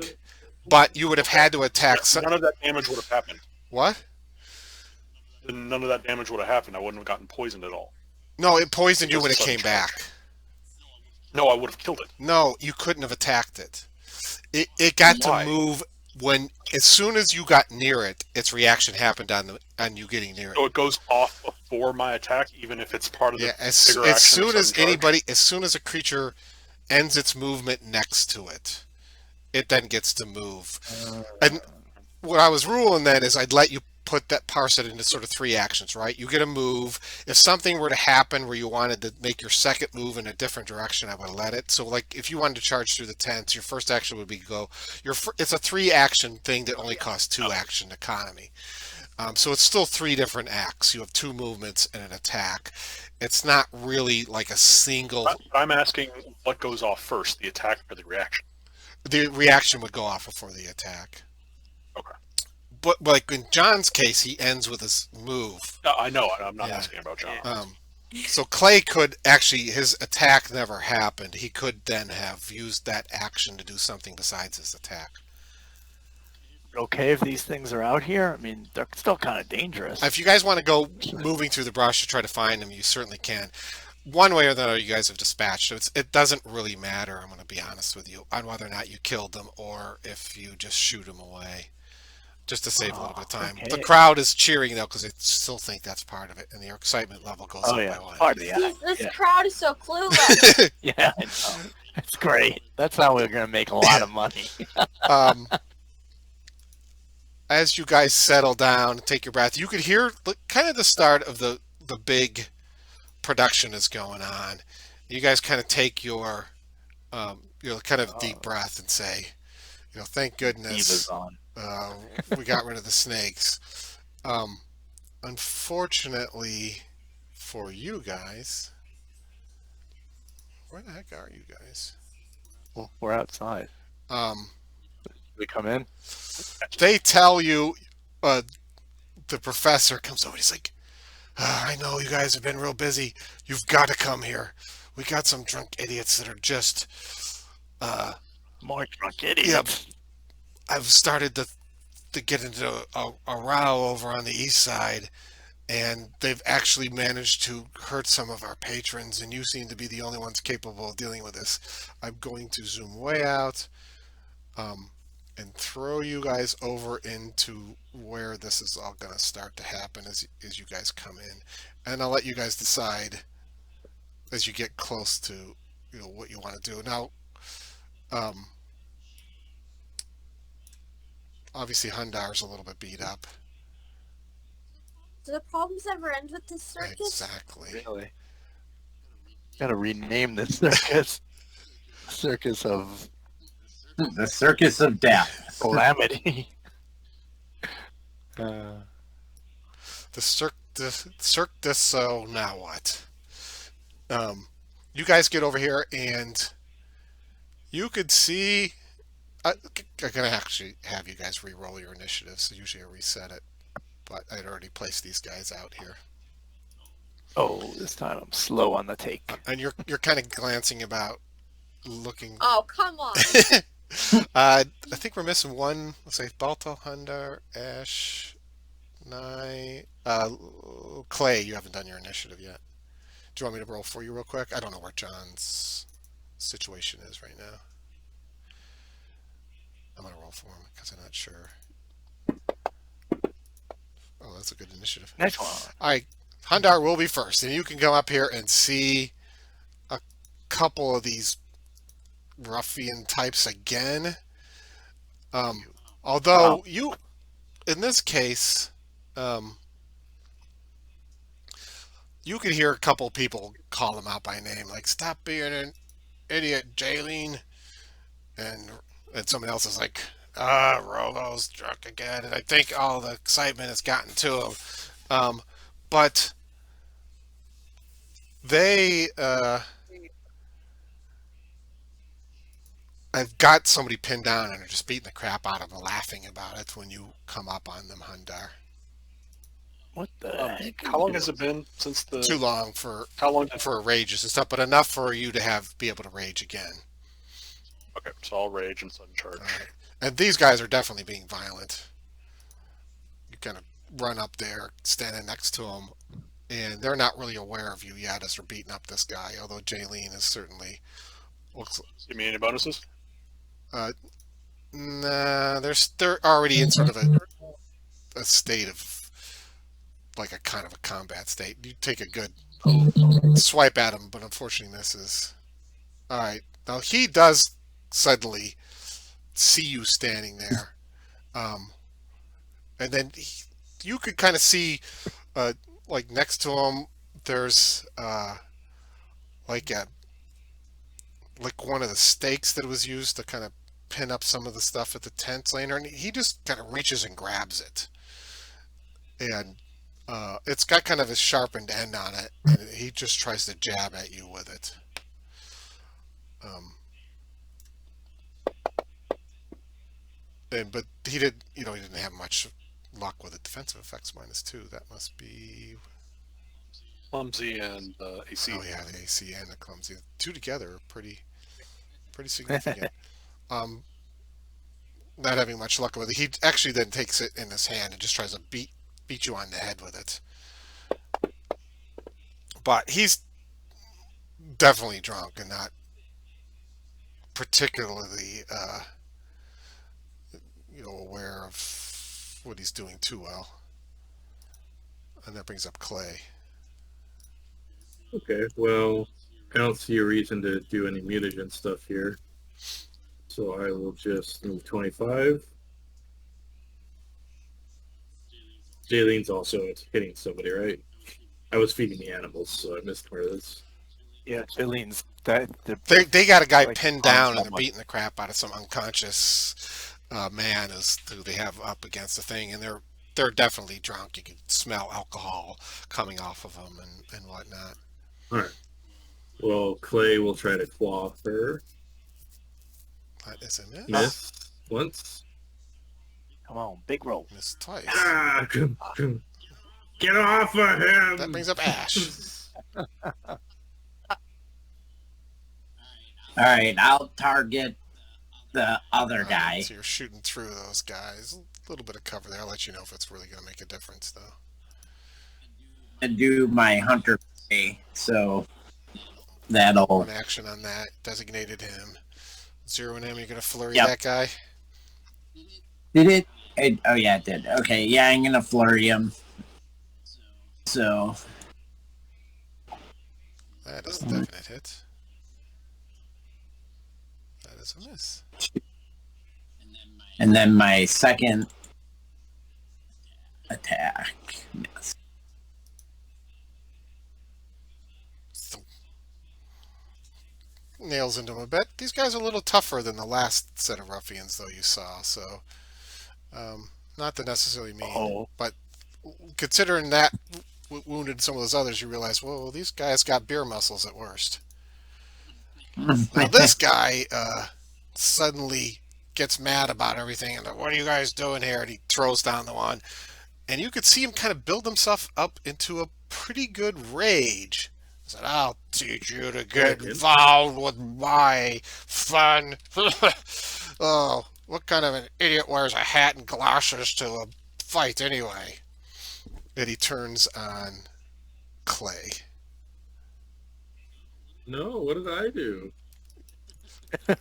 but you would have had to attack. None of that damage would have happened. What? None of that damage would have happened. I wouldn't have gotten poisoned at all. No, it poisoned you when it came back. No, I would have killed it. No, you couldn't have attacked it. It got to move as soon as you got near it. Its reaction happened on you getting near it. So it goes off before my attack, even if it's part of the as soon as a creature ends its movement next to it, it then gets to move. And what I was ruling then is I'd let you parse it into sort of 3 actions, right? You get a move. If something were to happen where you wanted to make your second move in a different direction, I would let it. So like if you wanted to charge through the tents, your first action would be go. It's a 3-action thing that only costs 2 action economy. So it's still 3 different acts. You have 2 movements and an attack. It's not really like a single. I'm asking what goes off first, the attack or the reaction? The reaction would go off before the attack. Okay. But like in John's case, he ends with his move. I know. I'm not Yeah. asking about John. So Clay could actually, his attack never happened. He could then have used that action to do something besides his attack. Okay, if these things are out here, I mean, they're still kind of dangerous. If you guys want to go moving through the brush to try to find them, you certainly can. One way or the other, you guys have dispatched. So it doesn't really matter, I'm going to be honest with you, on whether or not you killed them or if you just shoot them away. Just to save a little bit of time. Okay. The crowd is cheering, though, because they still think that's part of it, and their excitement level goes up by 1. Part of the act. This Yeah. crowd is so clueless. Yeah, I know. It's great. That's how we're going to make a lot of money. As you guys settle down, take your breath, you could hear kind of the start of the big production is going on. You guys kind of take your kind of deep breath and say, thank goodness Eva's on. we got rid of the snakes. Unfortunately for you guys, where the heck are you guys? Well, we're outside. We come in. They tell you, the professor comes over. He's like, I know you guys have been real busy. You've got to come here. We got some drunk idiots that are just, More drunk idiots. yeah, I've started to get into a row over on the east side, and they've actually managed to hurt some of our patrons, and you seem to be the only ones capable of dealing with this. I'm going to zoom way out, and throw you guys over into where this is all going to start to happen as you guys come in, and I'll let you guys decide as you get close to what you want to do. Now, obviously Hundar's a little bit beat up. Do the problems ever end with this circus? Exactly. Really? Got to rename this circus. Circus of The Circus of Death. Calamity. The Cirque du So now what? You guys get over here and you could see. I'm gonna actually have you guys re-roll your initiative. So usually I reset it, but I'd already placed these guys out here. Oh, this time I'm slow on the take. And you're kind of glancing about, looking. Oh, come on. I think we're missing one. Let's say Balto, Hundar, Ash, Nye, Clay. You haven't done your initiative yet. Do you want me to roll for you real quick? I don't know where John's situation is right now. I'm gonna roll for him because I'm not sure. Oh, that's a good initiative. Next one. All right, Hundar will be first, and you can come up here and see a couple of these ruffian types again. Although you, in this case, you could hear a couple people call them out by name, like "Stop being an idiot, Jaylene," and someone else is like, Rolo's drunk again, and I think all the excitement has gotten to him. But they, I've got somebody pinned down and are just beating the crap out of them, laughing about it when you come up on them, Hundar. What the heck? How long has it been since the? Too long for How long? rages and stuff, but enough for you to be able to rage again. Okay, so I'll rage and sudden charge. All right. And these guys are definitely being violent. You kind of run up there, standing next to them, and they're not really aware of you yet as they're beating up this guy, although Jaylene is certainly looks. Give me any bonuses? Nah, they're already in sort of a state of like a kind of a combat state. You take a good swipe at him, but unfortunately misses. All right, now he does suddenly see you standing there, and then you could kind of see, like next to him, there's like one of the stakes that was used to kind of pin up some of the stuff at the tent later, and he just kind of reaches and grabs it. and it's got kind of a sharpened end on it, and he just tries to jab at you with it. Um, but he did, he didn't have much luck with it. Defensive effects -2. That must be. Clumsy and AC. Oh yeah, the AC and the clumsy. The two together are pretty significant. Not having much luck with it. He actually then takes it in his hand and just tries to beat you on the head with it. But he's definitely drunk and not particularly aware of what he's doing too well. And that brings up Clay. Okay, well, I don't see a reason to do any mutagen stuff here. So I will just move 25. Jaylene's also hitting somebody, right? I was feeding the animals, so I missed part of this. Yeah, Jaylene's They got a guy like pinned on down and they're someone. beating the crap out of some unconscious man who they have up against the thing, and they're definitely drunk. You can smell alcohol coming off of them and whatnot. All right. Well, Clay will try to claw her. That is a miss. Miss once. Come on, big roll. Miss twice. Come. Get off of him! That brings up Ash. All right, I'll target the other guy. So you're shooting through those guys. A little bit of cover there. I'll let you know if it's really going to make a difference, though. And do my hunter play, so that'll. One action on that. Designated him. Zeroing him. You're going to flurry Yep. that guy. Did it? Oh yeah, it did. Okay, yeah, I'm gonna flurry him. So That is a definite hit. That is a miss. and then my second attack. Yes. Nails into him a bit. These guys are a little tougher than the last set of ruffians, though, you saw. So, not to necessarily mean, but considering that wounded some of those others, you realize, well, these guys got beer muscles at worst. Now, this guy suddenly gets mad about everything, and what are you guys doing here? And he throws down the one, and you could see him kind of build himself up into a pretty good rage. He said, "I'll teach you to get involved with my fun." Oh, what kind of an idiot wears a hat and glasses to a fight anyway? And he turns on Clay. No, what did I do? I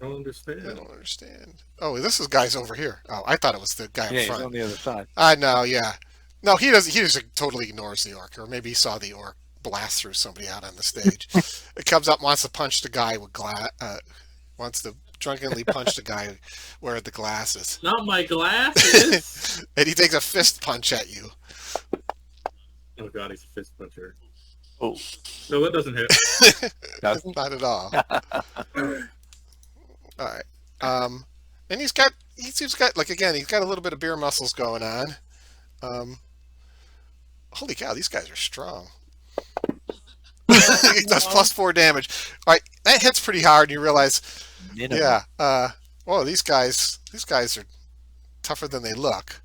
don't understand. I don't understand. Oh, this is guy's over here. Oh, I thought it was the guy Yeah, up he's front. on the other side. I know, yeah. No, he doesn't. He just totally ignores the orc, or maybe he saw the orc blast through somebody out on the stage. It comes up, wants to punch the guy with wants to drunkenly punch the guy wearing the glasses, Not my glasses! and he takes a fist punch at you. Oh god, he's a fist puncher. Oh, No, that doesn't hit. doesn't? Not at all. All right. And he seems got like again, he's got a little bit of beer muscles going on. Holy cow, these guys are strong. He does +4 damage. All right, that hits pretty hard, and you realize, Minimum. yeah, these guys are tougher than they look.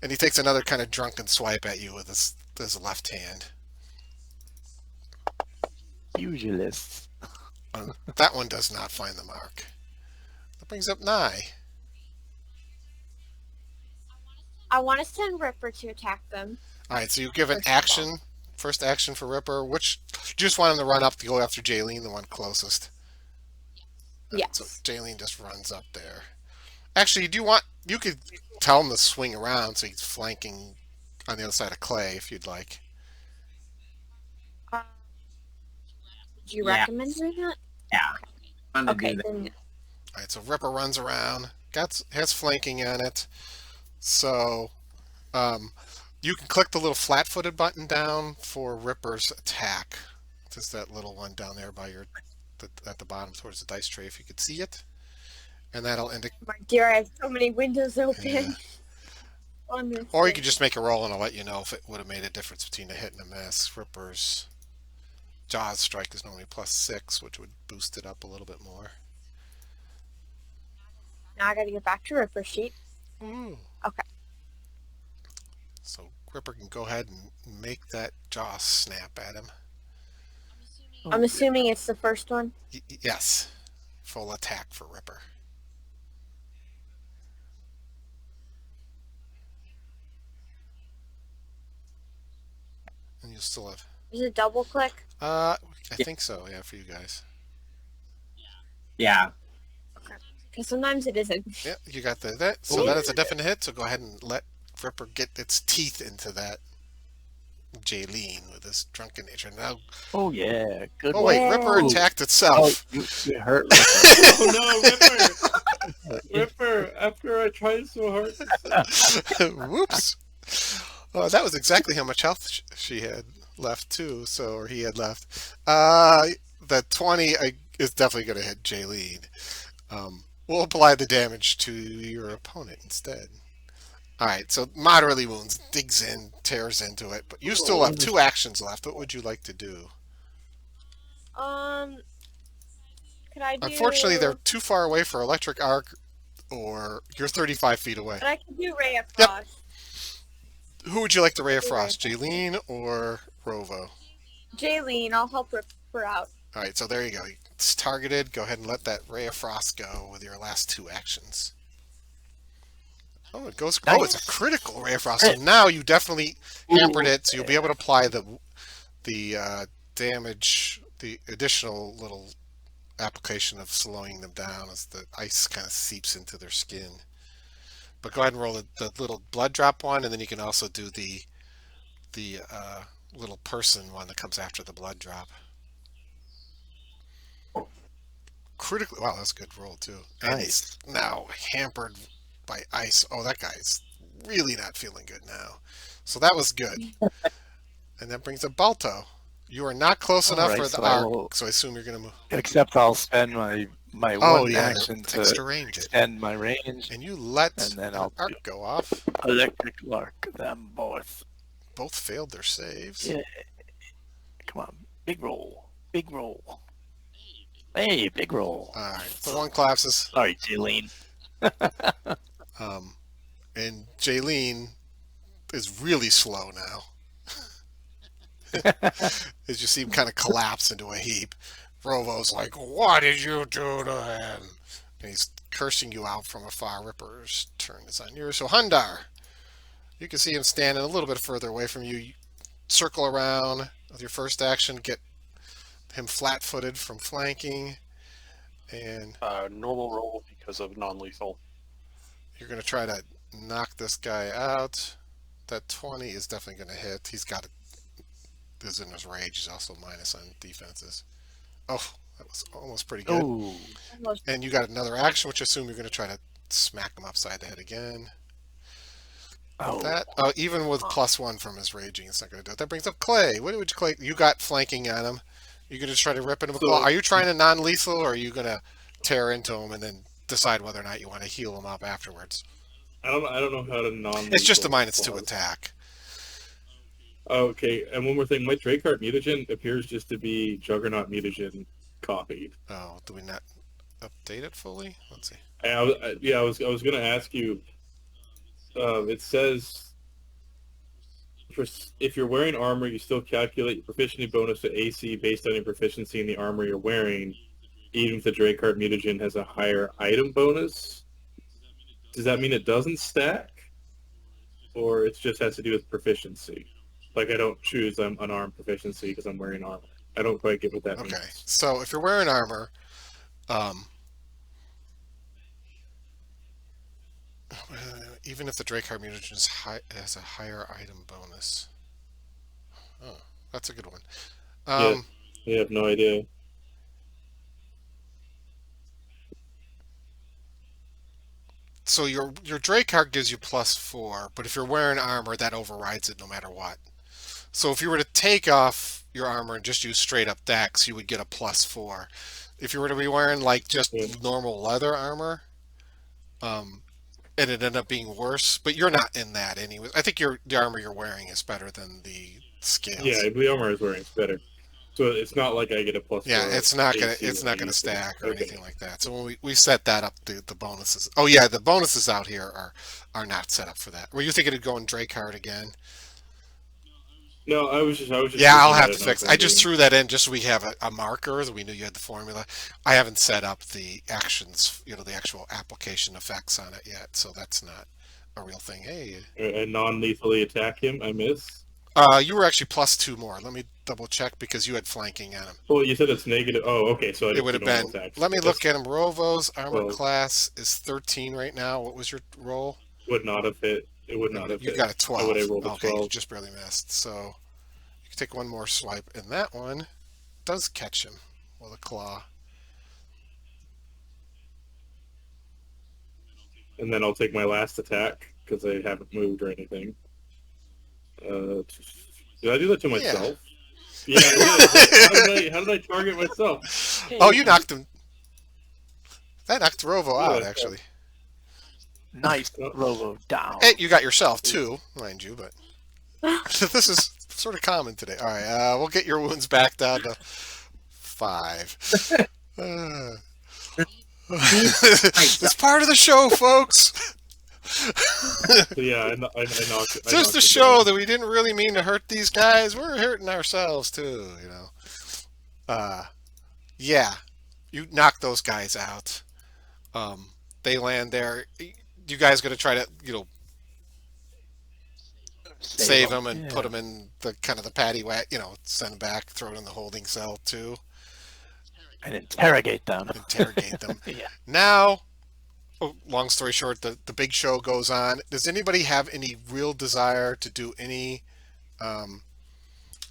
And he takes another kind of drunken swipe at you with his left hand. Pugilists. That one does not find the mark. That brings up Nye. I want to send Ripper to attack them. All right, so you give an action, first action for Ripper. Which you just want him to run up to go after Jaylene, the one closest. Yes. So Jaylene just runs up there. Actually, you could tell him to swing around so he's flanking on the other side of Clay if you'd like. Do you Yeah. recommend doing that? Yeah. I'm gonna Okay, do that. then All right, so Ripper runs around, has flanking on it. So you can click the little flat-footed button down for Ripper's attack. Just that little one down there by at the bottom towards the dice tray, if you could see it. And that'll indicate. my dear, I have so many windows open. Yeah. Or you could just make a roll and I'll let you know if it would have made a difference between a hit and a miss. Ripper's Jaws strike is normally +6, which would boost it up a little bit more. Now I gotta get back to Ripper sheet. Ooh. Okay. So Ripper can go ahead and make that jaw snap at him. I'm assuming it's the first one. Yes. Full attack for Ripper. And you'll still have... Is it double click? I think so, yeah, for you guys. Yeah. Because sometimes it isn't. Yeah, you got that. So that is a definite hit, so go ahead and let Ripper get its teeth into that Jaylene with his drunken nature. Now, Oh yeah, good. oh wait, Whoa. Ripper attacked Oh, itself. you hurt. Oh no, Ripper! Ripper! After I tried so hard. Whoops. Oh, that was exactly how much health she had left too. So, or he had left. The 20 is definitely going to hit Jaylene. We'll apply the damage to your opponent instead. All right, so moderately wounds, digs in, tears into it, but you still have 2 actions left. What would you like to do? Could I do? Unfortunately, they're too far away for electric arc, or you're 35 feet away. But I can do Ray of Yep. Frost. Who would you like to Ray of Frost, Jaylene or Rovo? Jaylene, I'll help Ripper out. All right, so there you go. It's targeted. Go ahead and let that Ray of Frost go with your last 2 actions. Oh, it goes. Nice. Oh, it's a critical Ray of Frost. So now you definitely hampered it, so you'll be able to apply the damage, the additional little application of slowing them down as the ice kind of seeps into their skin. But go ahead and roll the little blood drop one, and then you can also do the little person one that comes after the blood drop. Critically, wow, that's a good roll too. And he's now hampered by ice. Oh, that guy's really not feeling good now. So that was good. And that brings up Balto. You are not close enough Alright, for the so I arc, will- so I assume you're going to move. Except I'll spend my Oh, one yeah, action to extra range it. extend my range. And you let And then an I'll arc do- go off. Electric arc them both. Both failed their saves. Yeah. Come on, big roll, big roll. Hey, big roll. All right, the one collapses. Sorry, Jaylene. And Jaylene is really slow now. As you see him kind of collapse into a heap. Rovo's like, "What did you do to him?" And he's cursing you out from afar. Ripper's turn is on yours. So Hundar, you can see him standing a little bit further away from you. You circle around with your first action, get him flat-footed from flanking, and Normal roll because of non-lethal. you're going to try to knock this guy out. That 20 is definitely going to hit. He's got it. Is in his rage. He's also minus on defenses. Oh, that was almost pretty good. Ooh. And you got another action, which I assume you're going to try to smack him upside the head again. Oh. That even with +1 from his raging, it's not going to do it. That brings up Clay. What would you, Clay? You got flanking on him. You're going to try to rip into him. So- Are you trying to non-lethal, or are you going to tear into him and then decide whether or not you want to heal him up afterwards? I don't know how to non. It's just a -2 attack. Okay, and one more thing. My Drakeheart mutagen appears just to be Juggernaut mutagen copied. Oh, do we not update it fully? Let's see. I was going to ask you. It says, if you're wearing armor, you still calculate your proficiency bonus to AC based on your proficiency in the armor you're wearing, even if the Drakeheart mutagen has a higher item bonus. Does that mean it doesn't stack, or it just has to do with proficiency? Like I don't choose unarmed proficiency because I'm wearing armor. I don't quite get what that Okay, means. so if you're wearing armor, even if the Drakeheart mutagen is has a higher item bonus. Oh, that's a good one. Yeah. I have no idea. So your Drakeheart gives you +4, but if you're wearing armor, that overrides it no matter what. So if you were to take off your armor and just use straight up dex, you would get a +4. If you were to be wearing like just normal leather armor, and it ended up being worse. But you're not in that anyways. I think the armor you're wearing is better than the scales. Yeah, the armor is wearing is better. So it's not like I get a plus. Yeah, 4 it's not gonna AC it's when not I gonna use it. stack or Okay. anything like that. So when we set that up, the bonuses. Oh yeah, the bonuses out here are not set up for that. Were you thinking of going Dracard again? No, I was just. Yeah, I'll looking have at to it, fix. not I just thinking- threw that in just so we have a marker. We knew you had the formula. I haven't set up the actions, the actual application effects on it yet, so that's not a real thing. Hey, and non-lethally attack him. I miss. you were actually +2 more. Let me double check because you had flanking on him. Well, you said it's negative. Oh, okay. So It would have been. Let me look at him. Rovo's armor Well- class is 13 right now. What was your roll? Would not have hit. It would not have You hit. got a 12. I would have rolled a Okay, you 12. just barely missed. So you can take one more swipe, and that one does catch him with a claw. And then I'll take my last attack because I haven't moved or anything. Did I do that to myself? Yeah. I did. How did I target myself? Oh, you knocked him. That knocked Rovo out, Yeah. actually. Nice, Rovo down. Hey, you got yourself too, mind you, but this is sort of common today. All right, we'll get your wounds back down to 5. It's part of the show, folks. So yeah, I knocked. Just to show that we didn't really mean to hurt these guys. We're hurting ourselves too, Yeah, you knock those guys out. They land there. You guys going to try to, save them and put them in the kind of the paddy whack, send them back, throw it in the holding cell too, And interrogate them. interrogate them. Yeah. Now, long story short, the big show goes on. Does anybody have any real desire to do any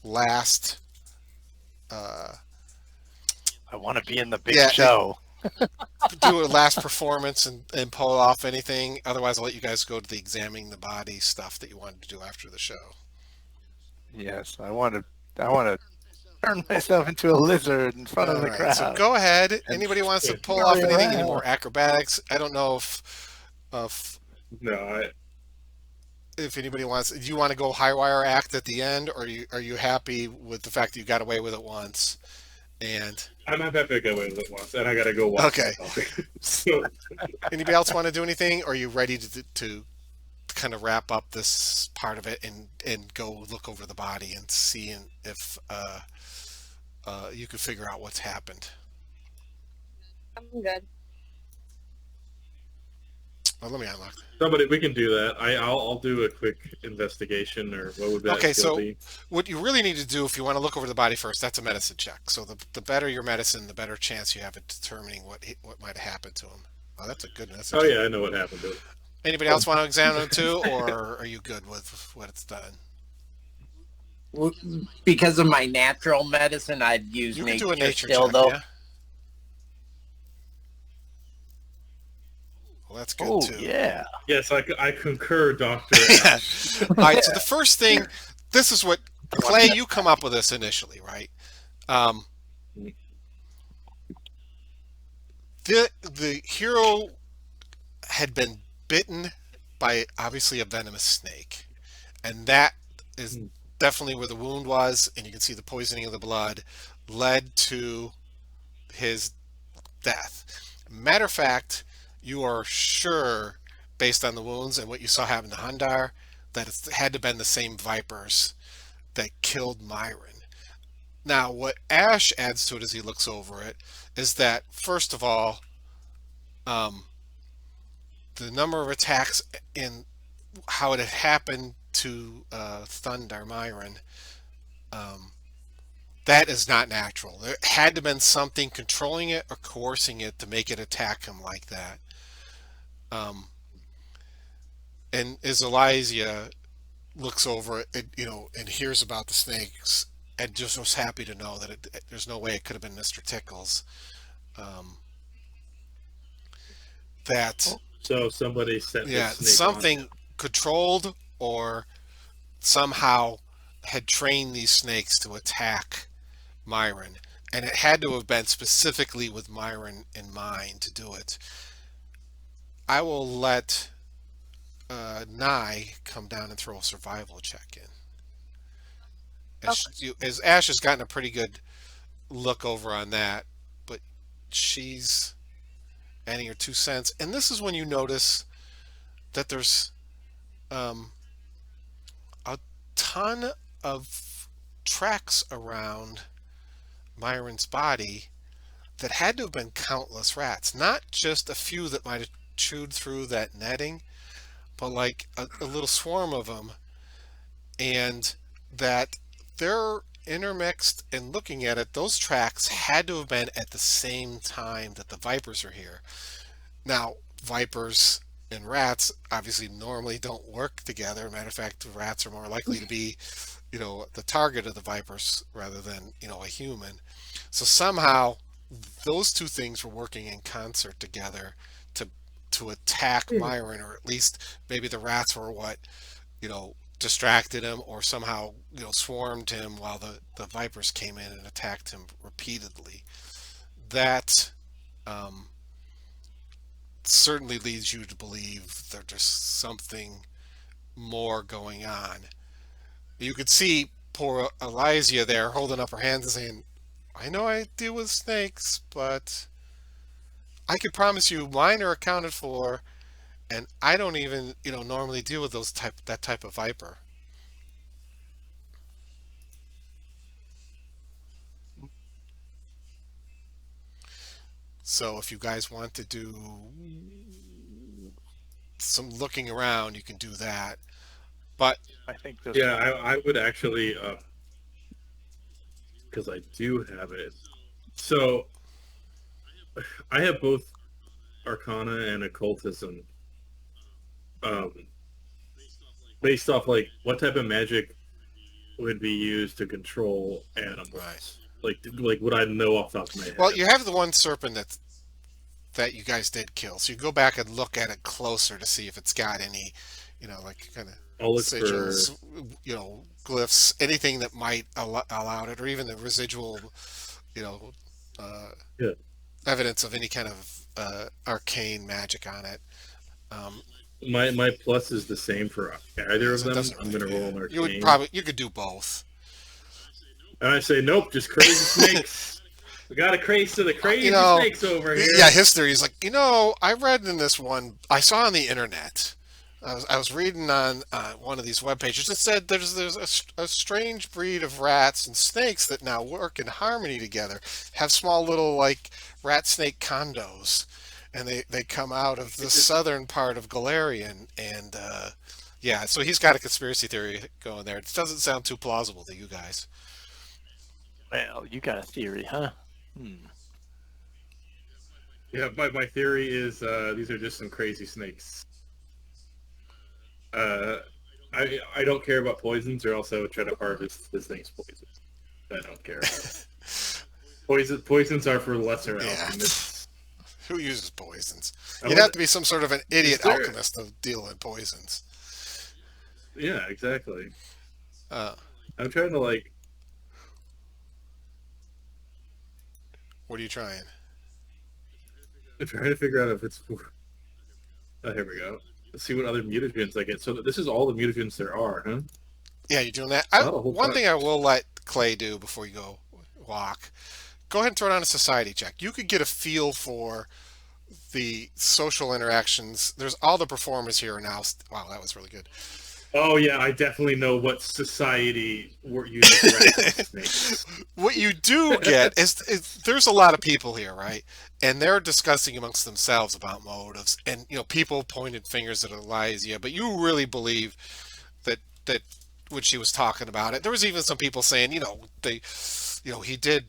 last? I want to be in the big Yeah, show. Do a last performance and pull off anything? Otherwise, I'll let you guys go to the examining the body stuff that you wanted to do after the show. Yes, I want to turn myself into a lizard in front of the All crowd. right, so go ahead. Anybody wants to pull off anything? Any more acrobatics? I don't know if No, if anybody wants. Do you want to go high wire act at the end, or are you happy with the fact that you got away with it once? And I'm not happy to go with it once, and I gotta go watch. Okay. myself. So anybody else want to do anything, or are you ready to kind of wrap up this part of it and go look over the body and see if you can figure out what's happened? I'm good. Well, let me unlock. somebody, we can do that. I'll do a quick investigation, or what would that Okay, skill so be? what you really need to do if you want to look over the body first, that's a medicine check. So the better your medicine, the better chance you have at determining what might have happened to him. Oh, that's a good. That's a Oh good. yeah, I know what happened to it. Anybody else want to examine it too, or are you good with what it's done? Because of my natural medicine, I'd use You can nature, do a nature still, check, though. yeah. Well, that's good Oh, too. yeah. Yes, I concur, Doctor. Yeah. All right. So the first thing, this is what Clay. You come up with this initially, right? The hero had been bitten by obviously a venomous snake, and that is definitely where the wound was, and you can see the poisoning of the blood led to his death. Matter of fact, you are sure, based on the wounds and what you saw happen to Hundar, that it had to have been the same vipers that killed Myron. Now, what Ash adds to it as he looks over it is that, first of all, the number of attacks and how it had happened to Thundar Myron, that is not natural. There had to have been something controlling it or coercing it to make it attack him like that. And as Elijah looks over it, and hears about the snakes, and just was happy to know that there's no way it could have been Mr. Tickles. That So somebody set this snake something on. controlled or somehow had trained these snakes to attack Myron, and it had to have been specifically with Myron in mind to do it. I will let Nye come down and throw a survival check in. Okay. As Ash has gotten a pretty good look over on that, but she's adding her 2 cents. And this is when you notice that there's um, a ton of tracks around Myron's body that had to have been countless rats, not just a few that might have chewed through that netting, but like a little swarm of them, and that they're intermixed. And looking at it, those tracks had to have been at the same time that the vipers are here. Now, vipers and rats obviously normally don't work together. Matter of fact, rats are more likely to be, the target of the vipers rather than, a human. So somehow those two things were working in concert together to attack Myron, or at least maybe the rats were what, distracted him, or somehow, swarmed him while the vipers came in and attacked him repeatedly. That certainly leads you to believe that there's something more going on. You could see poor Elysia there holding up her hands and saying, I know I deal with snakes, but I could promise you mine are accounted for, and I don't even, normally deal with that type of viper. So if you guys want to do some looking around, you can do that. But I think this. Yeah, I would actually, because I do have it. So I have both Arcana and Occultism. Based off like what type of magic would be used to control animals. right. Like would I know off the top of my head? Well, you have the one serpent that you guys did kill. So you go back and look at it closer to see if it's got any, like kind of I'll look sigils, glyphs, anything that might allow it, or even the residual, you know, Yeah. evidence of any kind of arcane magic on it. My plus is the same for either of So it them. doesn't I'm really gonna roll an arcane. you could do both. And I say nope, just crazy snakes. We got a craze to the crazy snakes over here. Yeah, history is like, I read in this one, I saw on the internet. I was reading on one of these web pages. It said there's a strange breed of rats and snakes that now work in harmony together, have small little like rat snake condos, and they come out of the southern part of Galarian. And yeah, so he's got a conspiracy theory going there. It doesn't sound too plausible to you guys. Well, you got a theory, huh? Yeah, my theory is these are just some crazy snakes. I don't care about poisons, or else I would try to harvest this thing's poison. I don't care. Poisons are for lesser alchemists. Who uses poisons? I You'd would- have to be some sort of an idiot there- alchemist to deal in poisons. Yeah, exactly. Uh, I'm trying to like. what are you trying? I'm trying to figure out if it's. Oh, here we go. Let's see what other mutagens I get. So this is all the mutagens there are, huh? Yeah, you're doing that. Not a whole One bunch. thing I will let Clay do before you go walk. Go ahead and throw down a society check. You could get a feel for the social interactions. There's all the performers here now. Wow, that was really good. Oh yeah, I definitely know what society were using rats and snakes. What you do get is there's a lot of people here, right? And they're discussing amongst themselves about motives, and people pointed fingers at Elysia, but you really believe that when she was talking about it, there was even some people saying, he did,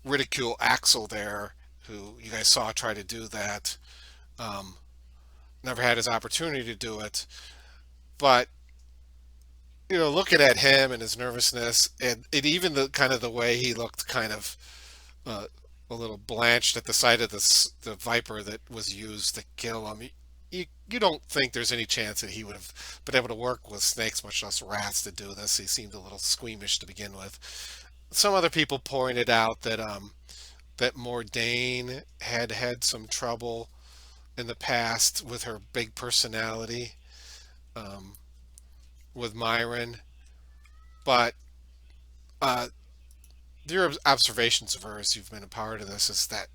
ridicule Axel there, who you guys saw try to do that. Never had his opportunity to do it, but looking at him and his nervousness, and even the kind of the way he looked, kind of a little blanched at the sight of the viper that was used to kill him. You don't think there's any chance that he would have been able to work with snakes, much less rats, to do this. He seemed a little squeamish to begin with. Some other people pointed out that that Mordain had some trouble in the past with her big personality, with Myron, but uh, your observations of her as you've been a part of this is that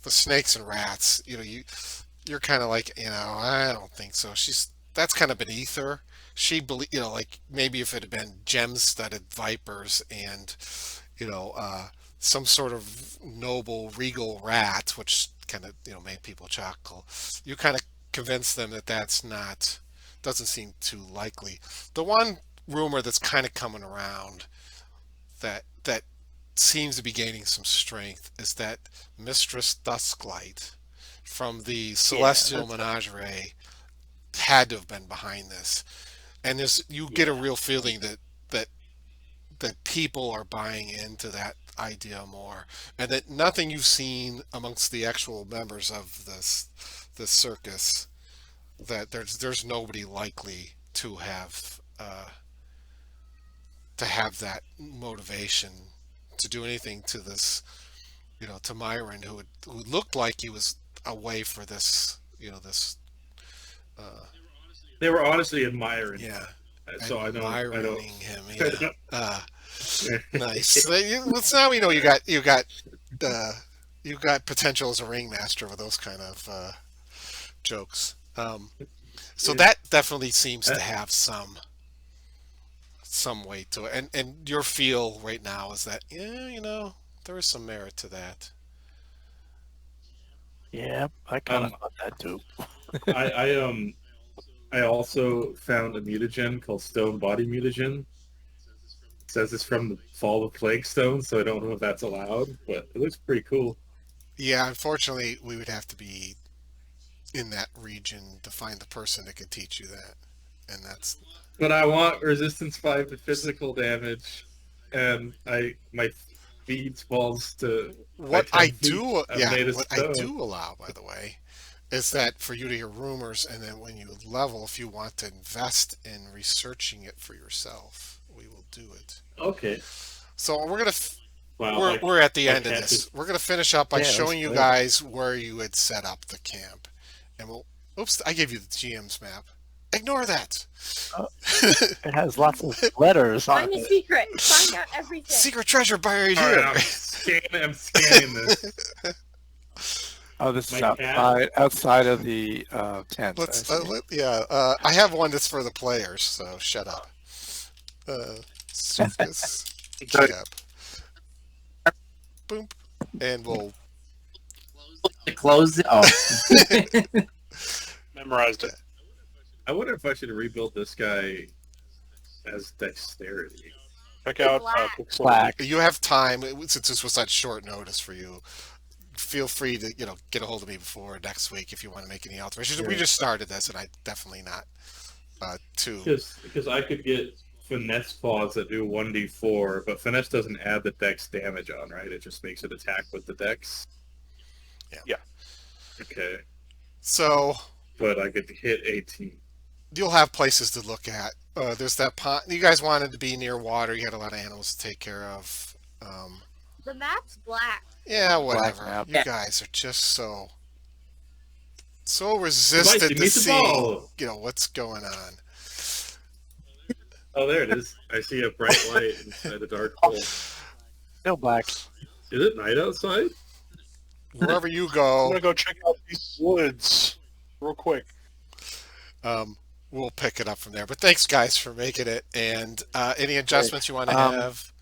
the snakes and rats, you're kind of like, I don't think so. That's kind of beneath her. She believe, like maybe if it had been gem-studded vipers and, you know, uh, some sort of noble regal rat, which kind of, made people chuckle. You kind of convince them that doesn't seem too likely. The one rumor that's kind of coming around that seems to be gaining some strength is that Mistress Dusklight from the Celestial Menagerie had to have been behind this. And you get a real feeling that that people are buying into that idea more, and that nothing you've seen amongst the actual members of this circus, that there's nobody likely to have that motivation to do anything to this, to Myron, who looked like he was away for this, uh, They were honestly admiring. yeah, So I don't. admiring him. Yeah, nice. So now we know you got potential as a ringmaster with those kind of jokes. So that definitely seems to have some weight to it, and your feel right now is that there is some merit to that. Yeah, I kind of thought that too. I also found a mutagen called Stone Body Mutagen. It says it's from the Fall of Plague Stone, so I don't know if that's allowed, but it looks pretty cool. Yeah, unfortunately, we would have to be in that region to find the person that could teach you that, and that's. But I want resistance 5 to physical damage, and my feed falls to What my I 10 do, feet. I'm yeah, made of what I stone. do allow, by the way, is that for you to hear rumors, and then when you level, if you want to invest in researching it for yourself, we will do it. Okay. So we're gonna Wow. we're at the I end of can't this. just- We're gonna finish up by Yeah, showing that's you good. guys where you had set up the camp, and we'll. Oops, I gave you the GM's map. Ignore that. It has lots of letters on Find a it. secret. Find out everything. Secret treasure buried All here. right, I'm scanning this. Oh, this is My cat. outside of the tent. Let's, I see. I have one that's for the players, so shut up. Circus camp. Boom, and we'll. Close it. Oh, Memorized it. I wonder if I should rebuild this guy as dexterity. Check out Black. Black. You have time since this was such short notice for you. Feel free to get a hold of me before next week if you want to make any alterations. We Yeah. just started this, and I definitely not too. Because I could get finesse claws that do 1d4, but finesse doesn't add the dex damage on, right? It just makes it attack with the dex. Yeah. Okay, So but I could hit 18. you'll have places to look at. There's that pond. You guys wanted to be near water. You had a lot of animals to take care of. The map's black. Yeah, whatever. map. You guys are just so resistant Mikey, to meet the see ball. what's going on. Oh, there it is. I see a bright light inside a dark hole. Still black. Is it night outside? Wherever you I'm go, gonna go check out these woods real quick. we'll pick it up from there. But thanks, guys, for making it. And any adjustments you want to Um, have?